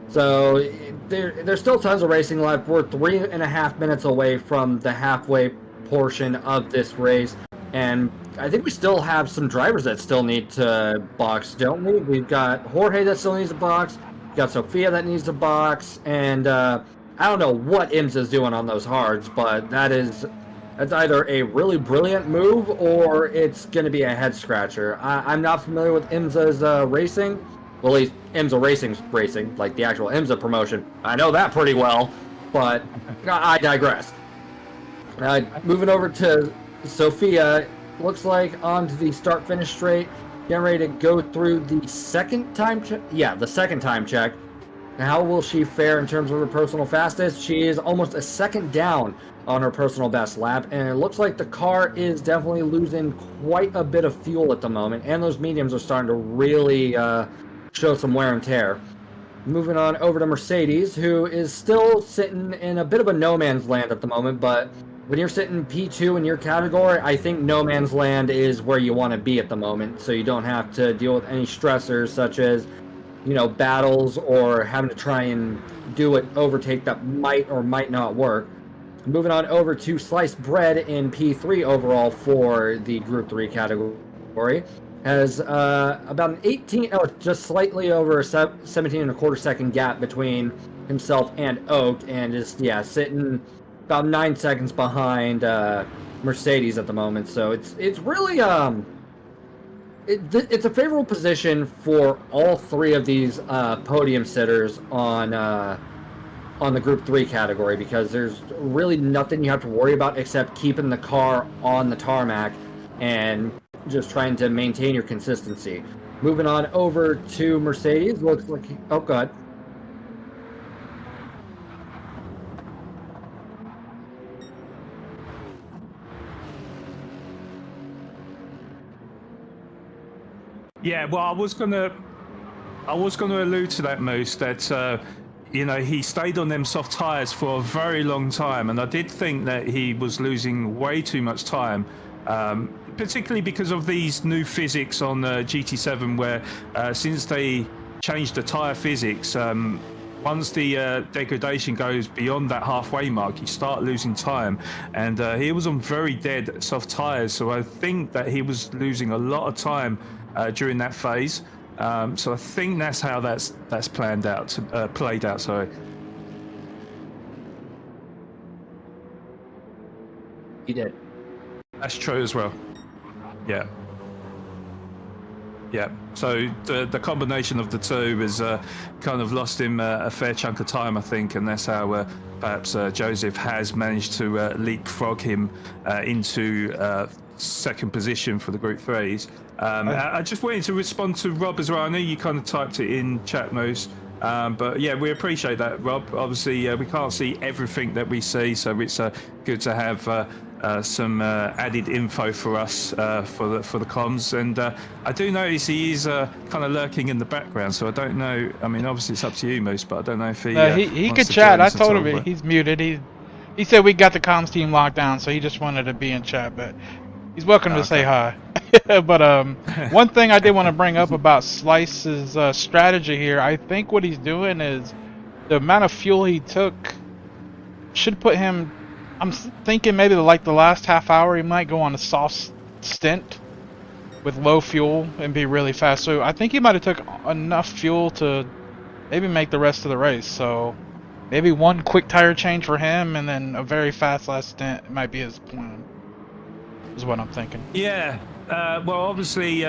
So there's still tons of racing left. We're 3.5 minutes away from the halfway portion of this race. And I think we still have some drivers that still need to box, don't we? We've got Jorge that still needs to box. We've got Sophia that needs to box. And I don't know what IMSA's doing on those hards, but that's either a really brilliant move or it's going to be a head scratcher. I'm not familiar with IMSA's racing. Well, at least IMSA Racing's racing, like the actual IMSA promotion. I know that pretty well, but I digress. Moving over to Sophia, looks like onto the start-finish straight, getting ready to go through the second time check. Yeah, the second time check. How will she fare in terms of her personal fastest? She is almost a second down on her personal best lap, and it looks like the car is definitely losing quite a bit of fuel at the moment, and those mediums are starting to really show some wear and tear. Moving on over to Mercedes, who is still sitting in a bit of a no man's land at the moment, but when you're sitting P2 in your category, I think no man's land is where you want to be at the moment, so you don't have to deal with any stressors such as, battles or having to try and do an overtake that might or might not work. Moving on over to Sliced Bread in P3 overall for the Group 3 category. Has about an 18, just slightly over a 17 and a quarter second gap between himself and Oak, and is, sitting about 9 seconds behind Mercedes at the moment. So it's really it's a favorable position for all three of these podium sitters on the Group 3 category, because there's really nothing you have to worry about except keeping the car on the tarmac and just trying to maintain your consistency. Moving on over to Mercedes, looks like, oh god. Yeah, well, I was gonna allude to that, Moose, that he stayed on them soft tyres for a very long time, and I did think that he was losing way too much time, particularly because of these new physics on GT7, where since they changed the tyre physics, once the degradation goes beyond that halfway mark, you start losing time, and he was on very dead soft tyres, so I think that he was losing a lot of time during that phase. So I think that's how that's played out. Sorry. He did. That's true as well. Yeah. Yeah. So the combination of the two has kind of lost him a fair chunk of time, I think, and that's how perhaps Joseph has managed to leapfrog him into second position for the Group 3s. I just wanted to respond to Rob as well. I know you kind of typed it in chat, Moose, but yeah, we appreciate that, Rob. Obviously, we can't see everything that we see, so it's good to have some added info for us for the comms. And I do notice he is kind of lurking in the background, so I don't know. I mean, obviously it's up to you, Moose, but I don't know if he he wants could to chat. join I us at told all, him but- he's muted. He said we got the comms team locked down, so he just wanted to be in chat, but he's welcome to say hi. But one thing I did want to bring up about Slice's strategy here, I think what he's doing is the amount of fuel he took should put him, I'm thinking maybe like the last half hour he might go on a soft stint with low fuel and be really fast. So I think he might have took enough fuel to maybe make the rest of the race. So maybe one quick tire change for him and then a very fast last stint might be his plan, is what I'm thinking. Yeah. Well, obviously,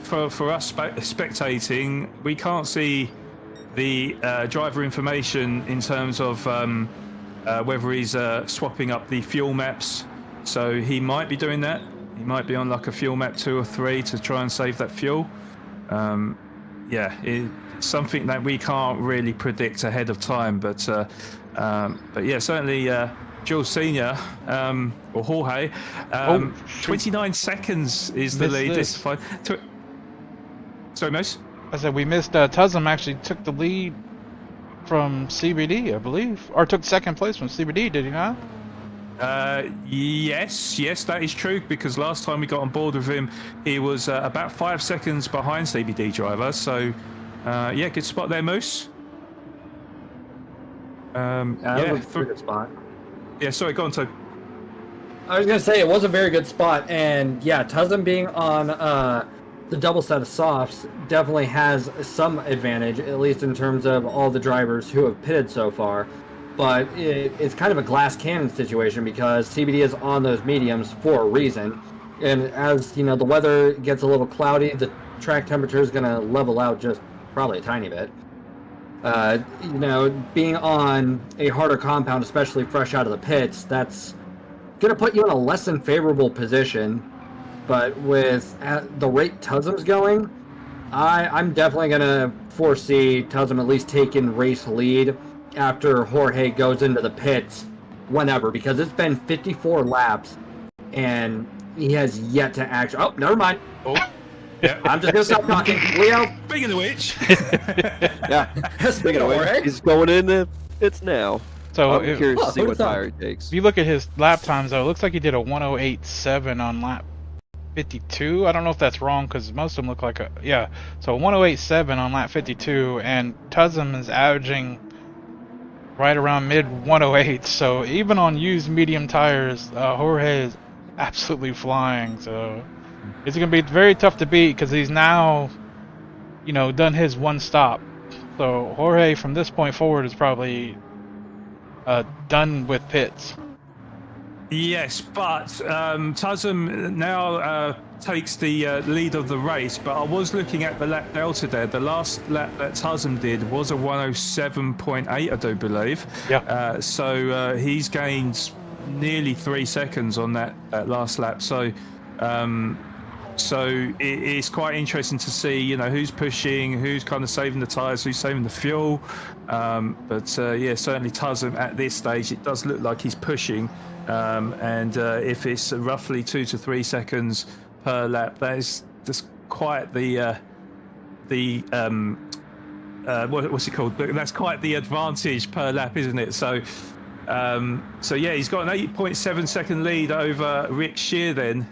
for us spectating, we can't see the driver information in terms of whether he's swapping up the fuel maps. So he might be doing that. He might be on like a fuel map 2 or 3 to try and save that fuel. Yeah, it's something that we can't really predict ahead of time. But yeah, certainly. Jules Senior, or Jorge, 29 seconds is the lead. Sorry, Moose? I said we missed, Tuzum actually took the lead from CBD, I believe. Or took second place from CBD, did he not? Yes, that is true, because last time we got on board with him, he was about 5 seconds behind CBD driver. So, yeah, good spot there, Moose. That was a good spot. Yeah, sorry, go on, Toad. I was gonna say it was a very good spot, and yeah, Tuzem being on the double set of softs definitely has some advantage, at least in terms of all the drivers who have pitted so far. But it's kind of a glass cannon situation because CBD is on those mediums for a reason, and as you know, the weather gets a little cloudy, the track temperature is gonna level out just probably a tiny bit. You know, being on a harder compound, especially fresh out of the pits, that's going to put you in a less than favorable position. But with the rate Tuzem's going, I'm definitely going to foresee Tuzem at least taking race lead after Jorge goes into the pits whenever, because it's been 54 laps and he has yet to actually... Oh, never mind. Oh, yeah. I'm just going to stop talking. Leo. Speaking of which, Yeah. Speaking of which, he's going in the pits now. So I'm curious to see what what's up? tire he takes. if you look at his lap times, though, it looks like he did a 108.7 on lap 52. I don't know if that's wrong because most of them look like a So 108.7 on lap 52, and Tuzem is averaging right around mid 108. So even on used medium tires, Jorge is absolutely flying. So it's gonna be very tough to beat because he's now, you know, done his one stop. So Jorge from this point forward is probably done with pits. yes, but Tuzem now takes the lead of the race. But I was looking at the lap delta there. The last lap that Tuzem did was a 107.8, I do believe. Yeah. So he's gained nearly 3 seconds on that last lap. So. So it's quite interesting to see, you know, who's pushing, who's kind of saving the tyres, who's saving the fuel. But yeah, certainly Tuzem at this stage, it does look like he's pushing. And if it's roughly 2 to 3 seconds per lap, that's quite what's it called? That's quite the advantage per lap, isn't it? So yeah, he's got an 8.7 second lead over Rick Shear then.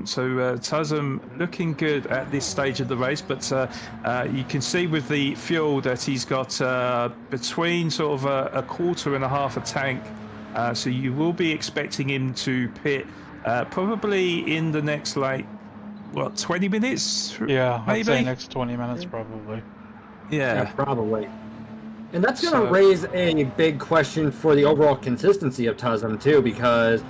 So Tuzem looking good at this stage of the race, but you can see with the fuel that he's got between sort of a quarter and a half a tank. So you will be expecting him to pit probably in the next, like, what, 20 minutes? Yeah, maybe? I'd say next 20 minutes probably. Yeah, Yeah. probably. And that's going to So- raise a big question for the overall consistency of Tuzem, too, because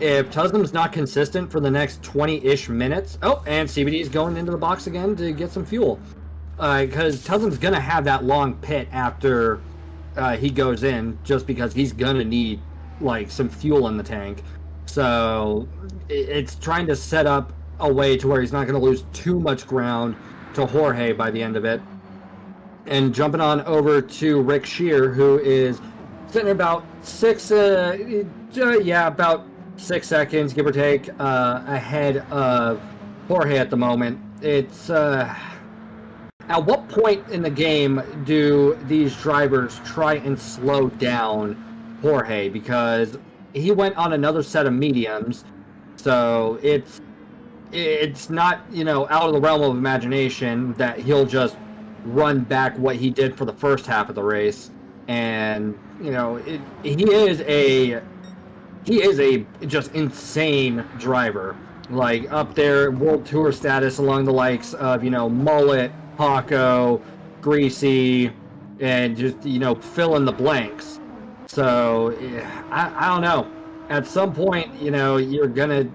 if Tuzem's not consistent for the next 20-ish minutes... Oh, and CBD's going into the box again to get some fuel. Because Tuzem's going to have that long pit after he goes in, just because he's going to need, like, some fuel in the tank. So it's trying to set up a way to where he's not going to lose too much ground to Jorge by the end of it. And jumping on over to Rick Shear, who is sitting about about 6 seconds, give or take, ahead of Jorge at the moment. It's at what point in the game do these drivers try and slow down Jorge? Because he went on another set of mediums, so it's not, you know, out of the realm of imagination that he'll just run back what he did for the first half of the race. And you know, he is a just insane driver, like up there world tour status along the likes of, you know, Mullet, Paco, Greasy, and just, you know, fill in the blanks. So I don't know, at some point, you know, you're gonna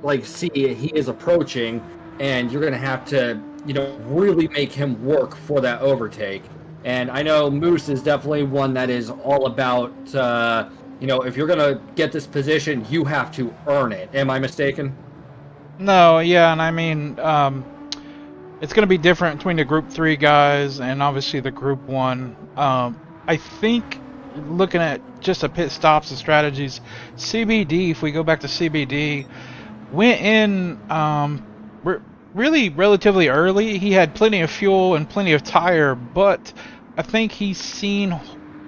like see he is approaching, and you're gonna have to, you know, really make him work for that overtake. And I know Moose is definitely one that is all about, you know, if you're going to get this position, you have to earn it. Am I mistaken? No, yeah, and I mean, it's going to be different between the Group 3 guys and obviously the Group 1. I think looking at just a pit stops and strategies, CBD, if we go back to CBD, went in really relatively early. He had plenty of fuel and plenty of tire, but I think he's seen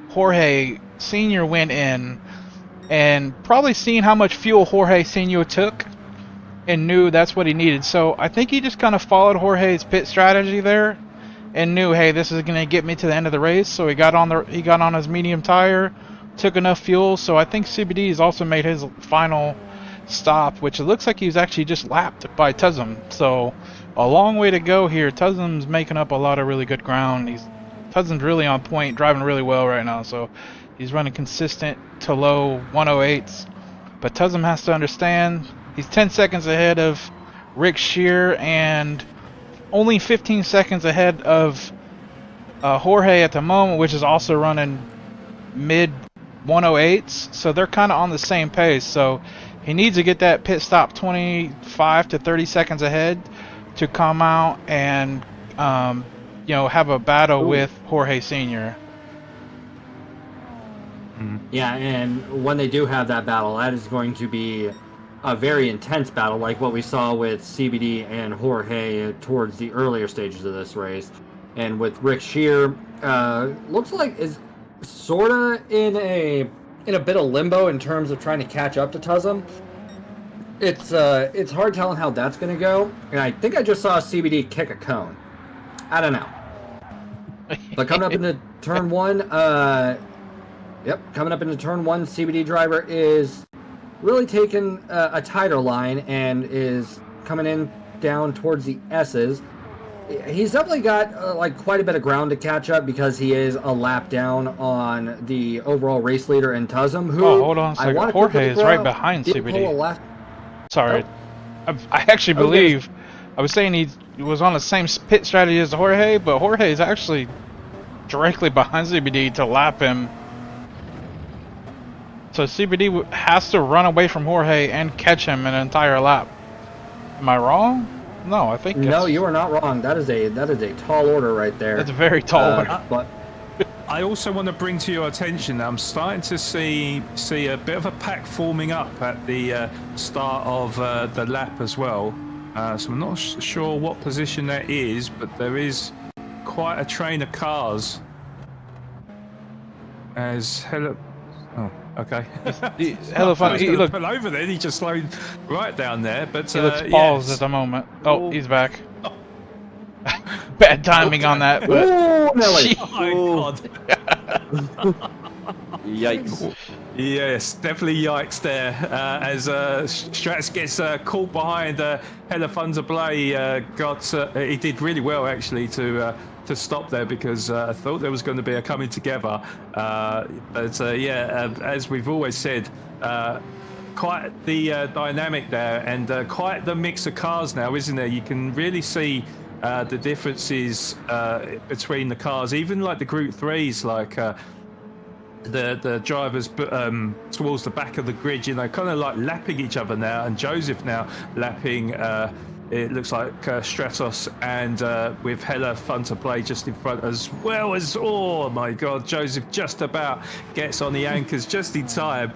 Jorge Sr. went in and probably seen how much fuel Jorge Sr. took and knew that's what he needed. So I think he just kind of followed Jorge's pit strategy there and knew, hey, this is going to get me to the end of the race. So he got on his medium tire, took enough fuel. So I think CBD has also made his final stop, which it looks like he was actually just lapped by Tuzum. So a long way to go here. Tuzum's making up a lot of really good ground. Tuzum's really on point, driving really well right now. So he's running consistent to low 108s. But Tuzum has to understand he's 10 seconds ahead of Rick Shear and only 15 seconds ahead of Jorge at the moment, which is also running mid 108s. So they're kind of on the same pace. So he needs to get that pit stop 25 to 30 seconds ahead to come out and have a battle with Jorge Sr. Yeah, and when they do have that battle, that is going to be a very intense battle, like what we saw with CBD and Jorge towards the earlier stages of this race. And with Rick Shear, looks like is sorta in a bit of limbo in terms of trying to catch up to Tuzum. It's hard telling how that's going to go, and I think I just saw CBD kick a cone. I don't know. But coming up into turn one, coming up into turn one, CBD driver is really taking a tighter line and is coming in down towards the S's. He's definitely got quite a bit of ground to catch up because he is a lap down on the overall race leader in Tuzum. Who hold on a second. Jorge is right behind CBD. Sorry, I actually believe I was saying he was on the same pit strategy as Jorge, but Jorge is actually directly behind CBD to lap him. So CBD has to run away from Jorge and catch him an entire lap. Am I wrong? No, I think no, you are not wrong. That is a tall order right there. That's a very tall order. But I also want to bring to your attention that I'm starting to see a bit of a pack forming up at the start of the lap as well. So I'm not sure what position that is, but there is quite a train of cars. Oh, okay. Hello, fun. He Look, pull over there. He just slowed right down there. But he looks paused at the moment. Oh, he's back. Bad timing on that, but oh my God. Yikes. Yes, definitely yikes there. As Strats gets caught behind Helafunza Blay, he did really well actually to stop there because I thought there was going to be a coming together. But as we've always said, quite the dynamic there and quite the mix of cars now, isn't there? You can really see the differences between the cars, even like the Group 3s, like the drivers towards the back of the grid, kind of like lapping each other now, and Joseph now lapping it looks like Stratos and with Hella Fun to Play just in front, as well as, oh my God, Joseph just about gets on the anchors just in time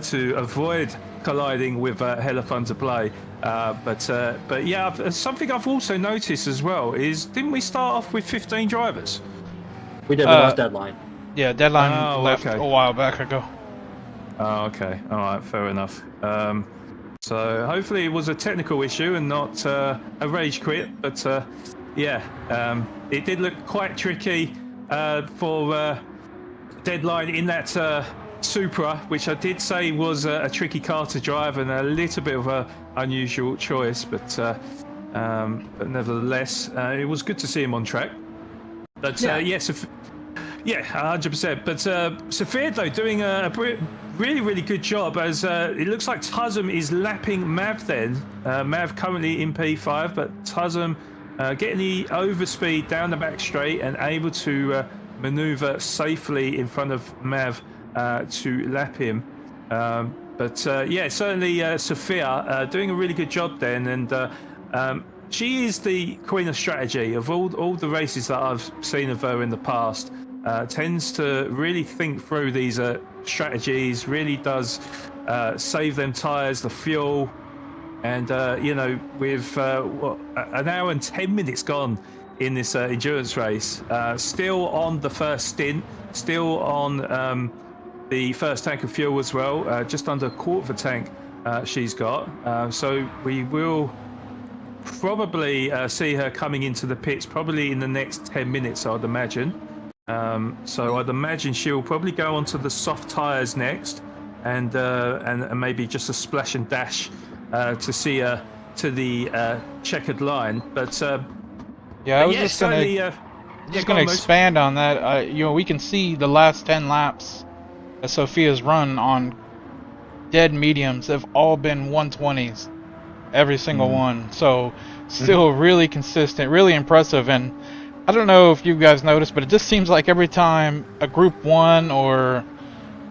to avoid colliding with Hella Fun to Play. But yeah, something I've also noticed as well is, didn't we start off with 15 drivers? We did, with deadline. Yeah, deadline left a while back ago. Oh, okay. All right, fair enough. So hopefully it was a technical issue and not a rage quit. But it did look quite tricky for deadline in that Supra, which I did say was a tricky car to drive and a little bit of an unusual choice. But nevertheless, it was good to see him on track. But yeah, 100%. But Safir, though, doing a really, really good job, as it looks like Tuzum is lapping Mav then. Mav currently in P5, but Tuzum getting the overspeed down the back straight and able to maneuver safely in front of Mav to lap him. But certainly Sophia doing a really good job then. And she is the queen of strategy. Of all the races that I've seen of her in the past, tends to really think through these strategies, really does save them tyres, the fuel, and with an hour and 10 minutes gone in this endurance race, still on the first stint, still on the first tank of fuel as well, just under a quarter of a tank she's got. So we will probably see her coming into the pits probably in the next 10 minutes, I'd imagine. So I'd imagine she'll probably go onto the soft tyres next, and maybe just a splash and dash to see to the checkered line. But Yeah, I was yeah, just gonna certainly. Go on, Moose. expand on that. You know, we can see the last 10 laps that Sophia's run on dead mediums have all been 120s, every single one. So still really consistent, really impressive. And I don't know if you guys noticed, but it just seems like every time a Group 1 or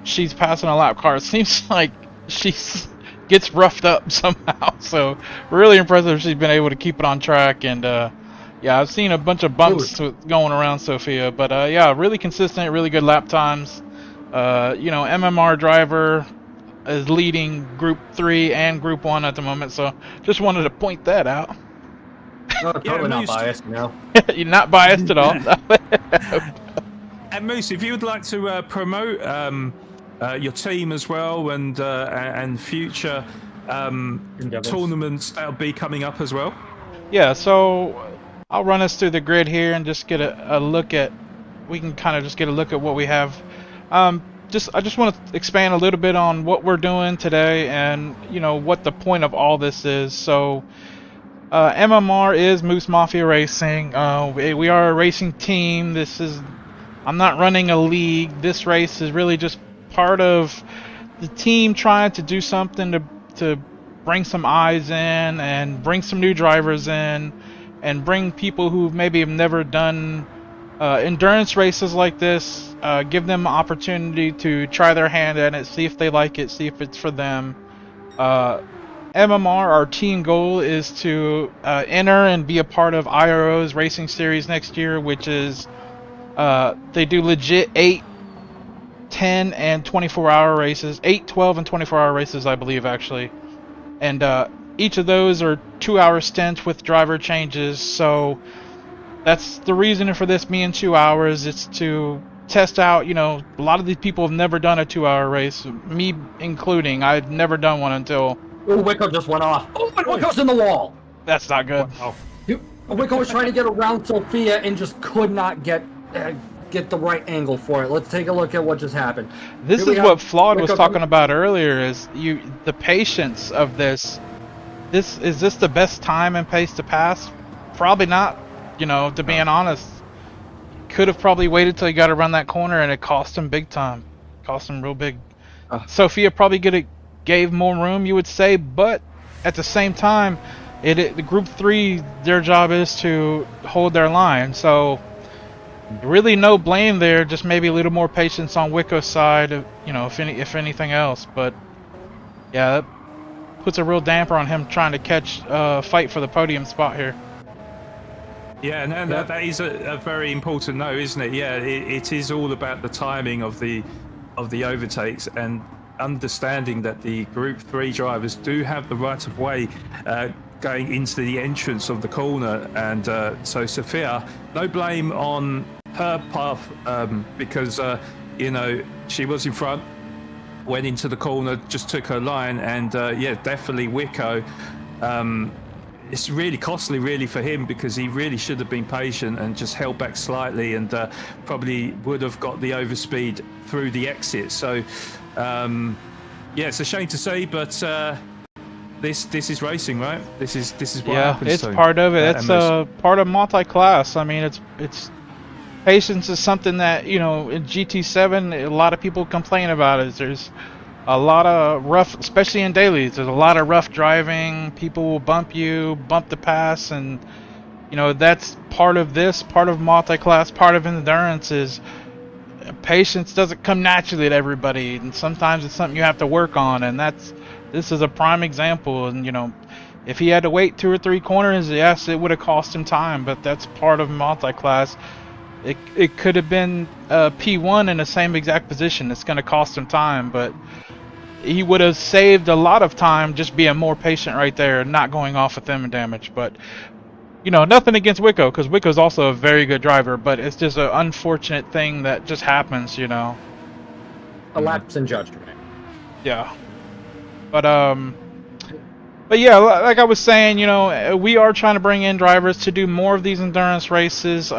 she's passing a lap car, it seems like she's gets roughed up somehow. So really impressive she's been able to keep it on track. And yeah, I've seen a bunch of bumps going around Sophia, but yeah, really consistent, really good lap times. You know, MMR driver is leading Group 3 and Group 1 at the moment, so just wanted to point that out. No, totally not biased, you know. You're not biased at all. And Moose, if you would like to promote your team as well, and future tournaments that'll be coming up as well. Yeah, so I'll run us through the grid here and just get a look at. We can kind of just get a look at what we have. I just want to expand a little bit on what we're doing today, and you know what the point of all this is. So, MMR is Moose Mafia Racing. We are a racing team. I'm not running a league. This race is really just part of the team trying to do something to bring some eyes in and bring some new drivers in and bring people who maybe have never done endurance races like this, give them an opportunity to try their hand at it, see if they like it, see if it's for them. MMR, our team goal is to enter and be a part of IRO's racing series next year, which is they do legit 8, 10, and 24-hour races. 8, 12, and 24-hour races, I believe, actually. And each of those are 2-hour stints with driver changes, so that's the reason for this being 2 hours. It's to test out, you know, a lot of these people have never done a 2-hour race, me including. I'd never done one until... Oh, Wicco just went off. Oh, and Wicco's in the wall! That's not good. Wicco was trying to get around Sophia and just could not get the right angle for it. Let's take a look at what just happened. This is what Flawed was talking about earlier, is the patience of this. Is this the best time and pace to pass? Probably not, you know, to being honest. Could have probably waited till he got around that corner, and it cost him big time. Cost him real big. Sophia probably gave more room, you would say, but at the same time, the Group 3, their job is to hold their line, so really no blame there, just maybe a little more patience on Wicco's side, you know, if anything else. But yeah, that puts a real damper on him trying to fight for the podium spot here. Yeah, no, that is a very important note, isn't it? Yeah, it is all about the timing of the overtakes and understanding that the Group 3 drivers do have the right of way going into the entrance of the corner, and so Sophia, no blame on her path, because you know, she was in front, went into the corner, just took her line, and yeah, definitely Wicco. It's really costly, really, for him, because he really should have been patient and just held back slightly, and probably would have got the overspeed through the exit. So, yeah, it's a shame to say, but this is racing, right? This is what happens. Yeah, it's part of it. It's part of multi-class. I mean, it's patience is something that, you know, in GT7 a lot of people complain about. There's a lot of rough, especially in dailies, there's a lot of rough driving. People will bump the pass, and you know, that's part of this, part of multi-class, part of endurance is patience doesn't come naturally to everybody, and sometimes it's something you have to work on, and this is a prime example. And you know, if he had to wait 2 or 3 corners, yes, it would have cost him time, but that's part of multi-class. It could have been P1 in the same exact position. It's going to cost him time, but he would have saved a lot of time just being more patient right there and not going off with them and damage. But, you know, nothing against Wicco, because Wicco's also a very good driver, but it's just an unfortunate thing that just happens, you know. A lapse in judgment. Yeah. But yeah, like I was saying, you know, we are trying to bring in drivers to do more of these endurance races.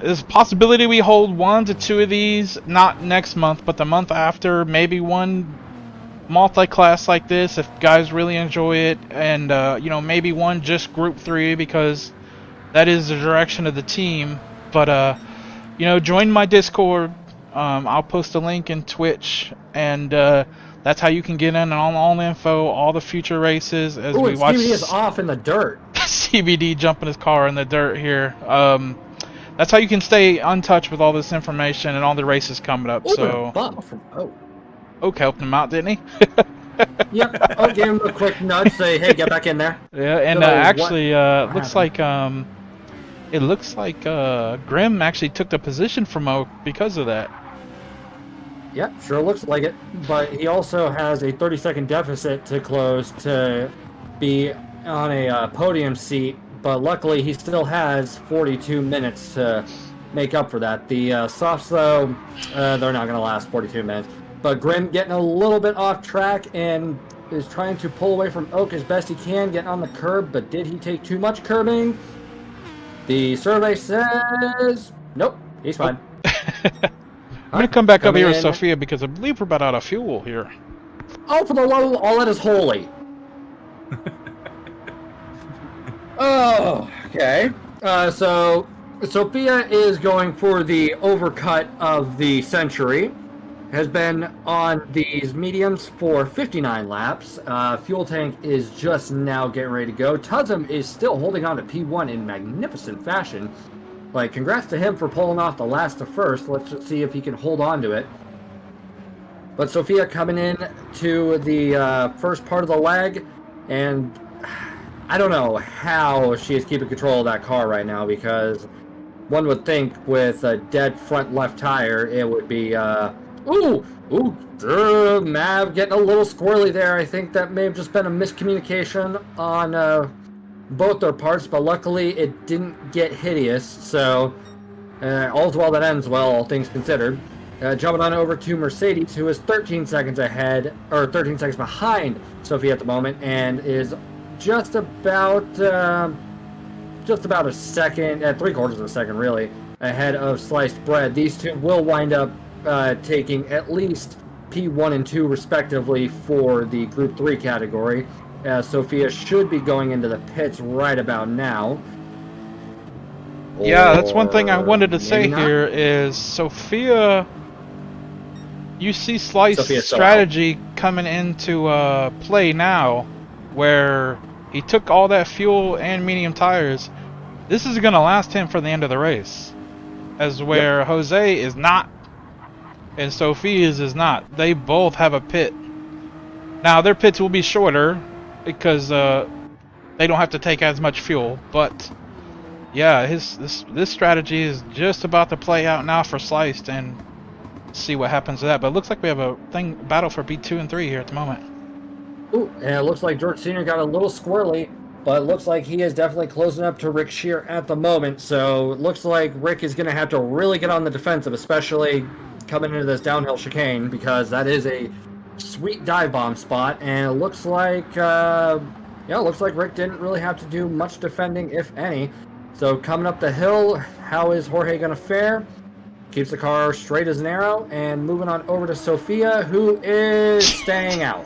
there's a possibility we hold 1 to 2 of these, not next month, but the month after. Maybe one multi-class like this if guys really enjoy it, and you know, maybe one just group 3 because that is the direction of the team. But you know, join my Discord. I'll post a link in Twitch, and that's how you can get in on all the info, all the future races as we watch. CBD is off in the dirt. CBD jumping his car in the dirt here. That's how you can stay untouched with all this information and all the races coming up. So Oak helped him out, didn't he? Yep. Oak gave him a quick nudge, say, "Hey, get back in there." Yeah, and actually, looks like it looks like Grim actually took the position from Oak because of that. Yep, sure looks like it. But he also has a 30-second deficit to close to be on a podium seat. But luckily, he still has 42 minutes to make up for that. The softs, though, they're not going to last 42 minutes. But Grim getting a little bit off track and is trying to pull away from Oak as best he can, getting on the curb. But did he take too much curbing? The survey says nope, he's fine. I'm going to come back up here with Sophia because I believe we're about out of fuel here. Oh, for the love of all that is holy. Oh, okay. So Sophia is going for the overcut of the century. Has been on these mediums for 59 laps. Fuel tank is just now getting ready to go. Tuzum is still holding on to P1 in magnificent fashion. Like, congrats to him for pulling off the last to first. Let's just see if he can hold on to it. But Sophia coming in to the first part of the leg, and I don't know how she is keeping control of that car right now, because one would think with a dead front left tire, it would be, Mav getting a little squirrely there. I think that may have just been a miscommunication on both their parts, but luckily it didn't get hideous, so all's well that ends well, all things considered. Jumping on over to Mercedes, who is 13 seconds ahead, or 13 seconds behind Sophie at the moment, and is just about a second, 3/4 of a second really, ahead of Sliced Bread. These two will wind up taking at least P1 and 2 respectively for the Group 3 category. Sophia should be going into the pits right about now. Yeah, that's one thing I wanted to say here is Sophia, you see Slice's strategy coming into play now, where he took all that fuel and medium tires. This is going to last him for the end of the race, as where Jose is not and Sophia's is not. They both have a pit. Now their pits will be shorter because they don't have to take as much fuel, but yeah, this strategy is just about to play out now for Sliced, and see what happens to that. But it looks like we have a battle for B2 and 3 here at the moment. Ooh, and it looks like George Sr. got a little squirrely, but it looks like he is definitely closing up to Rick Shear at the moment. So it looks like Rick is going to have to really get on the defensive, especially coming into this downhill chicane, because that is a sweet dive bomb spot. And it looks like, Rick didn't really have to do much defending, if any. So coming up the hill, how is Jorge going to fare? Keeps the car straight as an arrow, and moving on over to Sophia, who is staying out.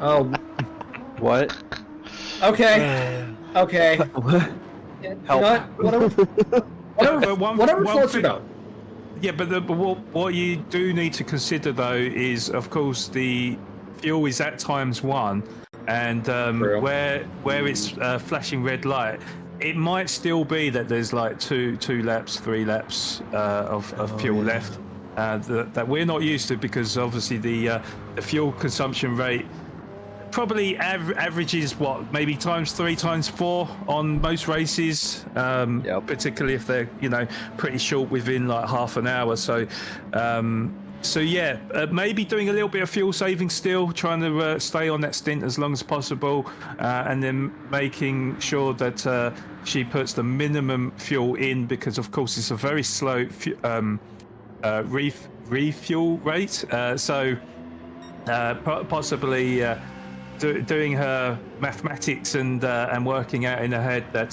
Oh. What? Okay. Okay. What? You know what? Whatever floats your boat. Yeah, but what you do need to consider, though, is, of course, the fuel is at _1, and where it's flashing red light, it might still be that there's like 3 laps of fuel left that we're not used to, because obviously the fuel consumption rate probably averages maybe ×3 ×4 on most races, particularly if they're pretty short, within like half an hour. So maybe doing a little bit of fuel saving still, trying to stay on that stint as long as possible, and then making sure that she puts the minimum fuel in, because of course it's a very slow refuel rate. Possibly doing her mathematics and working out in her head that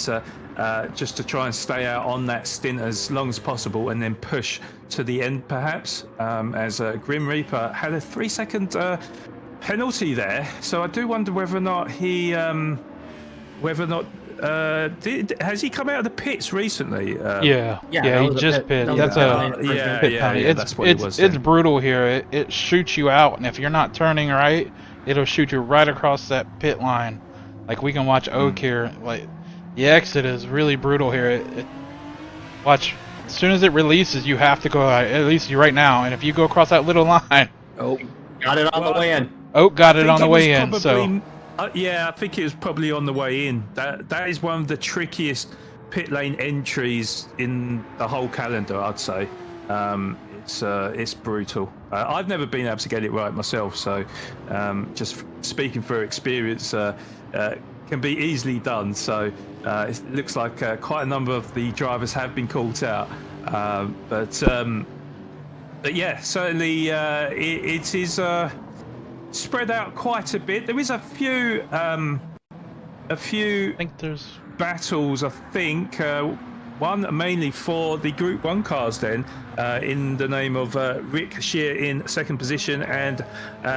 just to try and stay out on that stint as long as possible, and then push to the end, perhaps. As Grim Reaper had a 3-second penalty there, so I do wonder whether or not he, has he come out of the pits recently? Yeah, that he was a just pit- pit. that was That's a a pit pit penalty. that's what it was It's then. brutal here. It shoots you out, and if you're not turning right, it'll shoot you right across that pit line. Like we can watch Oak here. Like the exit is really brutal here. Watch, as soon as it releases, you have to go. At least you right now, and if you go across that little line, Oh, got it on the way in. Oak got it think on the it was way in. So. probably- yeah, I think it was probably on the way in. That is one of the trickiest pit lane entries in the whole calendar, I'd say. It's brutal. I've never been able to get it right myself, so just speaking for experience, can be easily done. So it looks like quite a number of the drivers have been caught out, but yeah, certainly it is. Spread out quite a bit. There is a few I think there's battles. I think one mainly for the Group 1 cars. Then in the name of Rick Shear in second position and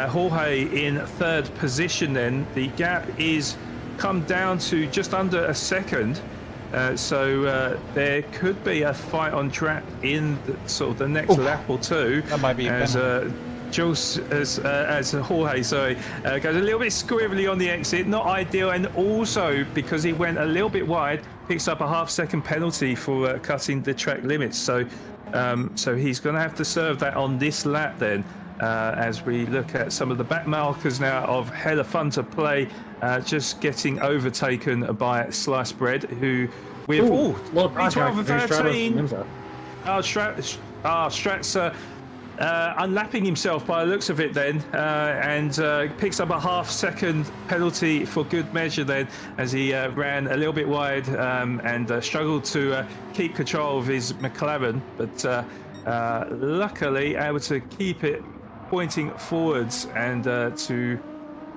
Jorge in third position. Then the gap is come down to just under a second. So there could be a fight on track in sort of the next lap or two. That might be a as penalty. Jules, as Jorge, sorry, goes a little bit squibbly on the exit, not ideal, and also because he went a little bit wide, picks up a half-second penalty for cutting the track limits. So, so he's going to have to serve that on this lap then. As we look at some of the back markers now of Hella Fun to Play, just getting overtaken by Sliced Bread, who with P12 and 13. Strat's unlapping himself by the looks of it then, and picks up a half-second penalty for good measure then, as he ran a little bit wide and struggled to keep control of his McLaren, but luckily able to keep it pointing forwards and to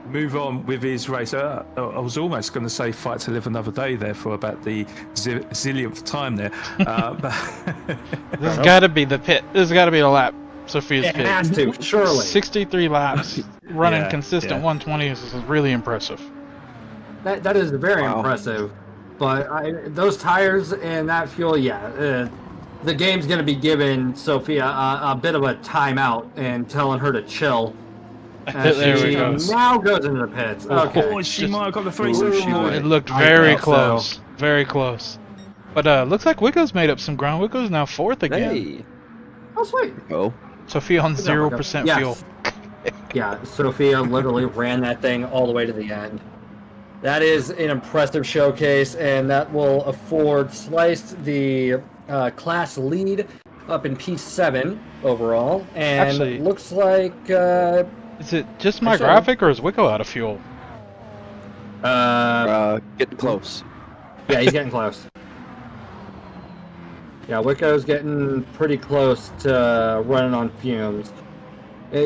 move on with his race. I was almost going to say fight to live another day there for about the zillionth time there. But This has got to be the pit. This has got to be a lap. Sophia's It pit. has to, surely. 63 laps, running Yeah, consistent yeah. 120s is really impressive. That is very impressive. But those tires and that fuel, the game's going to be giving Sophia a bit of a timeout and telling her to chill. There She we go. now goes into the pits. Okay. Oh, she Just- might have got the 360. It looked I very thought so. close. Very close. But looks like Wicco's made up some ground. Wicco's now fourth again. Hey. Oh, sweet. Oh. Sophia on Good job, 0% Wicco. fuel. Yeah, Sophia literally ran that thing all the way to the end. That is an impressive showcase, and that will afford Sliced the class lead up in P7 overall. And Actually- looks like Is it just my Actually- graphic or is Wicco out of fuel? Getting close. yeah, he's getting close. Yeah, Wicco's getting pretty close to running on fumes.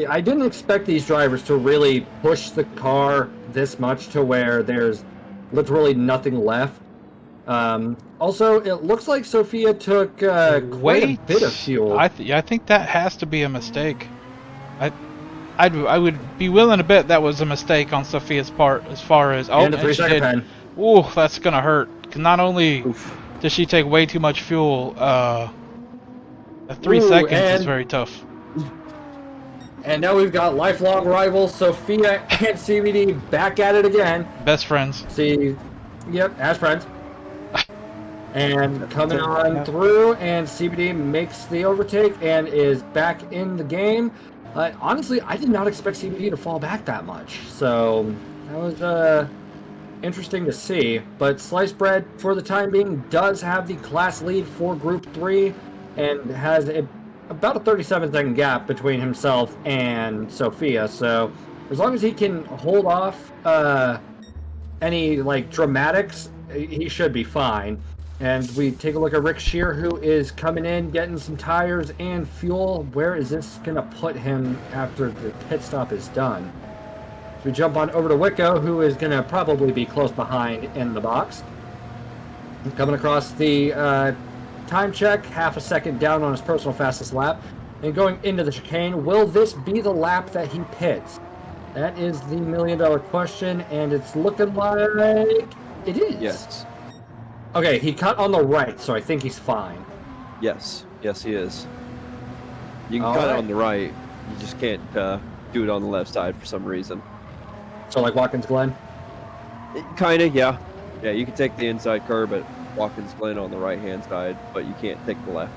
I didn't expect these drivers to really push the car this much to where there's literally nothing left. Also, it looks like Sophia took quite a bit of fuel. I think that has to be a mistake. I would be willing to bet that was a mistake on Sophia's part as far as and a and she 3-second did. pen. Ooh, that's gonna hurt. 'Cause not only Oof. does she take way too much fuel, the 3 Ooh, seconds is and- very tough. And now we've got lifelong rivals Sophia and CBD back at it again. Best friends. Yep, as friends. And coming on through, and CBD makes the overtake and is back in the game. Honestly, I did not expect CBD to fall back that much. So that was interesting to see. But Sliced Bread, for the time being, does have the class lead for Group 3 and has about a 37-second gap between himself and Sophia. So as long as he can hold off any dramatics, he should be fine. And we take a look at Rick Shear, who is coming in, getting some tires and fuel. Where is this going to put him after the pit stop is done? So we jump on over to Wicco, who is going to probably be close behind in the box. Coming across the time check, half a second down on his personal fastest lap. And going into the chicane, will this be the lap that he pits? That is the million-dollar question, and it's looking like it is. Yes. Okay, he cut on the right, so I think he's fine. Yes. Yes, he is. You can All cut right. on the right. You just can't do it on the left side for some reason. So like Watkins Glen? Kind of, yeah. Yeah, you can take the inside curb at Watkins Glen on the right-hand side, but you can't take the left.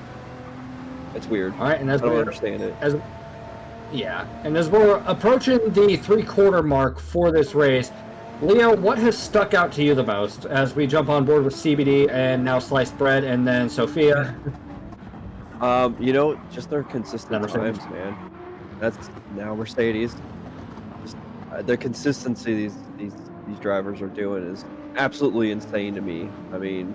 It's weird. All right, and I as don't we're understand it. and as we're approaching the 3/4 mark for this race, Leo, what has stuck out to you the most as we jump on board with CBD and now Sliced Bread and then Sophia? Just their consistent Now Mercedes. times, man. That's now Mercedes. Just, the consistency these drivers are doing is absolutely insane to me. I mean,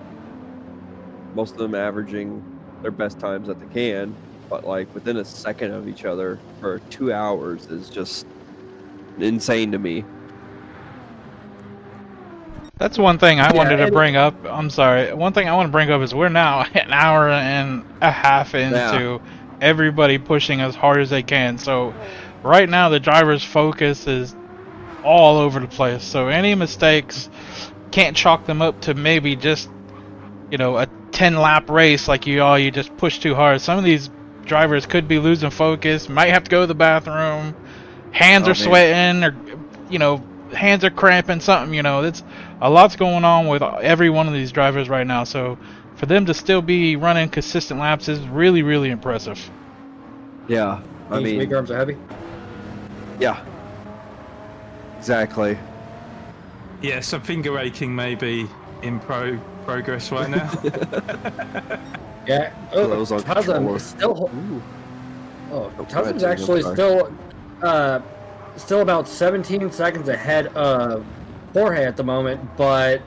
most of them averaging their best times that they can, but like within a second of each other for 2 hours is just insane to me. That's one thing I wanted to and- bring up. I'm sorry. One thing I want to bring up is we're now an hour and a half into everybody pushing as hard as they can. So right now the driver's focus is all over the place. So any mistakes, can't chalk them up to maybe just, a 10-lap race like you just push too hard. Some of these drivers could be losing focus, might have to go to the bathroom, hands are sweating, or, hands are cramping, something, it's a lot's going on with every one of these drivers right now. So for them to still be running consistent laps is really, really impressive. Yeah, I These mean, big arms are heavy. yeah, exactly. Yeah, some finger aching maybe in progress right now. Yeah. Those on Tuzem controller. is still. Oh, go Tuzem's ahead, actually I'm sorry. still about 17 seconds ahead of Jorge at the moment, but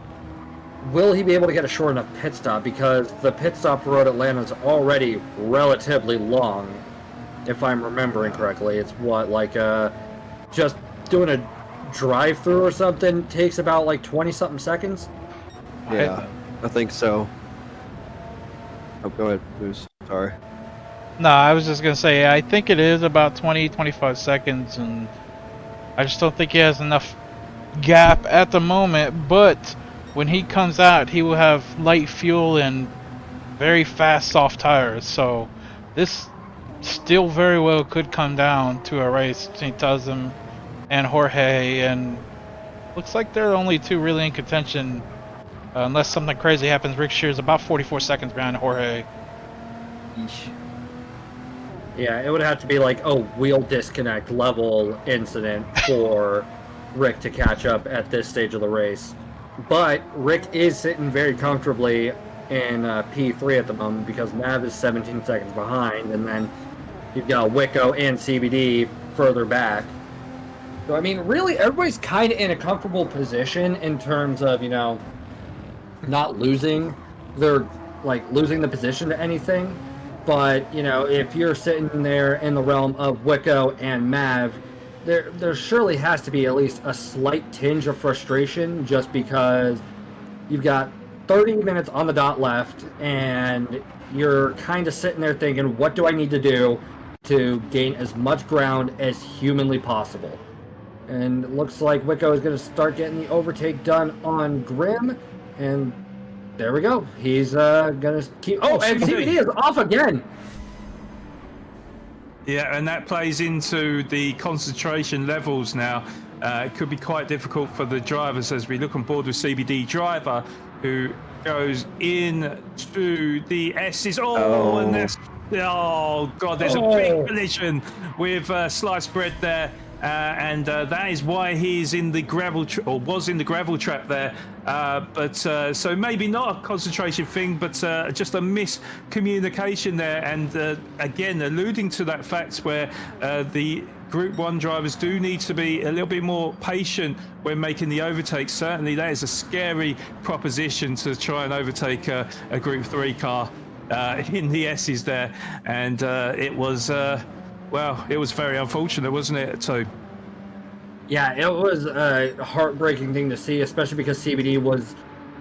will he be able to get a short enough pit stop? Because the pit stop for Road Atlanta is already relatively long, if I'm remembering correctly. It's just doing a drive-through or something takes about like 20-something seconds. Yeah, I think so. Oh, go ahead, Moose. Sorry. No, I was just going to say, I think it is about 20-25 seconds, and I just don't think he has enough gap at the moment. But when he comes out, he will have light fuel and very fast soft tires. So this still very well could come down to a race between Tuzem and Jorge, and looks like they're the only two really in contention. Unless something crazy happens, Rick Shear's about 44 seconds behind Jorge. Yeesh. Yeah, it would have to be like a wheel disconnect level incident for Rick to catch up at this stage of the race. But Rick is sitting very comfortably in P3 at the moment because Nav is 17 seconds behind, and then you've got Wicco and CBD further back. So, I mean, really, everybody's kind of in a comfortable position in terms of, not losing losing the position to anything. But, if you're sitting there in the realm of Wicco and Mav, there surely has to be at least a slight tinge of frustration just because you've got 30 minutes on the dot left and you're kind of sitting there thinking, what do I need to do to gain as much ground as humanly possible? And it looks like Wicco is going to start getting the overtake done on Grim. And there we go. He's going to keep... Oh, and CBD is off again. Yeah, and that plays into the concentration levels now. It could be quite difficult for the drivers as we look on board with CBD driver who goes in to the S's. And that's... Oh, God, there's a big collision with Sliced Bread there. And that is why he's in the gravel or was in the gravel trap there. So maybe not a concentration thing, but just a miscommunication there. And again, alluding to that fact where the Group 1 drivers do need to be a little bit more patient when making the overtakes. Certainly, that is a scary proposition to try and overtake a Group 3 car in the S's there. And it was... well, it was very unfortunate, wasn't it, too? Yeah, it was a heartbreaking thing to see, especially because CBD was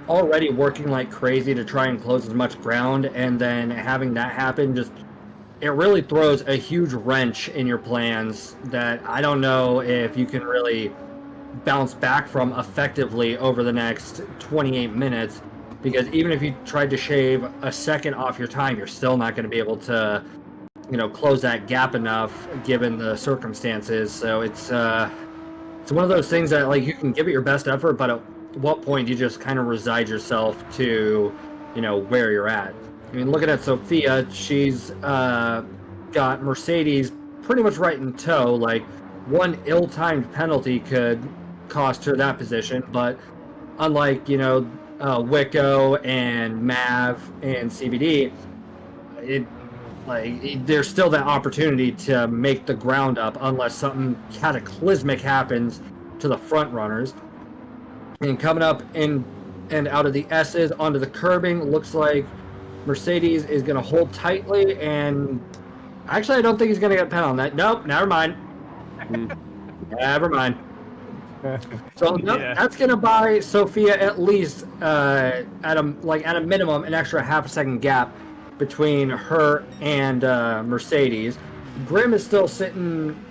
already working like crazy to try and close as much ground, and then having that happen just it really throws a huge wrench in your plans that I don't know if you can really bounce back from effectively over the next 28 minutes, because even if you tried to shave a second off your time, you're still not going to be able to, close that gap enough given the circumstances. So it's one of those things that, like, you can give it your best effort, but at what point do you just kind of reside yourself to, where you're at? I mean, looking at Sophia, she's got Mercedes pretty much right in tow. Like, one ill-timed penalty could cost her that position, but unlike, Wicco and Mav and CBD, there's still that opportunity to make the ground up unless something cataclysmic happens to the front runners. And coming up in and out of the S's onto the curbing, looks like Mercedes is going to hold tightly, and actually I don't think he's going to get a pen on that. Nope, never mind. Never mind. So that's going to buy Sophia at least at a minimum an extra half a second gap between her and Mercedes. Grimm is still sitting,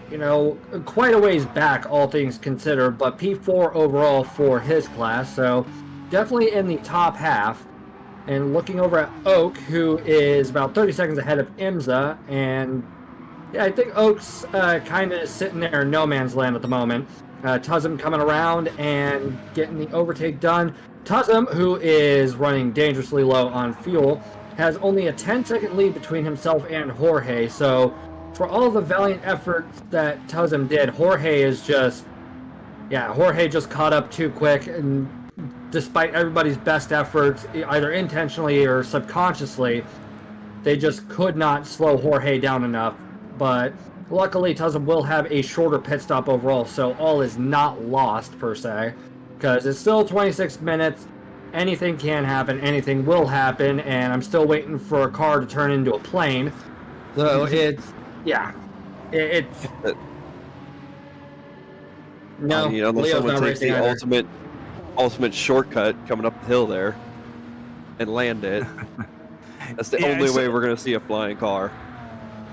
quite a ways back, all things considered, but P4 overall for his class, so definitely in the top half. And looking over at Oak, who is about 30 seconds ahead of Imza, and yeah, I think Oak's kind of sitting there in no man's land at the moment. Tuzum coming around and getting the overtake done. Tuzum, who is running dangerously low on fuel, has only a 10-second lead between himself and Jorge, so for all the valiant efforts that Tuzum did, Jorge just caught up too quick, and despite everybody's best efforts, either intentionally or subconsciously, they just could not slow Jorge down enough. But luckily, Tuzum will have a shorter pit stop overall, so all is not lost per se, because it's still 26 minutes. Anything can happen, anything will happen, and I'm still waiting for a car to turn into a plane. So it's no. Unless Leo's someone not takes racing the either. ultimate shortcut coming up the hill there and land it. That's the only way we're going to see a flying car.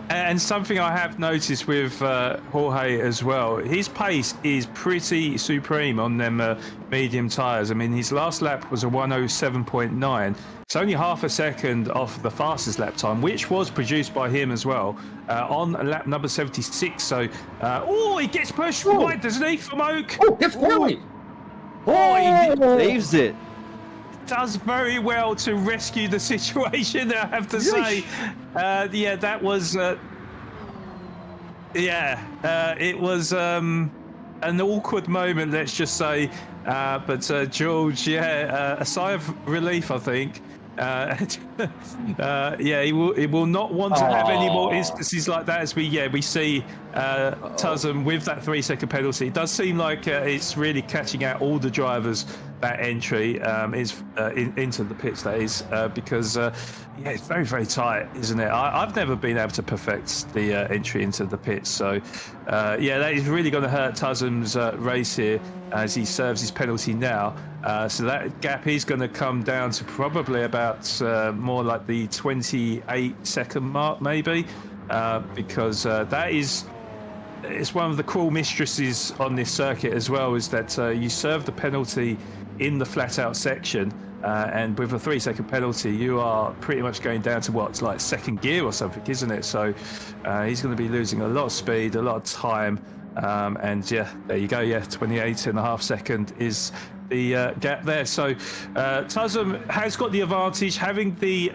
And something I have noticed with Jorge as well, his pace is pretty supreme on them medium tyres. I mean, his last lap was a 107.9. It's only half a second off the fastest lap time, which was produced by him as well, on lap number 76. So, he gets pushed wide, doesn't he, from Oak? Oh, it's Corley! He saves it. Does very well to rescue the situation, I have to say. That was it was an awkward moment, let's just say, but George, a sigh of relief, I think. He will not want to have any more instances like that, as we see Tuzum with that 3-second penalty. It does seem like it's really catching out all the drivers, that entry into the pits, that is, because it's very, very tight, isn't it? I've never been able to perfect the entry into the pits, so that is really going to hurt Tuzum's race here as he serves his penalty now. So that gap is going to come down to probably about more like the 28-second mark, maybe, because it's one of the cruel mistresses on this circuit as well, is that you serve the penalty in the flat-out section, and with a 3-second penalty, you are pretty much going down to what's like second gear or something, isn't it? So he's going to be losing a lot of speed, a lot of time, and there you go. 28.5 second is the gap there. So Tuzum has got the advantage, having the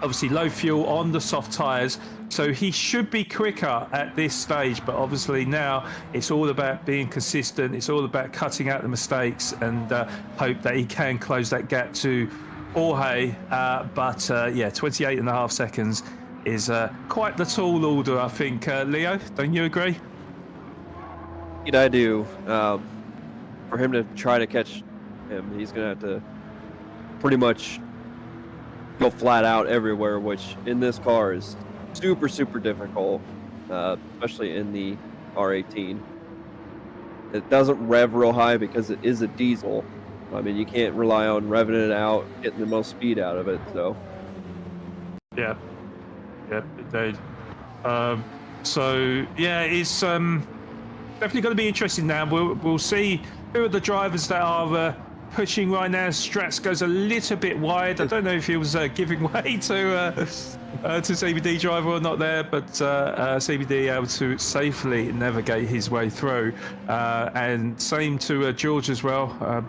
obviously low fuel on the soft tyres, so he should be quicker at this stage, but obviously now it's all about being consistent, it's all about cutting out the mistakes, and hope that he can close that gap to Jorge, but 28.5 seconds is quite the tall order, I think. Leo, don't you agree? I do. For him to try to catch him, he's going to have to pretty much go flat out everywhere, which in this car is super, super difficult, especially in the R18. It doesn't rev real high because it is a diesel, I mean, you can't rely on revving it out, getting the most speed out of it. So Yeah, indeed. So yeah, it's definitely going to be interesting now. We'll see who are the drivers that are pushing right now. Strats goes a little bit wide. I don't know if he was giving way to CBD driver or not there, but CBD able to safely navigate his way through. And same to George as well.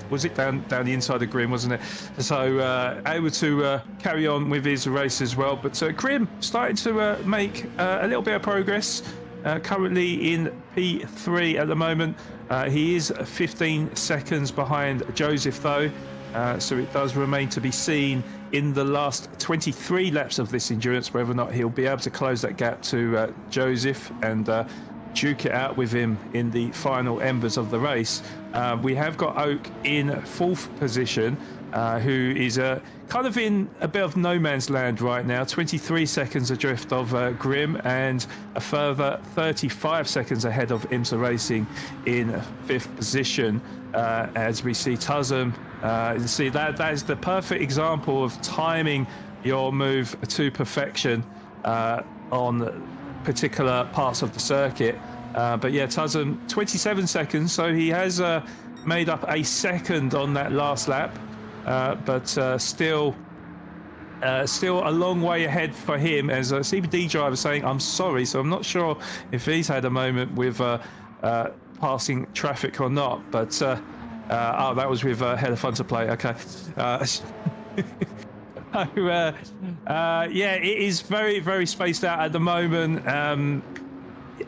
Was it down the inside of Grim, wasn't it? So able to carry on with his race as well. But Grim starting to make a little bit of progress. Currently in P3 at the moment. He is 15 seconds behind Joseph though. So it does remain to be seen in the last 23 laps of this endurance whether or not he'll be able to close that gap to Joseph and duke it out with him in the final embers of the race. We have got Oak in fourth position, who is kind of in a bit of no man's land right now. 23 seconds adrift of Grim and a further 35 seconds ahead of IMSA Racing in fifth position. As we see Tuzum, you see that is the perfect example of timing your move to perfection on particular parts of the circuit. But yeah, Tuzum 27 seconds, so he has made up a second on that last lap, but still a long way ahead for him. As a CBD driver saying, "I'm sorry," so I'm not sure if he's had a moment with passing traffic or not. But oh, that was with Hell of Fun to Play. Okay. Yeah, it is very, very spaced out at the moment.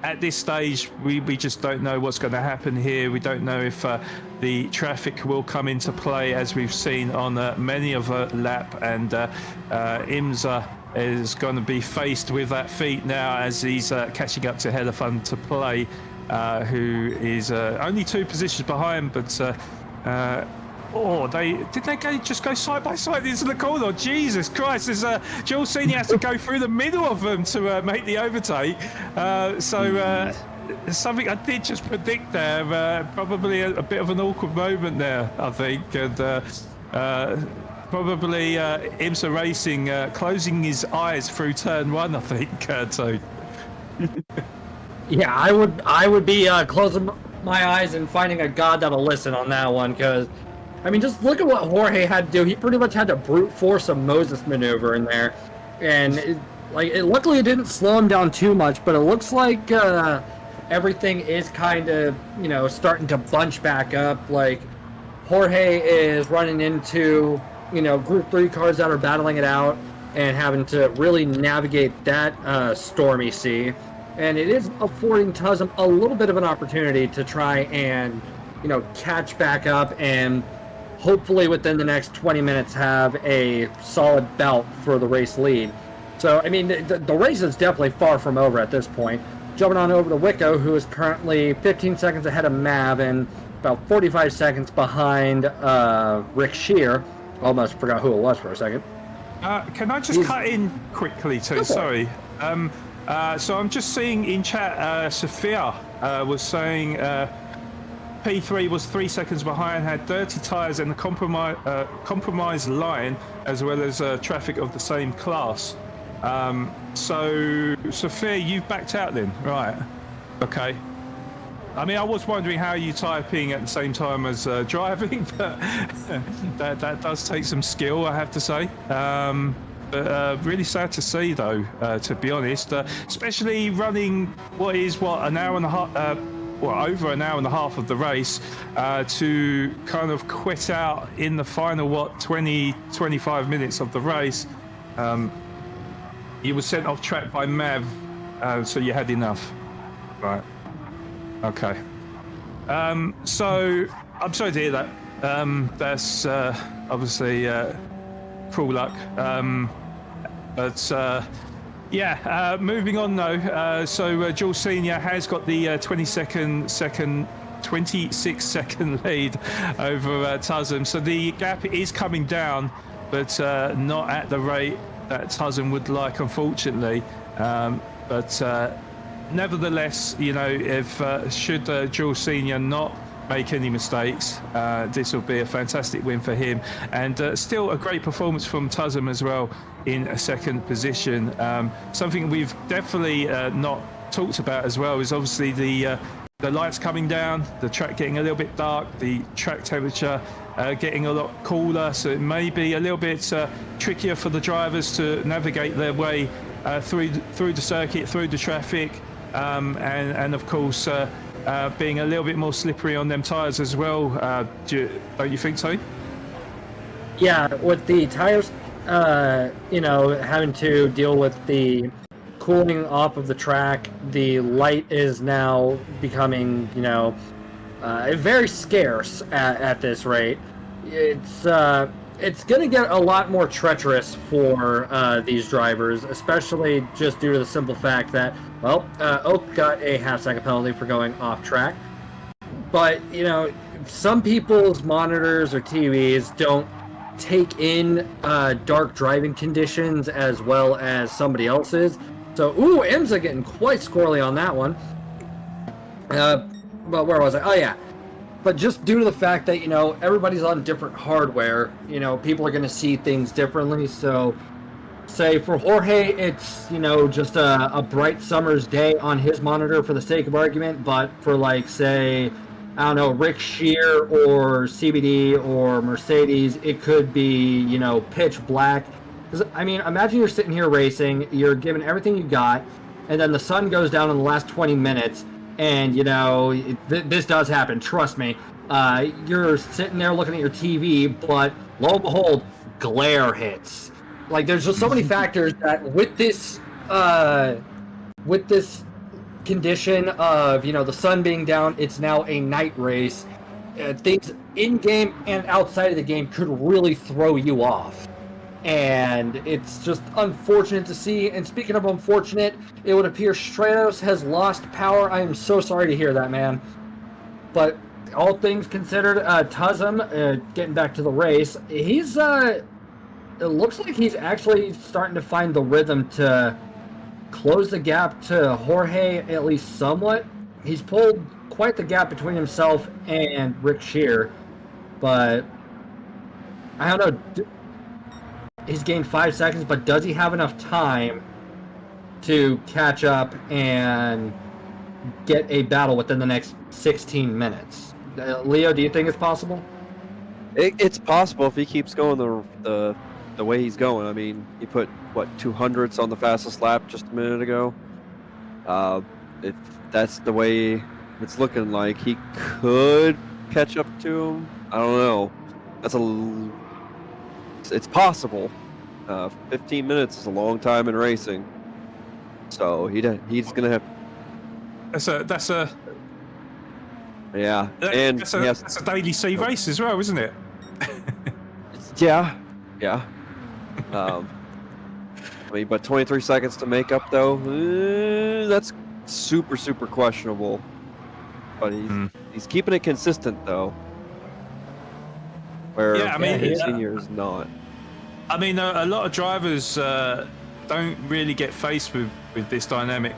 At this stage, we just don't know what's going to happen here. We don't know if the traffic will come into play, as we've seen on many of a lap, and IMSA is going to be faced with that feat now as he's catching up to Hell of Fun to Play, who is only 2 positions behind, but did they just go side by side into the corner? Jesus Christ! As Jules Senior has to go through the middle of them to make the overtake. Something I did just predict there. Probably a bit of an awkward moment there, I think, and probably IMSA Racing closing his eyes through turn 1. I think too. Yeah, I would be closing my eyes and finding a god that'll listen on that one, because I mean, just look at what Jorge had to do. He pretty much had to brute force a Moses maneuver in there, and luckily it didn't slow him down too much. But it looks like everything is kind of starting to bunch back up. Like Jorge is running into Group 3 cars that are battling it out and having to really navigate that stormy sea, and it is affording Tuzum a little bit of an opportunity to try and catch back up and hopefully within the next 20 minutes have a solid bout for the race lead. So, I mean, the race is definitely far from over at this point. Jumping on over to Wicco, who is currently 15 seconds ahead of Mav and about 45 seconds behind Rick Shear. Almost forgot who it was for a second. Can I just cut in quickly too? Sorry. So I'm just seeing in chat, Sophia was saying P3 was 3 seconds behind, had dirty tyres and a compromised line, as well as traffic of the same class. So, Sophia, you've backed out then, right? Okay. I mean, I was wondering how you typing at the same time as driving, but that does take some skill, I have to say. But really sad to see, though, to be honest, especially running an hour and a half. Over an hour and a half of the race to kind of quit out in the final 25 minutes of the race. You were sent off track by Mav, so you had enough, right? Okay. So I'm sorry to hear that. That's obviously cruel luck, but yeah, moving on though. So Jules Senior has got the 26 second lead over Tuzum. So the gap is coming down, but not at the rate that Tuzum would like, unfortunately. But nevertheless, if should Jules Senior not make any mistakes. This will be a fantastic win for him, and still a great performance from Tuzem as well in a second position. Something we've definitely not talked about as well is obviously the lights coming down, the track getting a little bit dark, the track temperature getting a lot cooler, so it may be a little bit trickier for the drivers to navigate their way through the circuit, through the traffic, and of course being a little bit more slippery on them tyres as well. Don't you think so? Yeah, with the tires, having to deal with the cooling off of the track, the light is now becoming, very scarce at this rate. It's going to get a lot more treacherous for these drivers, especially just due to the simple fact that, Oak got a half-second penalty for going off track. But, some people's monitors or TVs don't take in dark driving conditions as well as somebody else's. So, IMSA getting quite squirrely on that one. But where was I? Oh, yeah. But just due to the fact that, everybody's on different hardware, people are going to see things differently. So, say for Jorge, it's, just a bright summer's day on his monitor for the sake of argument. But for, say, I don't know, Rick Shear or CBD or Mercedes, it could be, pitch black. Because, imagine you're sitting here racing, you're giving everything you got, and then the sun goes down in the last 20 minutes, and, this does happen, trust me. You're sitting there looking at your TV, but lo and behold, glare hits. There's just so many factors that with this condition of, the sun being down, it's now a night race. Things in-game and outside of the game could really throw you off. And it's just unfortunate to see. And speaking of unfortunate, it would appear Stratos has lost power. I am so sorry to hear that, man. But all things considered, Tuzem, getting back to the race, he's, it looks like he's actually starting to find the rhythm to close the gap to Jorge, at least somewhat. He's pulled quite the gap between himself and Rick Shear. But, I don't know. He's gained 5 seconds, but does he have enough time to catch up and get a battle within the next 16 minutes? Leo, do you think it's possible? It's possible if he keeps going the way he's going. He put, 200s on the fastest lap just a minute ago. If that's the way it's looking like, he could catch up to him. I don't know. It's possible. 15 minutes is a long time in racing, so he's gonna have. That's a daily C race as well, isn't it? Yeah. But 23 seconds to make up though, that's super questionable. But he's keeping it consistent though. Where senior is not. A lot of drivers don't really get faced with this dynamic.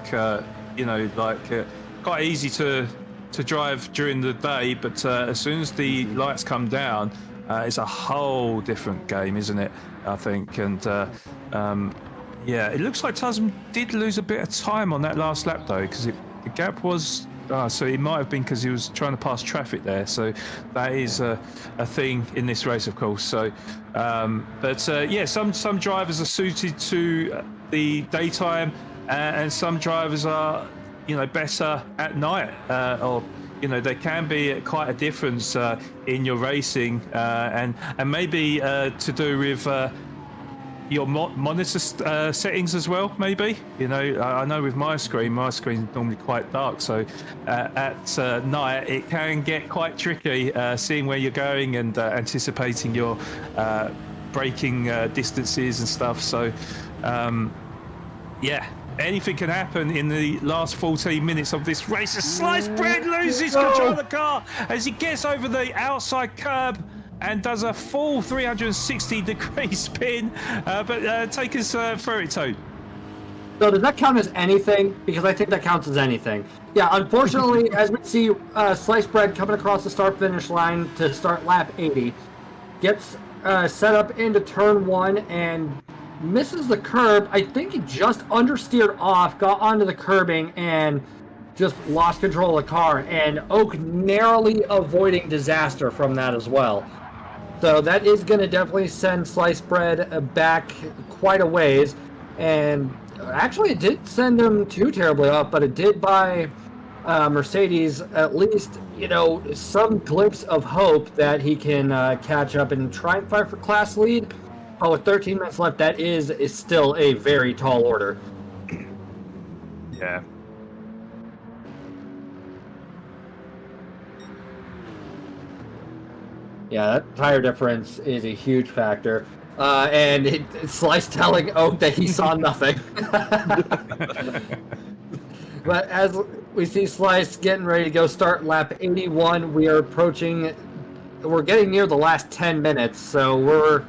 Quite easy to drive during the day, but as soon as the lights come down, it's a whole different game, isn't it? I think, and it looks like Tuzem did lose a bit of time on that last lap though, because the gap was. So it might have been because he was trying to pass traffic there. So that is a thing in this race, of course. So, some drivers are suited to the daytime, and some drivers are, better at night. Or there can be quite a difference in your racing, and maybe to do with your monitor settings as well, maybe. I know with my screen's normally quite dark, so at night it can get quite tricky seeing where you're going and anticipating your braking distances and stuff. So anything can happen in the last 14 minutes of this race. Sliced bread loses control of the car as he gets over the outside curb and does a full 360-degree spin. But take us through it, Toad. So does that count as anything? Because I think that counts as anything. Yeah, unfortunately, as we see Sliced Bread coming across the start-finish line to start lap 80, gets set up into turn 1 and misses the curb. I think he just understeered off, got onto the curbing, and just lost control of the car. And Oak narrowly avoiding disaster from that as well. So that is going to definitely send Sliced Bread back quite a ways. And actually, it didn't send him too terribly off, but it did buy Mercedes at least, some glimpse of hope that he can catch up and try and fight for class lead. Oh, with 13 minutes left, that is still a very tall order. Yeah. Yeah, that tire difference is a huge factor. And Slice telling Oak that he saw nothing. But as we see Slice getting ready to go start lap 81, we're getting near the last 10 minutes, so we're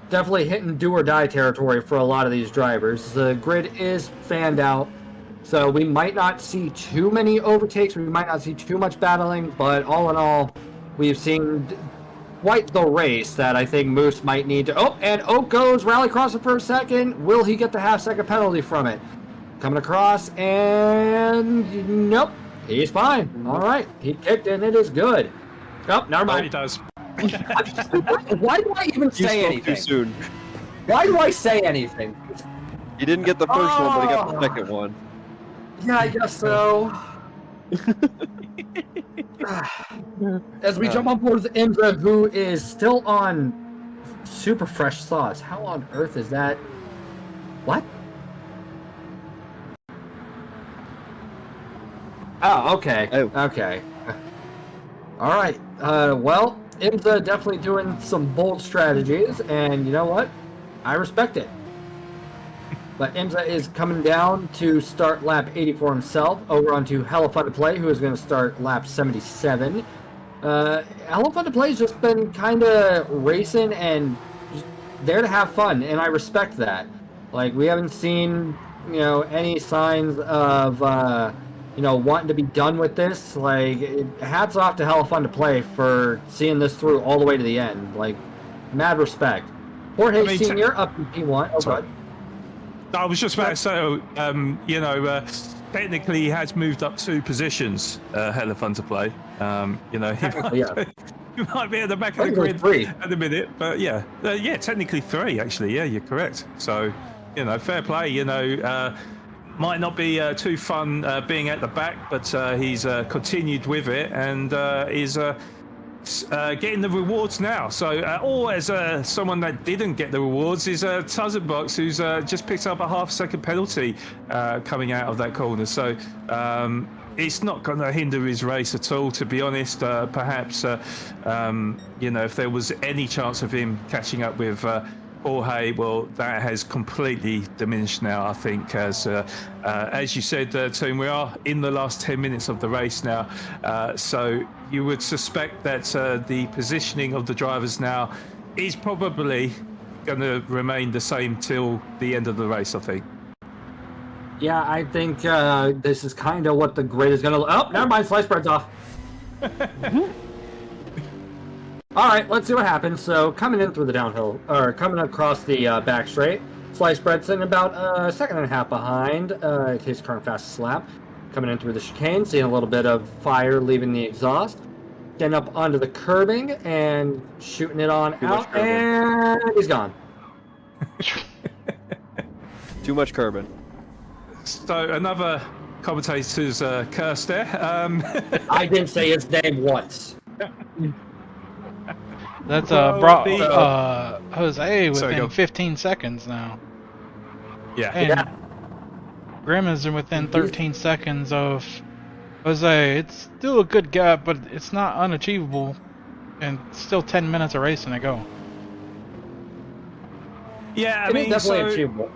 definitely hitting do or die territory for a lot of these drivers. The grid is fanned out, so we might not see too many overtakes, we might not see too much battling, but all in all, we've seen quite the race that I think Moose might need to... Oh, and Oak goes rallycrossing for a second. Will he get the half-second penalty from it? Coming across, and... Nope, he's fine. All right, he kicked, and it is good. Oh, never mind. He does. Why do I even say anything? Too soon. Why do I say anything? He didn't get the first one, but he got the second one. Yeah, I guess so. As we jump on board with Indra, who is still on super fresh sauce. How on earth is that? What? Oh, okay. Oh. Okay. All right. Well, IMSA definitely doing some bold strategies, and you know what? I respect it. But IMSA is coming down to start lap 84 himself, over onto Hella Fun to Play, who is going to start lap 77. Hella Fun to Play has just been kind of racing and just there to have fun, and I respect that. Like, we haven't seen, any signs of, wanting to be done with this. Like, hats off to Hella Fun to Play for seeing this through all the way to the end. Like, mad respect. Jorge Sr. up in P1. Oh, God. I was just about to say, technically he has moved up 2 positions. Hella Fun to Play. He might be at the back of the grid 3 at the minute, but technically 3 actually. Yeah, you're correct. So, fair play. Might not be too fun being at the back, but he's continued with it and is getting the rewards now. So, or as someone that didn't get the rewards is Tuzzenbox, who's just picked up a half-second penalty coming out of that corner. So, it's not going to hinder his race at all, to be honest. Perhaps, if there was any chance of him catching up with Jorge, well, that has completely diminished now, I think. As you said, Tim, we are in the last 10 minutes of the race now. So you would suspect that the positioning of the drivers now is probably going to remain the same till the end of the race, I think. Yeah, I think this is kind of what the grid is going to... Oh, never mind, Slice Bread's off. All right, let's see what happens. So, coming in through the downhill, or coming across the back straight, Slice Bread's in about a second and a half behind his current fastest lap. Coming in through the chicane, seeing a little bit of fire leaving the exhaust. Getting up onto the curbing and shooting it on out, and he's gone. Too much curbing. So, another commentator's curse there. I didn't say his name once. That's Jose within 15 seconds now. Yeah. And Grim is within 13 seconds of Jose. It's still a good gap, but it's not unachievable. And still 10 minutes of racing to go. Yeah, I mean, definitely achievable.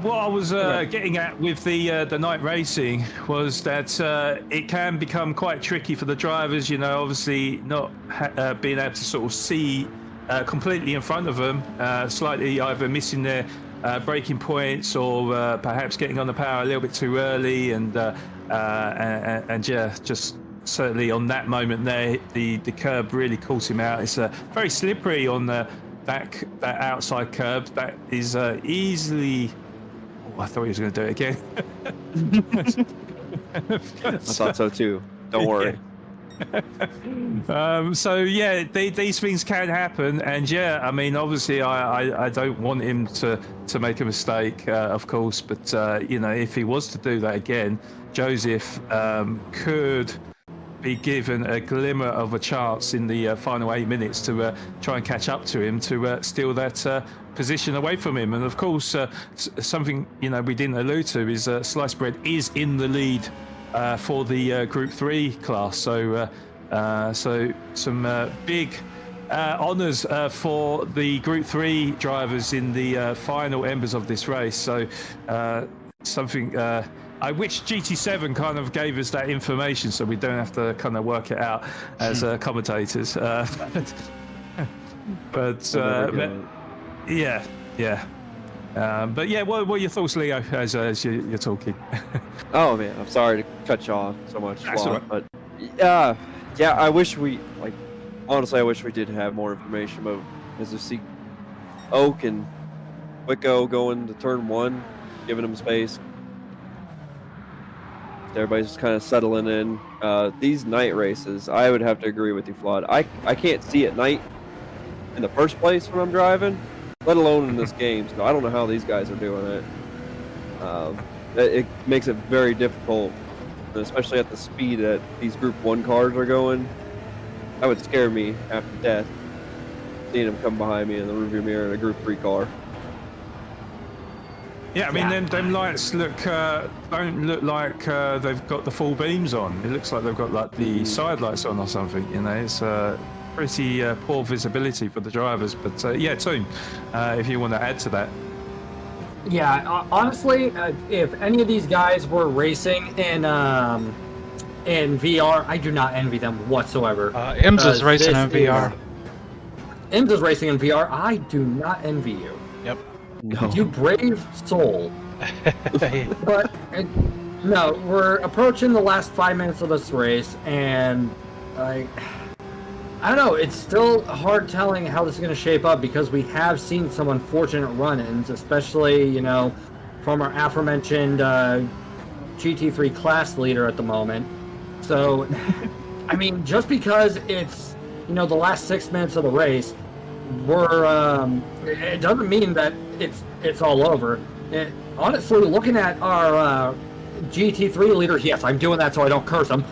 What I was getting at with the night racing was that it can become quite tricky for the drivers, obviously not being able to sort of see completely in front of them, slightly either missing their breaking points or perhaps getting on the power a little bit too early, and yeah, just certainly on that moment there, the curb really caught him out. It's very slippery on that outside curb. That is easily. Oh, I thought he was going to do it again. I thought so too. Don't worry. So yeah, these things can happen, and yeah, I mean, obviously, I don't want him to make a mistake, of course, but you know, if he was to do that again, Joseph could be given a glimmer of a chance in the final 8 minutes to try and catch up to him, to steal that position away from him. And of course, something, you know, we didn't allude to is Sliced Bread is in the lead for the Group 3 class. So some big honours for the Group 3 drivers in the final embers of this race. So something I wish GT7 kind of gave us that information so we don't have to kind of work it out as commentators. But yeah. But yeah, what are your thoughts, Leo, as you're talking? Oh man, I'm sorry to cut you off so much, That's all right. but yeah, I wish we honestly, I wish we did have more information about as we see Oak and Wicco going to turn 1, giving them space. Everybody's just kind of settling in. These night races, I would have to agree with you, Flood. I can't see at night in the first place when I'm driving, let alone in this game. So I don't know how these guys are doing it. It makes it very difficult, especially at the speed that these Group 1 cars are going. That would scare me after death, seeing them come behind me in the rearview mirror in a Group 3 car. Yeah, I mean, them lights don't look like they've got the full beams on. It looks like they've got like the side lights on or something. You know, it's pretty poor visibility for the drivers. But yeah, Toon, if you want to add to that. Yeah, honestly, if any of these guys were racing in VR, I do not envy them whatsoever. Ems is racing in VR. Ems is racing in VR. I do not envy you. Yep. No. You brave soul. But no, we're approaching the last 5 minutes of this race, and I don't know. It's still hard telling how this is going to shape up because we have seen some unfortunate run-ins, especially, you know, from our aforementioned GT3 class leader at the moment. So, I mean, just because it's, you know, the last 6 minutes of the race, it doesn't mean that it's all over. Honestly, looking at our GT3 leader, yes, I'm doing that so I don't curse him.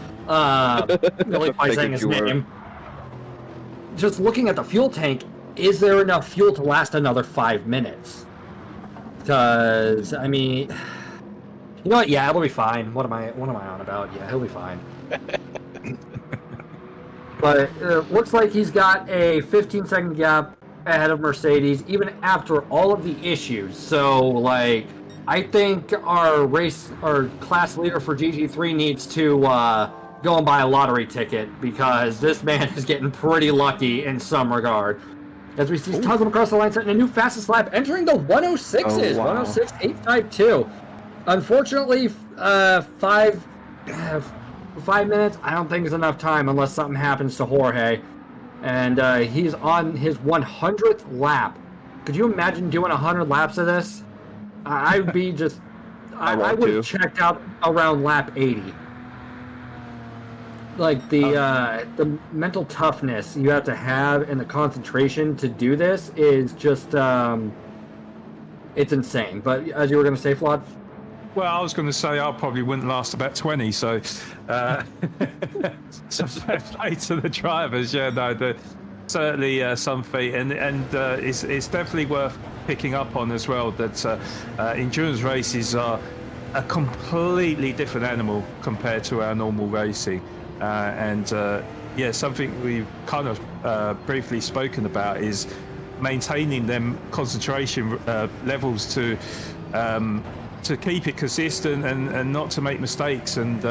Really by saying his name. Just looking at the fuel tank, is there enough fuel to last another 5 minutes? Because I mean, you know what? Yeah, it'll be fine. What am I on about? Yeah, he'll be fine. But it looks like he's got a 15-second gap ahead of Mercedes, even after all of the issues. So, like, I think our class leader for GT3 needs to go and buy a lottery ticket because this man is getting pretty lucky in some regard. As we see tons of across the line, setting a new fastest lap, entering the 106s, 106.852. Unfortunately, 5 minutes, I don't think is enough time unless something happens to Jorge. And he's on his 100th lap. Could you imagine doing 100 laps of this? I'd be just... I would have checked out around lap 80. Like, the mental toughness you have to have and the concentration to do this is just... it's insane. But as you were going to say, Flawed? Well, I was going to say I probably wouldn't last about 20, so fair play to the drivers. Yeah, no, certainly some feat, and it's definitely worth picking up on as well that endurance races are a completely different animal compared to our normal racing, and yeah, something we've kind of briefly spoken about is maintaining them concentration levels to keep it consistent and not to make mistakes. And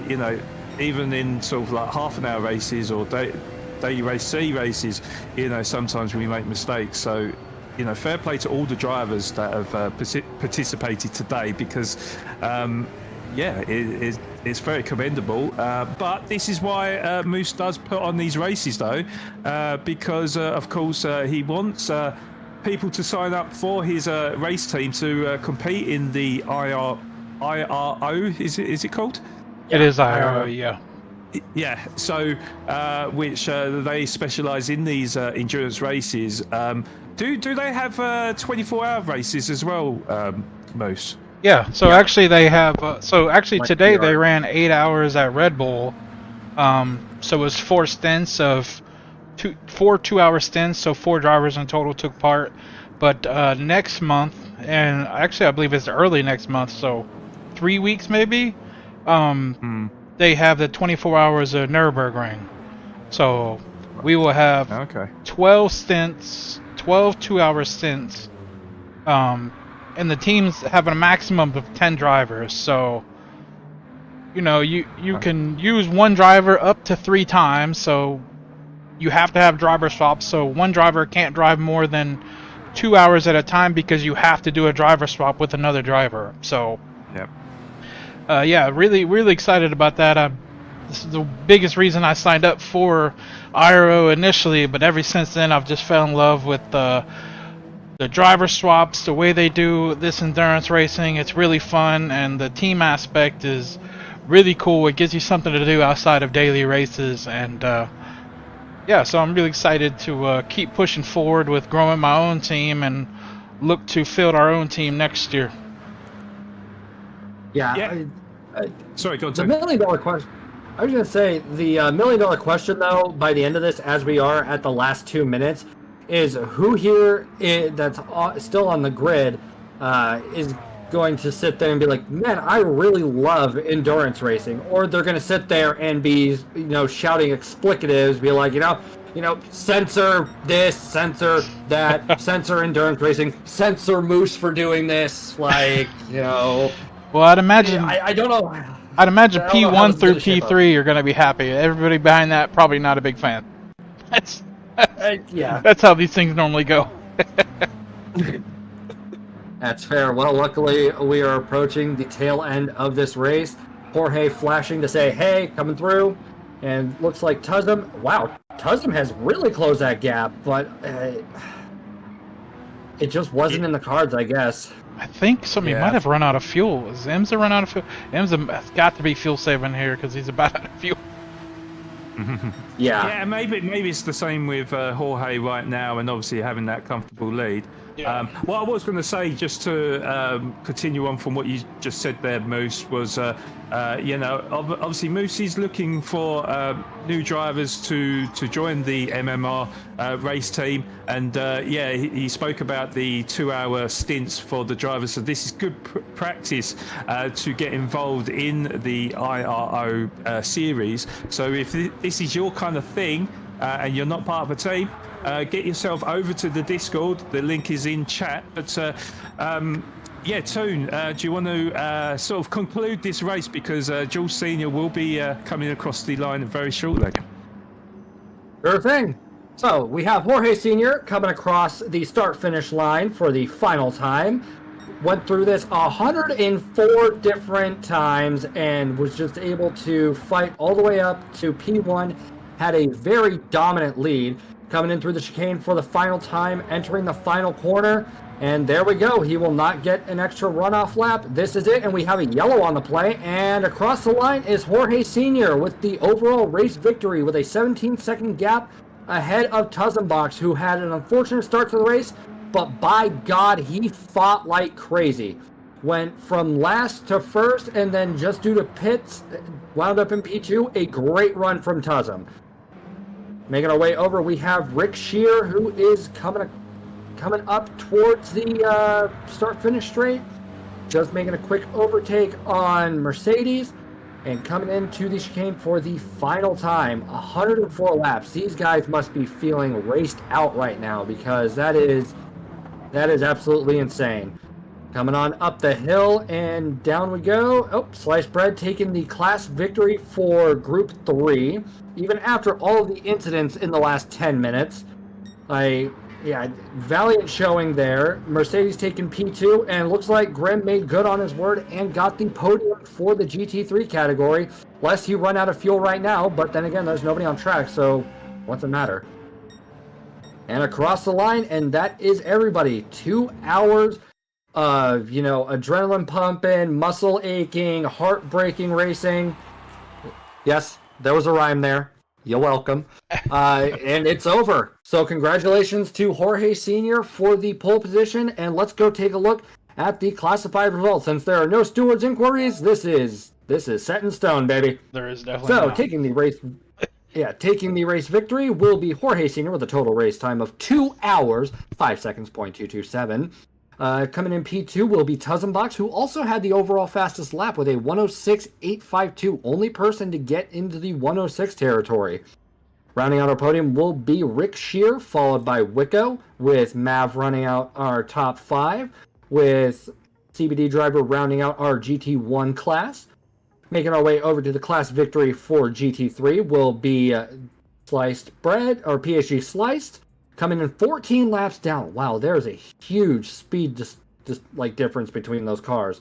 you know, even in sort of like half an hour races or daily race C races, you know, sometimes we make mistakes. So fair play to all the drivers that have participated today because, it's very commendable. But this is why Moose does put on these races, though, because, of course, he wants people to sign up for his race team to compete in the IRO, is it called? It is IRO, yeah. Yeah, so which they specialise in these endurance races. Do they have 24-hour races as well, Moose? Yeah, so actually they have. Like Today PR. they ran 8 hours at Red Bull. So it was 4 stints of 4 2-hour stints. So 4 drivers in total took part. But next month, and actually I believe it's early next month, so 3 weeks maybe. They have the 24 hours of Nürburgring. So we will have 12 stints, 12 2-hour stints. And the teams have a maximum of 10 drivers. So, you can use one driver up to 3 times. So you have to have driver swaps. So one driver can't drive more than 2 hours at a time because you have to do a driver swap with another driver. So, really, really excited about that. This is the biggest reason I signed up for IRO initially, but ever since then I've just fell in love with the driver swaps, the way they do this endurance racing. It's really fun, and the team aspect is really cool. It gives you something to do outside of daily races, and so I'm really excited to keep pushing forward with growing my own team and look to field our own team next year. Sorry, go on. The $1 million question. I was going to say the $1 million question, though, by the end of this, as we are at the last 2 minutes, is who here that's still on the grid is going to sit there and be like, man, I really love endurance racing, or they're going to sit there and be, shouting explicatives, be like, censor this, censor that, censor endurance racing, censor Moose for doing this, Well, I'd imagine. I don't know. I'd imagine I don't know how P1 this is through gonna shape up. P3 are going to be happy. Everybody behind that probably not a big fan. That's how these things normally go. That's fair. Well, luckily we are approaching the tail end of this race. Jorge flashing to say, hey, coming through. And looks like Tuzem. Wow, Tuzem has really closed that gap, but it just wasn't in the cards, I guess. I think somebody might have run out of fuel. Is Emza run out of fuel? Emza has got to be fuel saving here because he's about out of fuel. Yeah, maybe it's the same with Jorge right now, and obviously having that comfortable lead. What I was going to say, just to continue on from what you just said there, Moose, was obviously Moose is looking for new drivers to join the MMR race team, and he spoke about the 2-hour stints for the drivers. So this is good practice to get involved in the IRO series. So if this is your kind of thing and you're not part of a team, get yourself over to the Discord. The link is in chat. But Toon, do you want to sort of conclude this race, because Jules Senior will be coming across the line very shortly. Sure thing. So we have Jorge Senior coming across the start-finish line for the final time. Went through this 104 different times and was just able to fight all the way up to P1. Had a very dominant lead. Coming in through the chicane for the final time, entering the final corner, and there we go. He will not get an extra runoff lap. This is it, and we have a yellow on the play, and across the line is Jorge Senior with the overall race victory with a 17-second gap ahead of Tuzembox, who had an unfortunate start to the race, but by God, he fought like crazy. Went from last to first, and then just due to pits, wound up in P2. A great run from Tuzem. Making our way over, we have Rick Shear, who is coming up towards the start-finish straight. Just making a quick overtake on Mercedes, and coming into the chicane for the final time. 104 laps. These guys must be feeling raced out right now, because that is absolutely insane. Coming on up the hill, and down we go. Oh, Sliced Bread taking the class victory for Group 3. Even after all of the incidents in the last 10 minutes. yeah, valiant showing there. Mercedes taking P2, and looks like Grim made good on his word and got the podium for the GT3 category, lest he run out of fuel right now. But then again, there's nobody on track, so what's it matter? And across the line, and that is everybody. 2 hours of, adrenaline pumping, muscle aching, heartbreaking racing. Yes, there was a rhyme there. You're welcome. And it's over. So congratulations to Jorge Sr. for the pole position, and let's go take a look at the classified results. Since there are no stewards inquiries, this is set in stone, baby. There is definitely So not. taking the race victory will be Jorge Sr. with a total race time of 2 hours, 5 seconds, .227. Coming in P2 will be Tuzzenbox, who also had the overall fastest lap with a 106.852, only person to get into the 106 territory. Rounding out our podium will be Rick Shear, followed by Wicco, with Mav running out our top 5, with CBD Driver rounding out our GT1 class. Making our way over to the class victory for GT3 will be Sliced Bread, or PhD Sliced, coming in 14 laps down. Wow, there's a huge speed difference between those cars.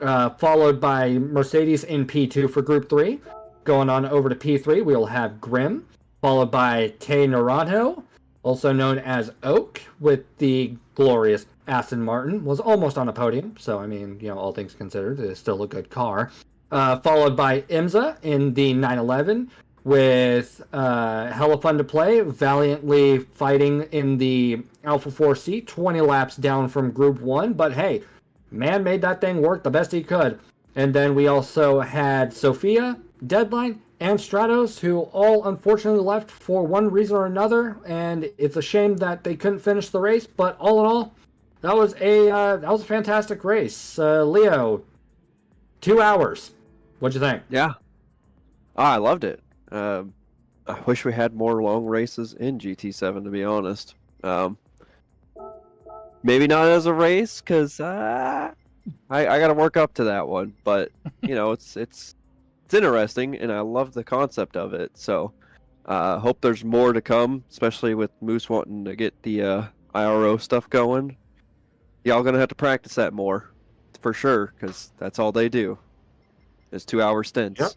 Followed by Mercedes in P2 for Group 3. Going on over to P3, we'll have Grim, followed by K Naranjo, also known as Oak, with the glorious Aston Martin. Was almost on a podium, so I mean, all things considered, it is still a good car. Followed by Imza in the 911, with hella fun to play, valiantly fighting in the Alpha 4C, 20 laps down from Group 1, but hey, man made that thing work the best he could. And then we also had Sophia, Deadline, and Stratos, who all unfortunately left for one reason or another, and it's a shame that they couldn't finish the race, but all in all, that was a fantastic race. Leo, 2 hours. What'd you think? Yeah. I loved it. I wish we had more long races in GT7, to be honest. Maybe not as a race, because I got to work up to that one. But it's interesting, and I love the concept of it. So hope there's more to come, especially with Moose wanting to get the IRO stuff going. Y'all gonna have to practice that more, for sure, because that's all they do. Is 2 hour stints. Yep.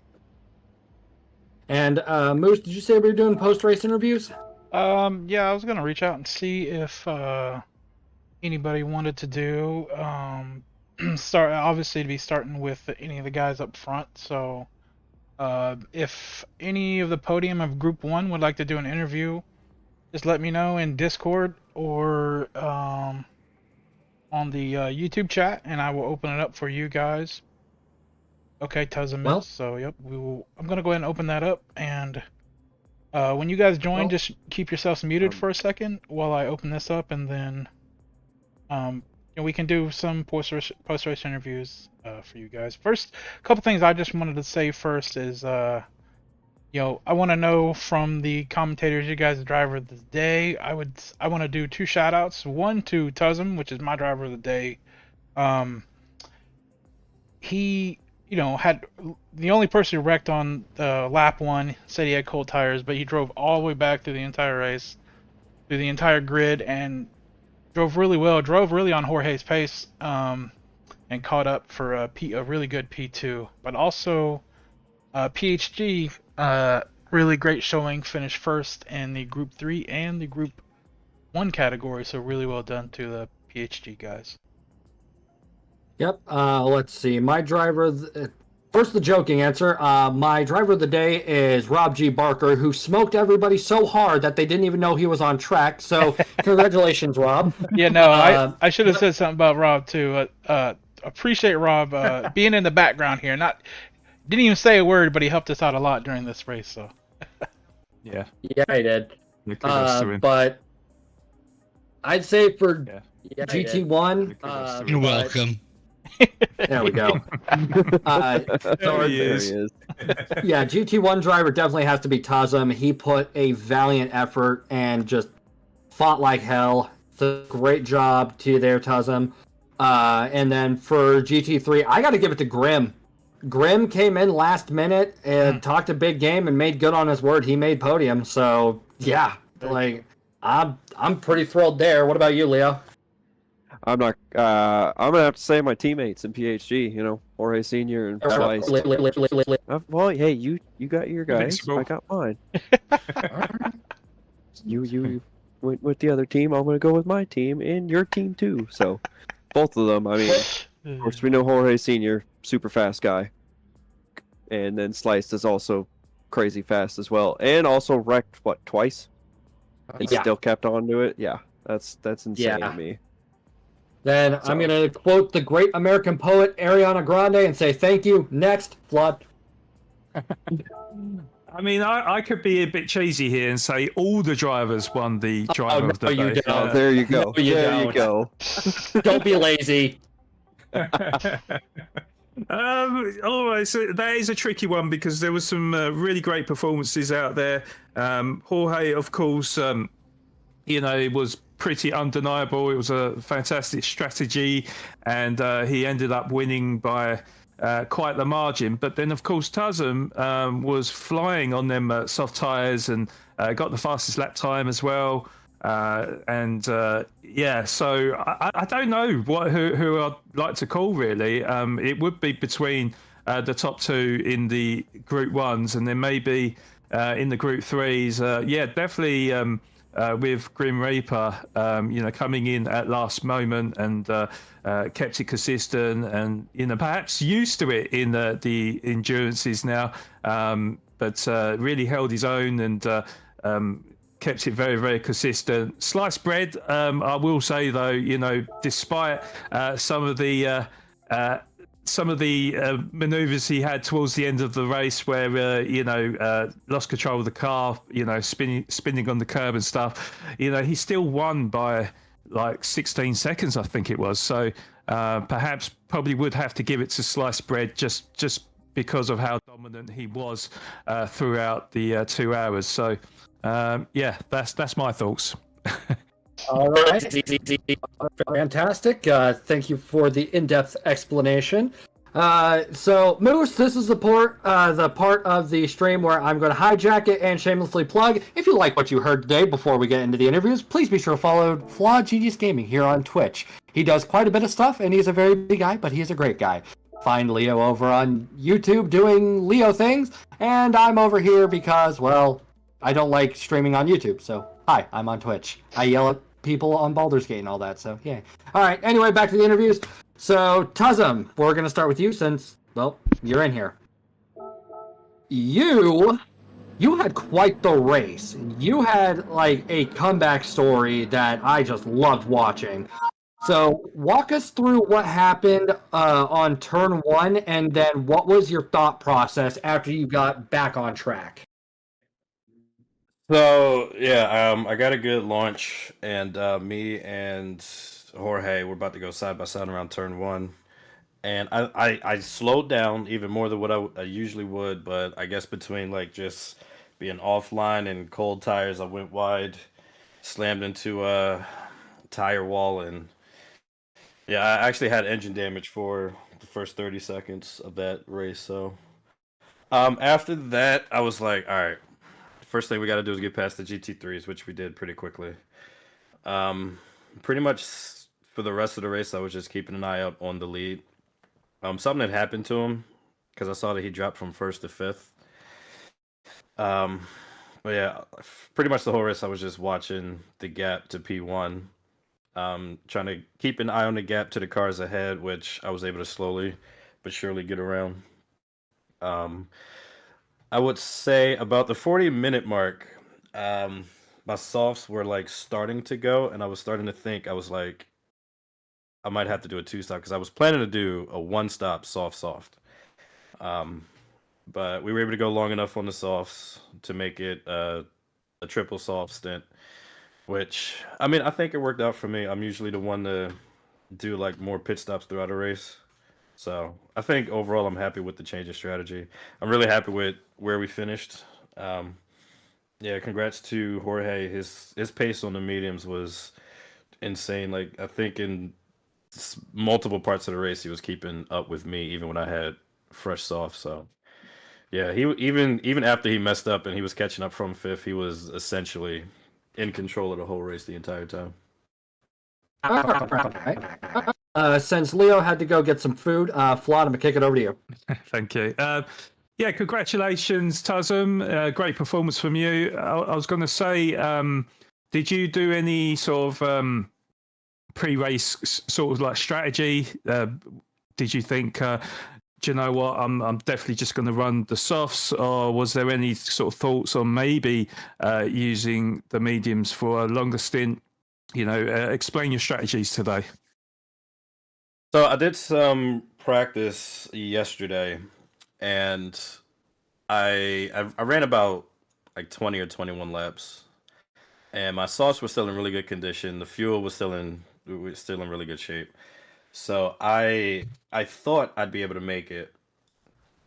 And Moose, did you say we were doing post-race interviews? Yeah, I was gonna reach out and see if anybody wanted to do start obviously to be starting with any of the guys up front. So if any of the podium of Group 1 would like to do an interview, just let me know in Discord or on the YouTube chat, and I will open it up for you guys. Okay, Tuzza Well- missed, so yep, I'm gonna go ahead and open that up, and when you guys join, just keep yourselves muted for a second while I open this up, and then we can do some post-race interviews for you guys. First, a couple things I just wanted to say first is, I want to know from the commentators, you guys, the driver of the day. I want to do 2 shout-outs. One to Tuzzum, which is my driver of the day. He had the only person who wrecked on lap 1, said he had cold tires, but he drove all the way back through the entire race, through the entire grid, and drove really well, drove really on Jorge's pace, and caught up for a really good P2. But also, PHG, really great showing, finished first in the Group 3 and the Group 1 category, so really well done to the PHG guys. Yep. Let's see. My driver. First, the joking answer. My driver of the day is Rob G. Barker, who smoked everybody so hard that they didn't even know he was on track. So, congratulations, Rob. Yeah, no, I should have said something about Rob too. Appreciate Rob being in the background here. Didn't even say a word, but he helped us out a lot during this race. So. Yeah. Yeah, he did. Kudos to him. But I'd say for Yeah. GT1. You're welcome. There we go. There he is. Yeah, GT1 driver definitely has to be Tazum. He put a valiant effort and just fought like hell. It's a great job to there, Tazum. And then for GT3, I got to give it to Grim. Grim came in last minute and talked a big game and made good on his word. He made podium. So, yeah, I'm pretty thrilled there. What about you, Leo? I'm not. I'm gonna have to say my teammates in PhD. You know, Jorge Senior and Slice. Well, hey, you got your guys. Invincible. I got mine. You went with the other team. I'm gonna go with my team and your team too. So, both of them. I mean, of course, we know Jorge Senior, super fast guy, and then Sliced is also crazy fast as well, and also wrecked twice, and Yeah. still kept on to it. Yeah, that's insane Yeah. to me. Then I'm going to quote the great American poet Ariana Grande and say thank you. Next, Flood. I mean, I could be a bit cheesy here and say all the drivers won the driver of the you day. don't. There you go. No, you there you don't. go. Don't be lazy. All right, so that is a tricky one because there was some really great performances out there. Jorge, of course, you know, it was pretty undeniable. It was a fantastic strategy, and he ended up winning by quite the margin. But then, of course, Tuzem was flying on them soft tyres and got the fastest lap time as well. Yeah, so I don't know who I'd like to call really. It would be between the top two in the Group 1s and then maybe in the Group 3s. Yeah, definitely with Grim Reaper, you know, coming in at last moment and kept it consistent and, you know, perhaps used to it in the endurances now, but really held his own and kept it very, very consistent. Sliced bread, I will say though, you know, despite some of the maneuvers he had towards the end of the race where you know, lost control of the car, you know, spinning on the curb and stuff, you know, he still won by like 16 seconds, I think it was. So perhaps probably would have to give it to Sliced bread just because of how dominant he was throughout the 2 hours. So yeah, that's my thoughts. All right. Fantastic. Thank you for the in-depth explanation. So, Moose, this is the part of the stream where I'm going to hijack it and shamelessly plug. If you like what you heard today before we get into the interviews, please be sure to follow Flawed Genius Gaming here on Twitch. He does quite a bit of stuff, and he's a very big guy, but he's a great guy. Find Leo over on YouTube doing Leo things, and I'm over here because, well, I don't like streaming on YouTube, so hi, I'm on Twitch. I yell at people on Baldur's Gate and all that, so yeah. Alright, anyway, back to the interviews. So, Tuzem, we're going to start with you since, well, you're in here. You had quite the race. You had, like, a comeback story that I just loved watching. So, walk us through what happened on turn 1, and then what was your thought process after you got back on track? So yeah, I got a good launch, and me and Jorge were about to go side by side around turn 1, and I slowed down even more than what I usually would, but I guess between like just being offline and cold tires, I went wide, slammed into a tire wall, and yeah, I actually had engine damage for the first 30 seconds of that race. So after that, I was like, all right. First thing we got to do is get past the GT3s, which we did pretty quickly. Pretty much for the rest of the race, I was just keeping an eye out on the lead. Something had happened to him because I saw that he dropped from 1st to 5th. But yeah, pretty much the whole race, I was just watching the gap to P1, trying to keep an eye on the gap to the cars ahead, which I was able to slowly but surely get around. I would say about the 40-minute mark, my softs were like starting to go, and I was starting to think, I was like, I might have to do a 2-stop because I was planning to do a 1-stop soft. But we were able to go long enough on the softs to make it a triple soft stint, which, I mean, I think it worked out for me. I'm usually the one to do like more pit stops throughout a race. So I think overall I'm happy with the change of strategy. I'm really happy with where we finished. Yeah, congrats to Jorge. His pace on the mediums was insane. Like I think in multiple parts of the race he was keeping up with me even when I had fresh soft. So yeah, he even after he messed up and he was catching up from 5th, he was essentially in control of the whole race the entire time. Since Leo had to go get some food, Flawed, I'm gonna kick it over to you. Thank you. Yeah, congratulations, Tazum. Great performance from you. I was going to say, did you do any sort of pre-race sort of like strategy? Did you think, do you know what, I'm definitely just going to run the softs, or was there any sort of thoughts on maybe using the mediums for a longer stint? You know, explain your strategies today. So I did some practice yesterday, and I ran about like 20 or 21 laps, and my softs were still in really good condition. The fuel was still in really good shape. So I thought I'd be able to make it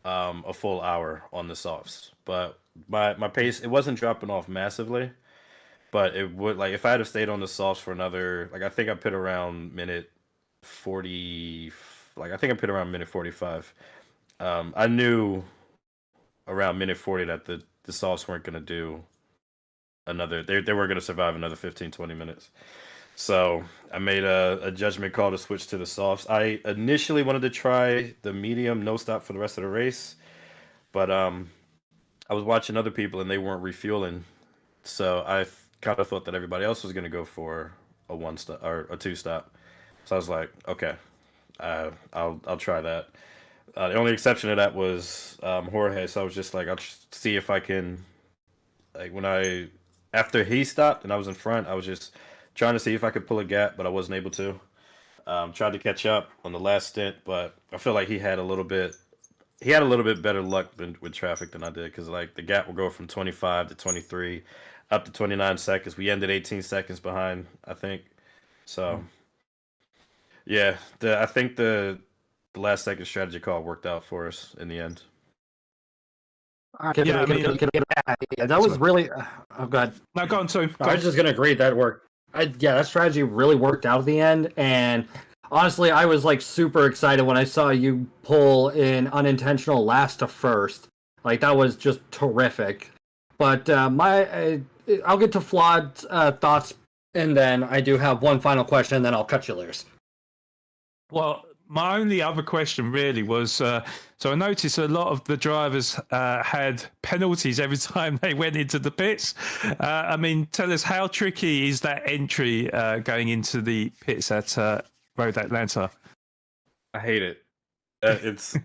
a full hour on the softs, but my pace, it wasn't dropping off massively, but it would, like, if I had stayed on the softs for another, like, I think I put around minute 40, like I think I put around minute 45. I knew around minute 40 that the softs weren't going to do another, they were going to survive another 15-20 minutes. So I made a judgment call to switch to the softs. I initially wanted to try the medium no stop for the rest of the race, but I was watching other people and they weren't refueling, so I kind of thought that everybody else was going to go for a one stop or a two stop. So I was like, okay, I'll try that. The only exception to that was Jorge. So I was just like, I'll see if I can, like, after he stopped and I was in front, I was just trying to see if I could pull a gap, but I wasn't able to. Tried to catch up on the last stint, but I feel like he had a little bit better luck with traffic than I did, because like the gap will go from 25 to 23 up to 29 seconds. We ended 18 seconds behind, I think. So yeah, I think the last second strategy call worked out for us in the end. Yeah, that was really. Oh, go ahead. No, go on, Sue. I was just gonna agree that worked. That strategy really worked out at the end, and honestly, I was like super excited when I saw you pull an unintentional last to first. Like, that was just terrific. But I'll get to Flawed thoughts, and then I do have one final question, and then I'll cut you loose. Well, my only other question really was, so I noticed a lot of the drivers had penalties every time they went into the pits. I mean, tell us, how tricky is that entry going into the pits at Road Atlanta? I hate it. It's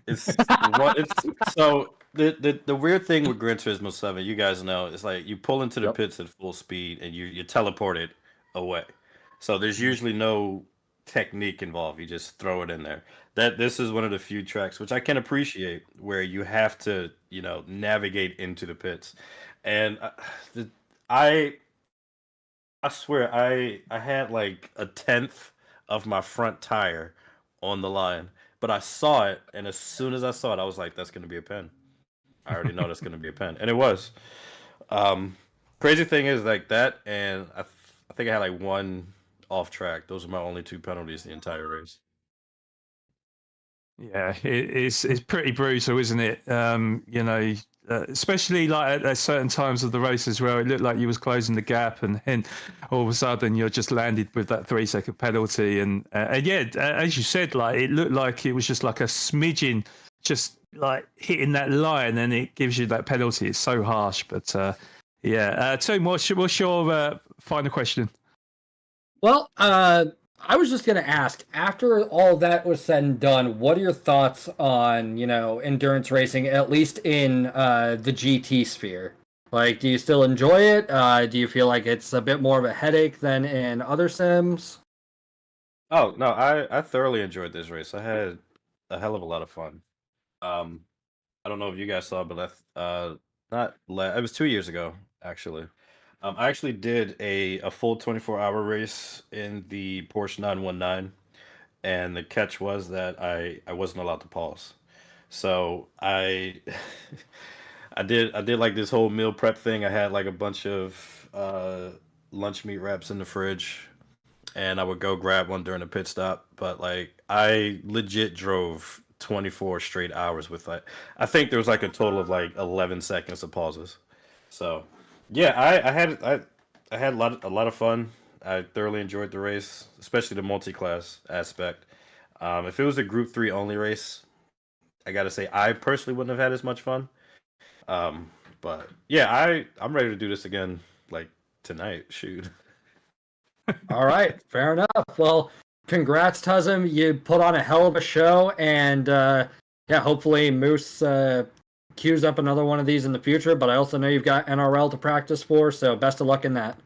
so the weird thing with Gran Turismo 7, you guys know, it's like you pull into the pits at full speed and you teleport it away. So there's usually no technique involved. You just throw it in there. This is one of the few tracks which I can appreciate where you have to, navigate into the pits. And I swear I had like a tenth of my front tire on the line, but I saw it, and as soon as I saw it, I was like, that's going to be a pen. I already know that's going to be a pen, and it was. Crazy thing is, like, that, and I think I had like one off track. Those are my only two penalties the entire race. Yeah, it's pretty brutal, isn't it? Especially like at certain times of the races where it looked like you was closing the gap, and then all of a sudden you're just landed with that 3-second penalty. And yeah, as you said, like, it looked like it was just like a smidgen, just like hitting that line, and it gives you that penalty. It's so harsh, but yeah. Tim, what's your final question? Well, I was just going to ask, after all that was said and done, what are your thoughts on, endurance racing, at least in the GT sphere? Like, do you still enjoy it? Do you feel like it's a bit more of a headache than in other sims? Oh, no, I thoroughly enjoyed this race. I had a hell of a lot of fun. I don't know if you guys saw, but it was 2 years ago, actually. I actually did a full 24-hour race in the Porsche 919, and the catch was that I wasn't allowed to pause. So I did like this whole meal prep thing. I had like a bunch of lunch meat wraps in the fridge, and I would go grab one during the pit stop. But like, I legit drove 24 straight hours with, like, I think there was like a total of like 11 seconds of pauses. So yeah, I had a lot of fun. I thoroughly enjoyed the race, especially the multi-class aspect. If it was a Group 3 only race, I gotta say I personally wouldn't have had as much fun. Um, but yeah, I'm ready to do this again, like tonight. Shoot. All right, fair enough. Well, congrats, Tuzum. You put on a hell of a show, and yeah, hopefully Moose queues up another one of these in the future. But I also know you've got NRL to practice for, so best of luck in that.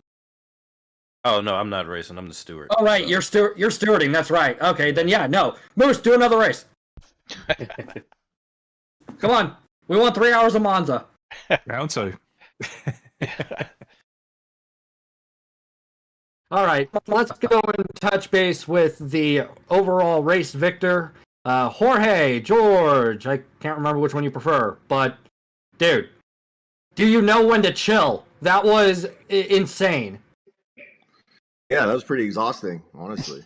Oh no, I'm not racing. I'm the steward. Oh right, so. you're stewarding. That's right. Okay, then yeah, no, Moose, do another race. Come on, we want 3 hours of Monza. Round two. All right, let's go and touch base with the overall race victor, Jorge, George. I can't remember which one you prefer, but dude, do you know when to chill? That was insane. Yeah, that was pretty exhausting, honestly.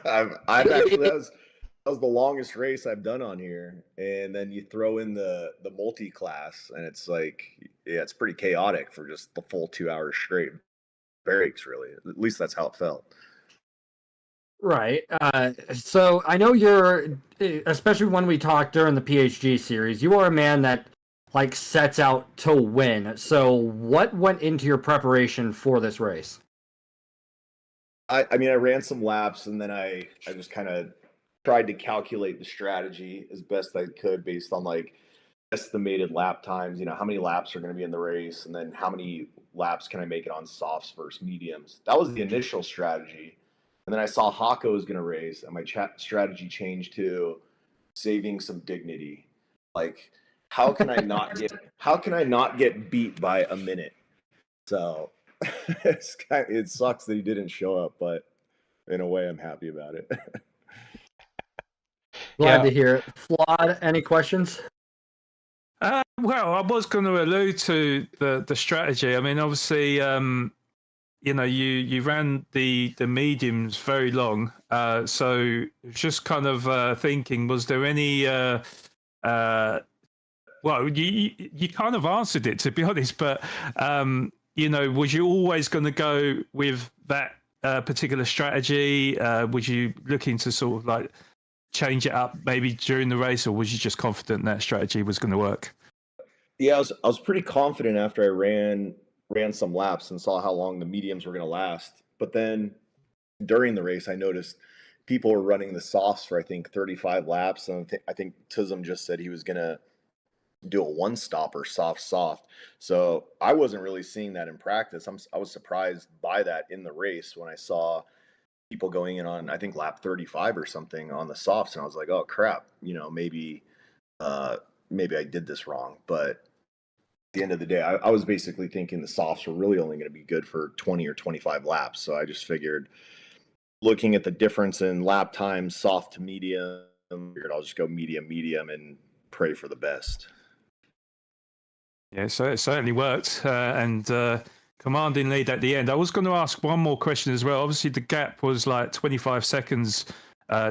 I've actually that was the longest race I've done on here, and then you throw in the multi class, and it's like, yeah, it's pretty chaotic for just the full 2 hours straight. Breaks, really. At least that's how it felt. Right. So I know you're, especially when we talked during the PhD series, you are a man that like sets out to win. So what went into your preparation for this race? I mean, I ran some laps, and then I just kind of tried to calculate the strategy as best I could based on like estimated lap times. You know, how many laps are going to be in the race, and then how many laps can I make it on softs versus mediums. That was the initial strategy. And then I saw Hako was going to race, and my strategy changed to saving some dignity. Like, how can I not get beat by a minute? So it sucks that he didn't show up, but in a way, I'm happy about it. Glad to hear it. Flawed, any questions? Well, I was going to allude to the strategy. I mean, obviously, you know, you ran the mediums very long, so just kind of thinking, was there any? Well, you kind of answered it, to be honest, but you know, was you always going to go with that particular strategy? Was you looking to sort of like change it up maybe during the race, or was you just confident that strategy was going to work? Yeah, I was pretty confident after I ran some laps and saw how long the mediums were going to last. But then during the race, I noticed people were running the softs for I think 35 laps, and I think Tuzum just said he was going to do a one stopper soft. So I wasn't really seeing that in practice. I was surprised by that in the race when I saw people going in on I think lap 35 or something on the softs, and I was like, oh crap, you know, maybe I did this wrong. But at the end of the day, I was basically thinking the softs were really only going to be good for 20 or 25 laps. So I just figured, looking at the difference in lap time, soft to medium, figured I'll just go medium, and pray for the best. Yeah, so it certainly worked, and commanding lead at the end. I was going to ask one more question as well. Obviously, the gap was like 25 seconds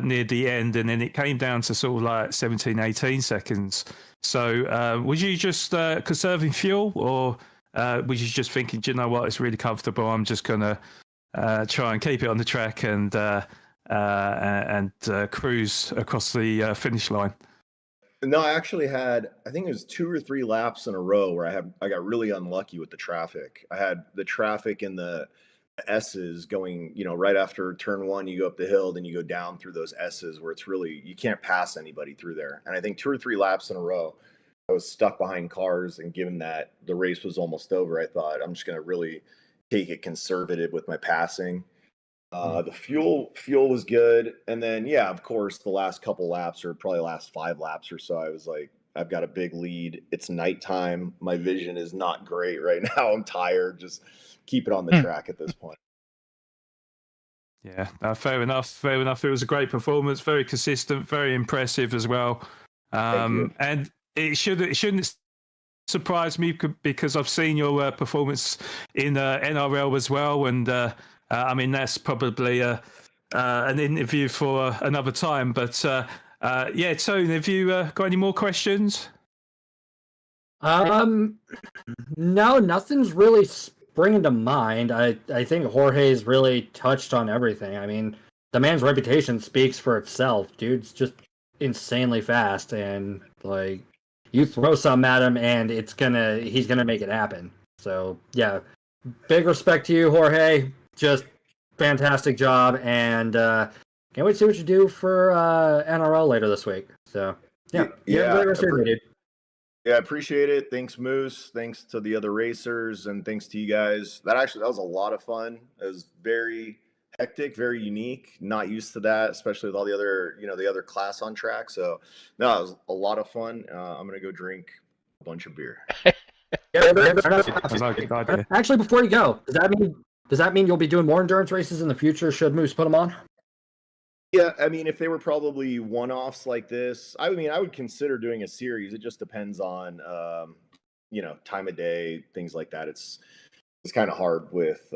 near the end, and then it came down to sort of like 17, 18 seconds. So was you just conserving fuel, or was you just thinking, do you know what, it's really comfortable, I'm just going to try and keep it on the track and cruise across the finish line? No, I actually had, I think it was 2 or 3 laps in a row where I got really unlucky with the traffic. I had the traffic in the S's going, you know, right after turn 1, you go up the hill, then you go down through those S's where it's really, you can't pass anybody through there. And I think 2 or 3 laps in a row, I was stuck behind cars. And given that the race was almost over, I thought I'm just going to really take it conservative with my passing. The fuel was good, and then yeah, of course, the last couple laps, or probably last 5 laps or so, I was like, I've got a big lead. It's nighttime. My vision is not great right now. I'm tired. Just keep it on the track at this point. Yeah, fair enough. Fair enough. It was a great performance, very consistent, very impressive as well. And it shouldn't surprise me because I've seen your performance in NRL as well, and I mean, that's probably an interview for another time. But yeah, Tone, have you got any more questions? No, nothing's really bringing to mind, I think Jorge's really touched on everything. I mean, the man's reputation speaks for itself. Dude's just insanely fast, and like you throw something at him, and he's gonna make it happen. So yeah, big respect to you, Jorge. Just fantastic job, and can't wait to see what you do for NRL later this week. So yeah, you have a great rest of your day, dude. Yeah, appreciate it. Thanks, Moose. Thanks to the other racers, and thanks to you guys. That was a lot of fun. It was very hectic, very unique. Not used to that, especially with all the other class on track. So, no, it was a lot of fun. I'm gonna go drink a bunch of beer. Actually, before you go, does that mean you'll be doing more endurance races in the future? Should Moose put them on? Yeah, I mean, if they were probably one-offs like this, I would consider doing a series. It just depends on, time of day, things like that. It's kind of hard with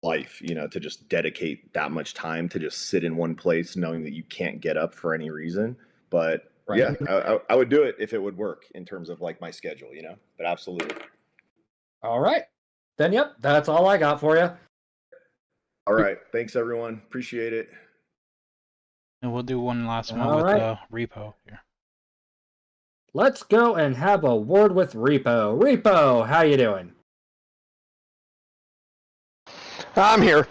life, to just dedicate that much time to just sit in one place, knowing that you can't get up for any reason. But Right. yeah, I would do it if it would work in terms of like my schedule, But absolutely. All right, then. Yep, that's all I got for you. All right, thanks everyone. Appreciate it. And we'll do one last one All with right. Repo here. Let's go and have a word with Repo. Repo, how you doing? I'm here.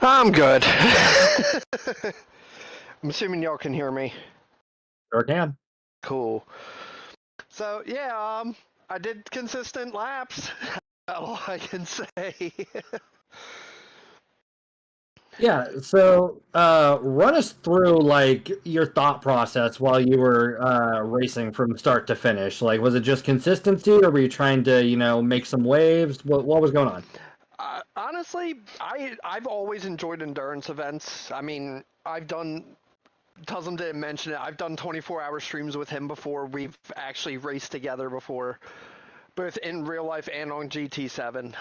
I'm good. I'm assuming y'all can hear me. Sure can. Cool. So yeah, I did consistent laps. All I can say. Yeah, so run us through like your thought process while you were racing from start to finish. Like, was it just consistency, or were you trying to, make some waves? What was going on? Honestly, I've always enjoyed endurance events. I mean, Tuzzum didn't mention it. I've done 24-hour streams with him before. We've actually raced together before, both in real life and on GT7.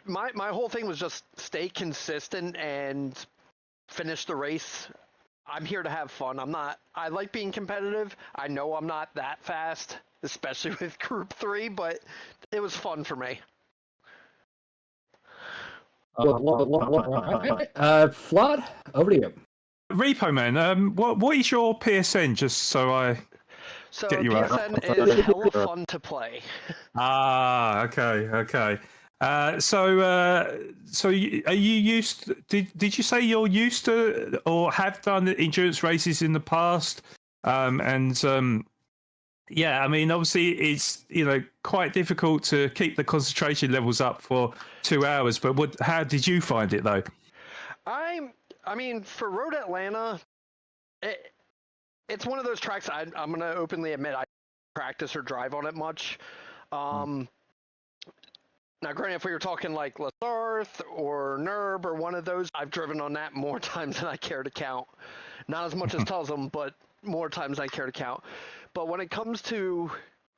My whole thing was just stay consistent and finish the race. I'm here to have fun. I like being competitive. I know I'm not that fast, especially with Group 3, but it was fun for me. Flood, over to you. Repo Man, what is your PSN? Just so I get you right. PSN is hella fun to play. Okay. So are you used? Did you say you're used to or have done endurance races in the past? Yeah, I mean, obviously it's quite difficult to keep the concentration levels up for 2 hours. But how did you find it though? I mean, for Road Atlanta, it's one of those tracks I'm going to openly admit I don't practice or drive on it much. Now, granted, if we were talking like Lasarth or Nerb or one of those, I've driven on that more times than I care to count. Not as much as Tuzzum, but more times than I care to count. But when it comes to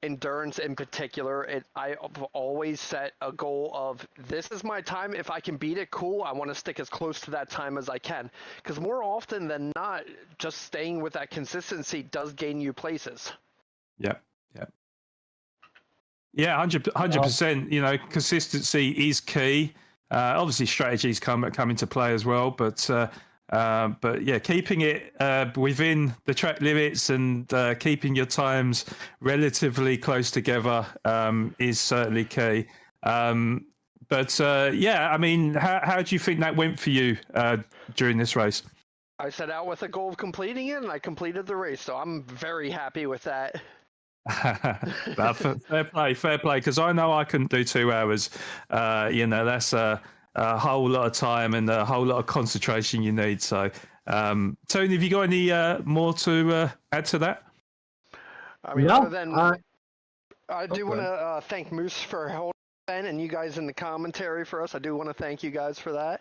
endurance in particular, I've always set a goal of, this is my time. If I can beat it, cool. I want to stick as close to that time as I can. Because more often than not, just staying with that consistency does gain you places. Yep. Yeah, 100%. Consistency is key. Obviously, strategies come into play as well, but yeah, keeping it within the track limits and keeping your times relatively close together is certainly key. Yeah, I mean, how do you think that went for you during this race? I set out with a goal of completing it, and I completed the race, so I'm very happy with that. Fair play. Because I know I couldn't do 2 hours. That's a whole lot of time and a whole lot of concentration you need. So, Tony, have you got any more to add to that? I mean, other than I do want to thank Moose for holding it, and you guys in the commentary for us. I do want to thank you guys for that.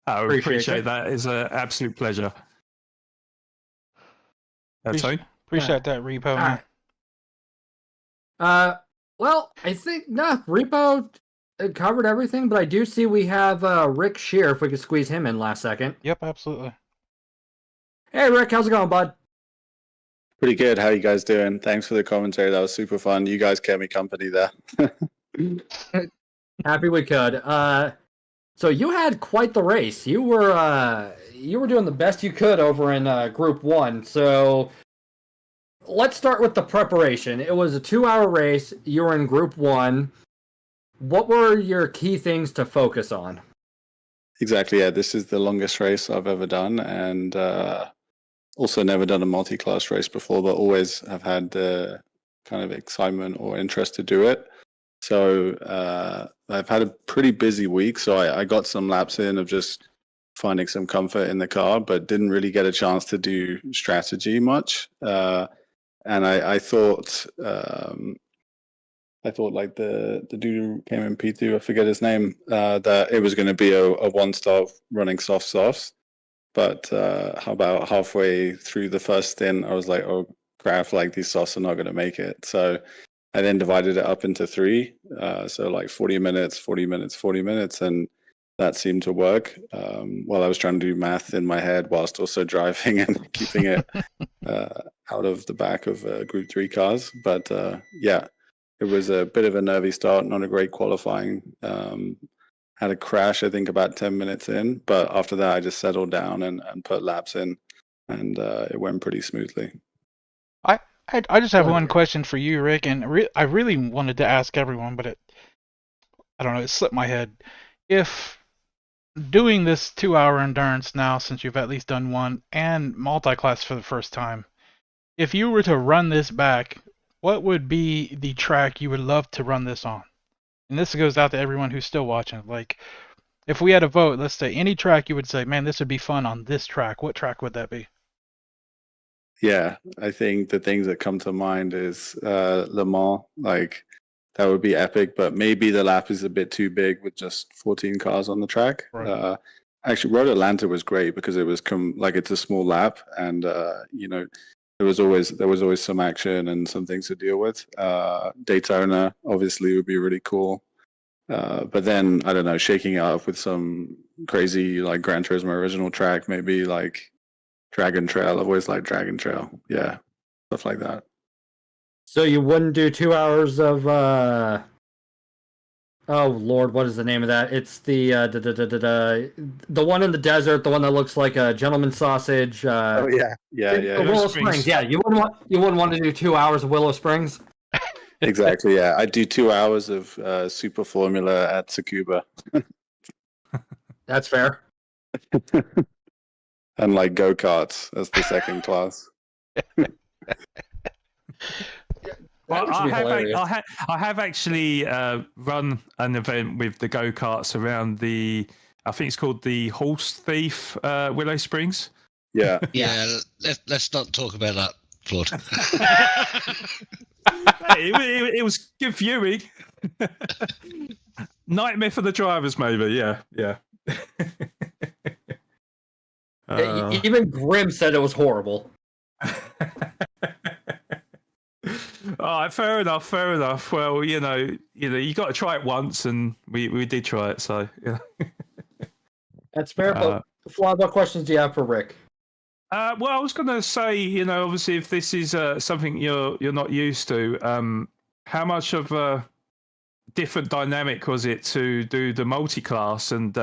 I appreciate that. It's an absolute pleasure. Tony? Appreciate that, Repo, man. Well, I think Repo covered everything, but I do see we have Rick Shear, if we could squeeze him in last second. Yep, absolutely. Hey, Rick, how's it going, bud? Pretty good. How you guys doing? Thanks for the commentary. That was super fun. You guys kept me company there. Happy we could. So you had quite the race. You were doing the best you could over in Group 1. So let's start with the preparation. It was a 2-hour race. You were in Group 1. What were your key things to focus on? Exactly. Yeah, this is the longest race I've ever done, and also never done a multi-class race before, but always have had the kind of excitement or interest to do it. So I've had a pretty busy week, so I got some laps in of just finding some comfort in the car, but didn't really get a chance to do strategy much. And I thought like the dude who came in P2, I forget his name, that it was going to be a one-stop running softs. But how about halfway through the first stint, I was like, oh crap, like these softs are not going to make it. So I then divided it up into 3. So like 40 minutes, 40 minutes, 40 minutes. And that seemed to work while I was trying to do math in my head whilst also driving and keeping it out of the back of Group 3 cars. But yeah, it was a bit of a nervy start, not a great qualifying. Had a crash, I think, about 10 minutes in. But after that, I just settled down and put laps in, and it went pretty smoothly. I just have one question for you, Rick, and I really wanted to ask everyone, but I don't know, it slipped my head. If doing this 2-hour endurance now, since you've at least done one, and multi-class for the first time, if you were to run this back, what would be the track you would love to run this on? And this goes out to everyone who's still watching. Like, if we had a vote, let's say any track you would say, man, this would be fun on this track, what track would that be? Yeah, I think the things that come to mind is Le Mans. Like, that would be epic, but maybe the lap is a bit too big with just 14 cars on the track. Right. Actually, Road Atlanta was great because it was like it's a small lap, and you know, there was always some action and some things to deal with. Daytona obviously would be really cool, but then I don't know, shaking it up with some crazy like Gran Turismo original track, maybe like Dragon Trail. I've always liked Dragon Trail. Yeah, stuff like that. So you wouldn't do 2 hours of oh Lord, what is the name of that? It's the one in the desert, the one that looks like a gentleman sausage. Oh yeah. Willow Springs. Yeah, you wouldn't want to do 2 hours of Willow Springs. Exactly. Yeah, I do 2 hours of Super Formula at Tsukuba. That's fair. And like go-karts as the second class. Well, I have actually run an event with the go-karts around I think it's called the Horse Thief Willow Springs. Yeah. Yeah, let's not talk about that, Claude. it was good viewing. Nightmare for the drivers, maybe. Yeah. Even Grim said it was horrible. All right, fair enough. Well, you got to try it once, and we did try it, so yeah. That's fair. But Flaw, what questions do you have for Rick? Well, I was going to say, obviously, if this is something you're not used to, how much of a different dynamic was it to do the multi-class and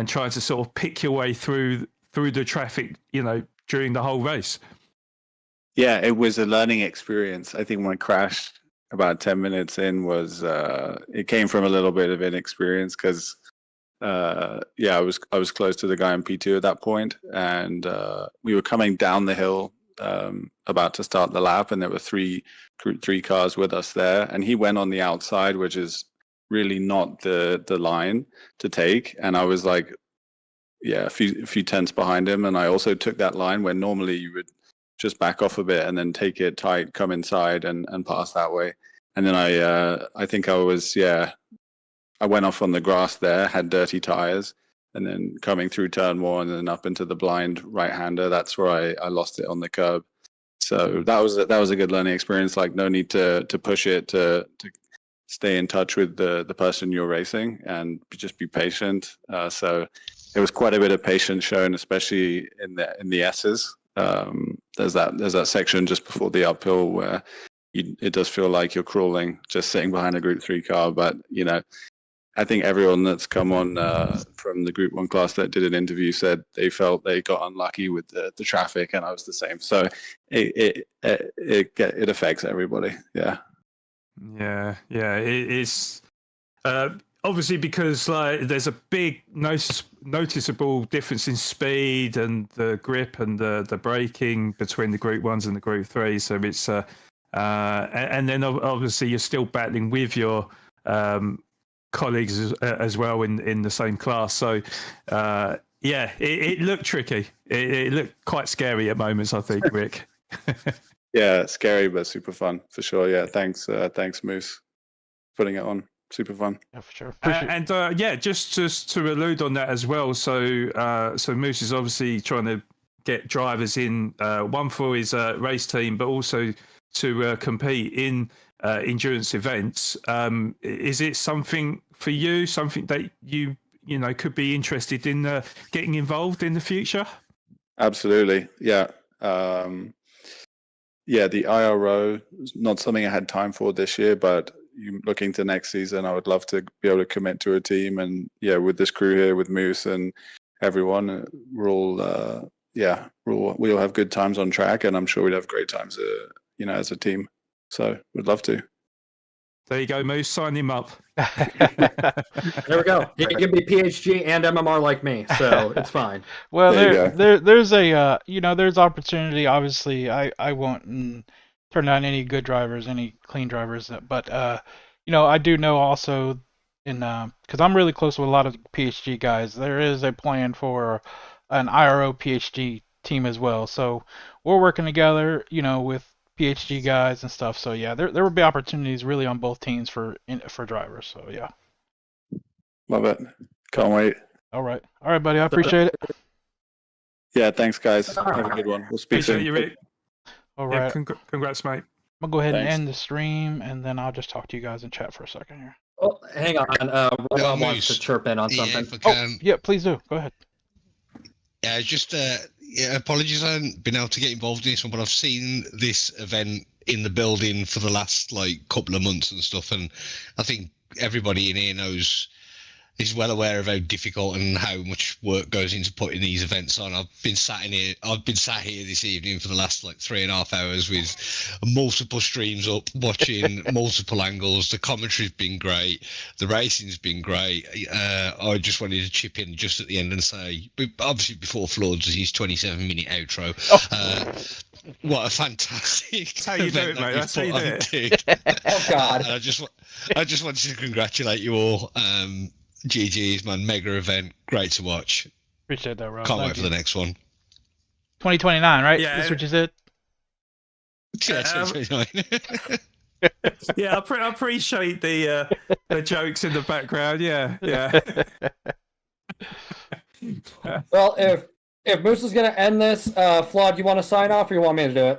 try to sort of pick your way through the traffic, during the whole race? Yeah, it was a learning experience. I think my crash about 10 minutes in was it came from a little bit of inexperience because I was close to the guy in P2 at that point, and we were coming down the hill about to start the lap, and there were three cars with us there, and he went on the outside, which is really not the line to take, and I was like, a few tenths behind him, and I also took that line where normally you would just back off a bit and then take it tight, come inside and pass that way. And then I think I went off on the grass there, had dirty tires, and then coming through turn 1 and then up into the blind right-hander, that's where I lost it on the curb. So that was a good learning experience. Like, no need to push it, to stay in touch with the person you're racing and just be patient. So it was quite a bit of patience shown, especially in the S's. there's that section just before the uphill where it does feel like you're crawling just sitting behind a Group 3 car. But I think everyone that's come on from the Group 1 class that did an interview said they felt they got unlucky with the traffic, and I was the same. So it affects everybody. Yeah. It's obviously because there's a big noticeable difference in speed and the grip and the braking between the Group 1s and the Group 3s. So it's and then obviously you're still battling with your colleagues as well in the same class. So it looked tricky. It looked quite scary at moments, I think, Rick. Yeah, scary but super fun for sure. Yeah, thanks Moose, putting it on. Super fun. Yeah, for sure. Just to allude on that as well. So Moose is obviously trying to get drivers in, one for his race team, but also to compete in endurance events. Is it something for you? Something that you could be interested in getting involved in the future? Absolutely, yeah. The IRO is not something I had time for this year, but looking to next season, I would love to be able to commit to a team. And with this crew here, with Moose and everyone, we'll have good times on track, and I'm sure we'd have great times, as a team. So we'd love to. There you go, Moose. Sign him up. There we go. He can be PhD and MMR like me, so it's fine. Well, there's there's opportunity. Obviously, I won't turn down any good drivers, any clean drivers, but I do know also because I'm really close with a lot of PhD guys. There is a plan for an IRO PhD team as well. So we're working together, with PhD guys and stuff. So yeah, there will be opportunities really on both teams for drivers. So yeah. Love it. Can't wait. All right, buddy. I appreciate it. Yeah, thanks, guys. Have a good one. We'll speak soon. You, Rick. All right. Yeah, congrats, mate. I'm gonna go ahead and Thanks. end the stream, and then I'll just talk to you guys in chat for a second here. Oh, hang on. Rowan wants to chirp in on something. If I can, Yeah, please do. Go ahead. Yeah, just apologies I haven't been able to get involved in this one, but I've seen this event in the building for the last couple of months and stuff, and I think everybody in here is well aware of how difficult and how much work goes into putting these events on. I've been sat here this evening for the last 3.5 hours with multiple streams up, watching multiple angles. The commentary's been great. The racing's been great. I just wanted to chip in just at the end and say, obviously before Floods, his 27-minute outro. What a fantastic That's how you do it, mate. That's how you do it. Oh, God. And I just wanted to congratulate you all. GG's, man, mega event, great to watch. Appreciate that, Rob. Can't wait for the next one. 2029, right? Yeah. That's what you said. Yeah, 2029. Yeah, I appreciate the jokes in the background. Yeah. Well, if Moose is going to end this, Flawed, you want to sign off or you want me to do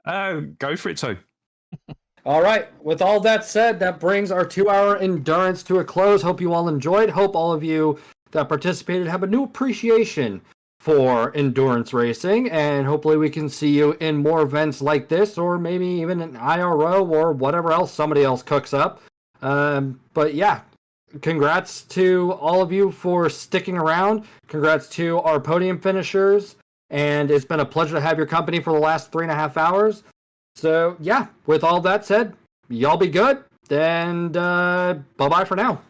it? Go for it too. All right. With all that said, that brings our 2-hour endurance to a close. Hope you all enjoyed. Hope all of you that participated have a new appreciation for endurance racing, and hopefully we can see you in more events like this, or maybe even an IRO or whatever else somebody else cooks up. But yeah, congrats to all of you for sticking around. Congrats to our podium finishers, and it's been a pleasure to have your company for the last 3.5 hours. So yeah, with all that said, y'all be good, and bye-bye for now.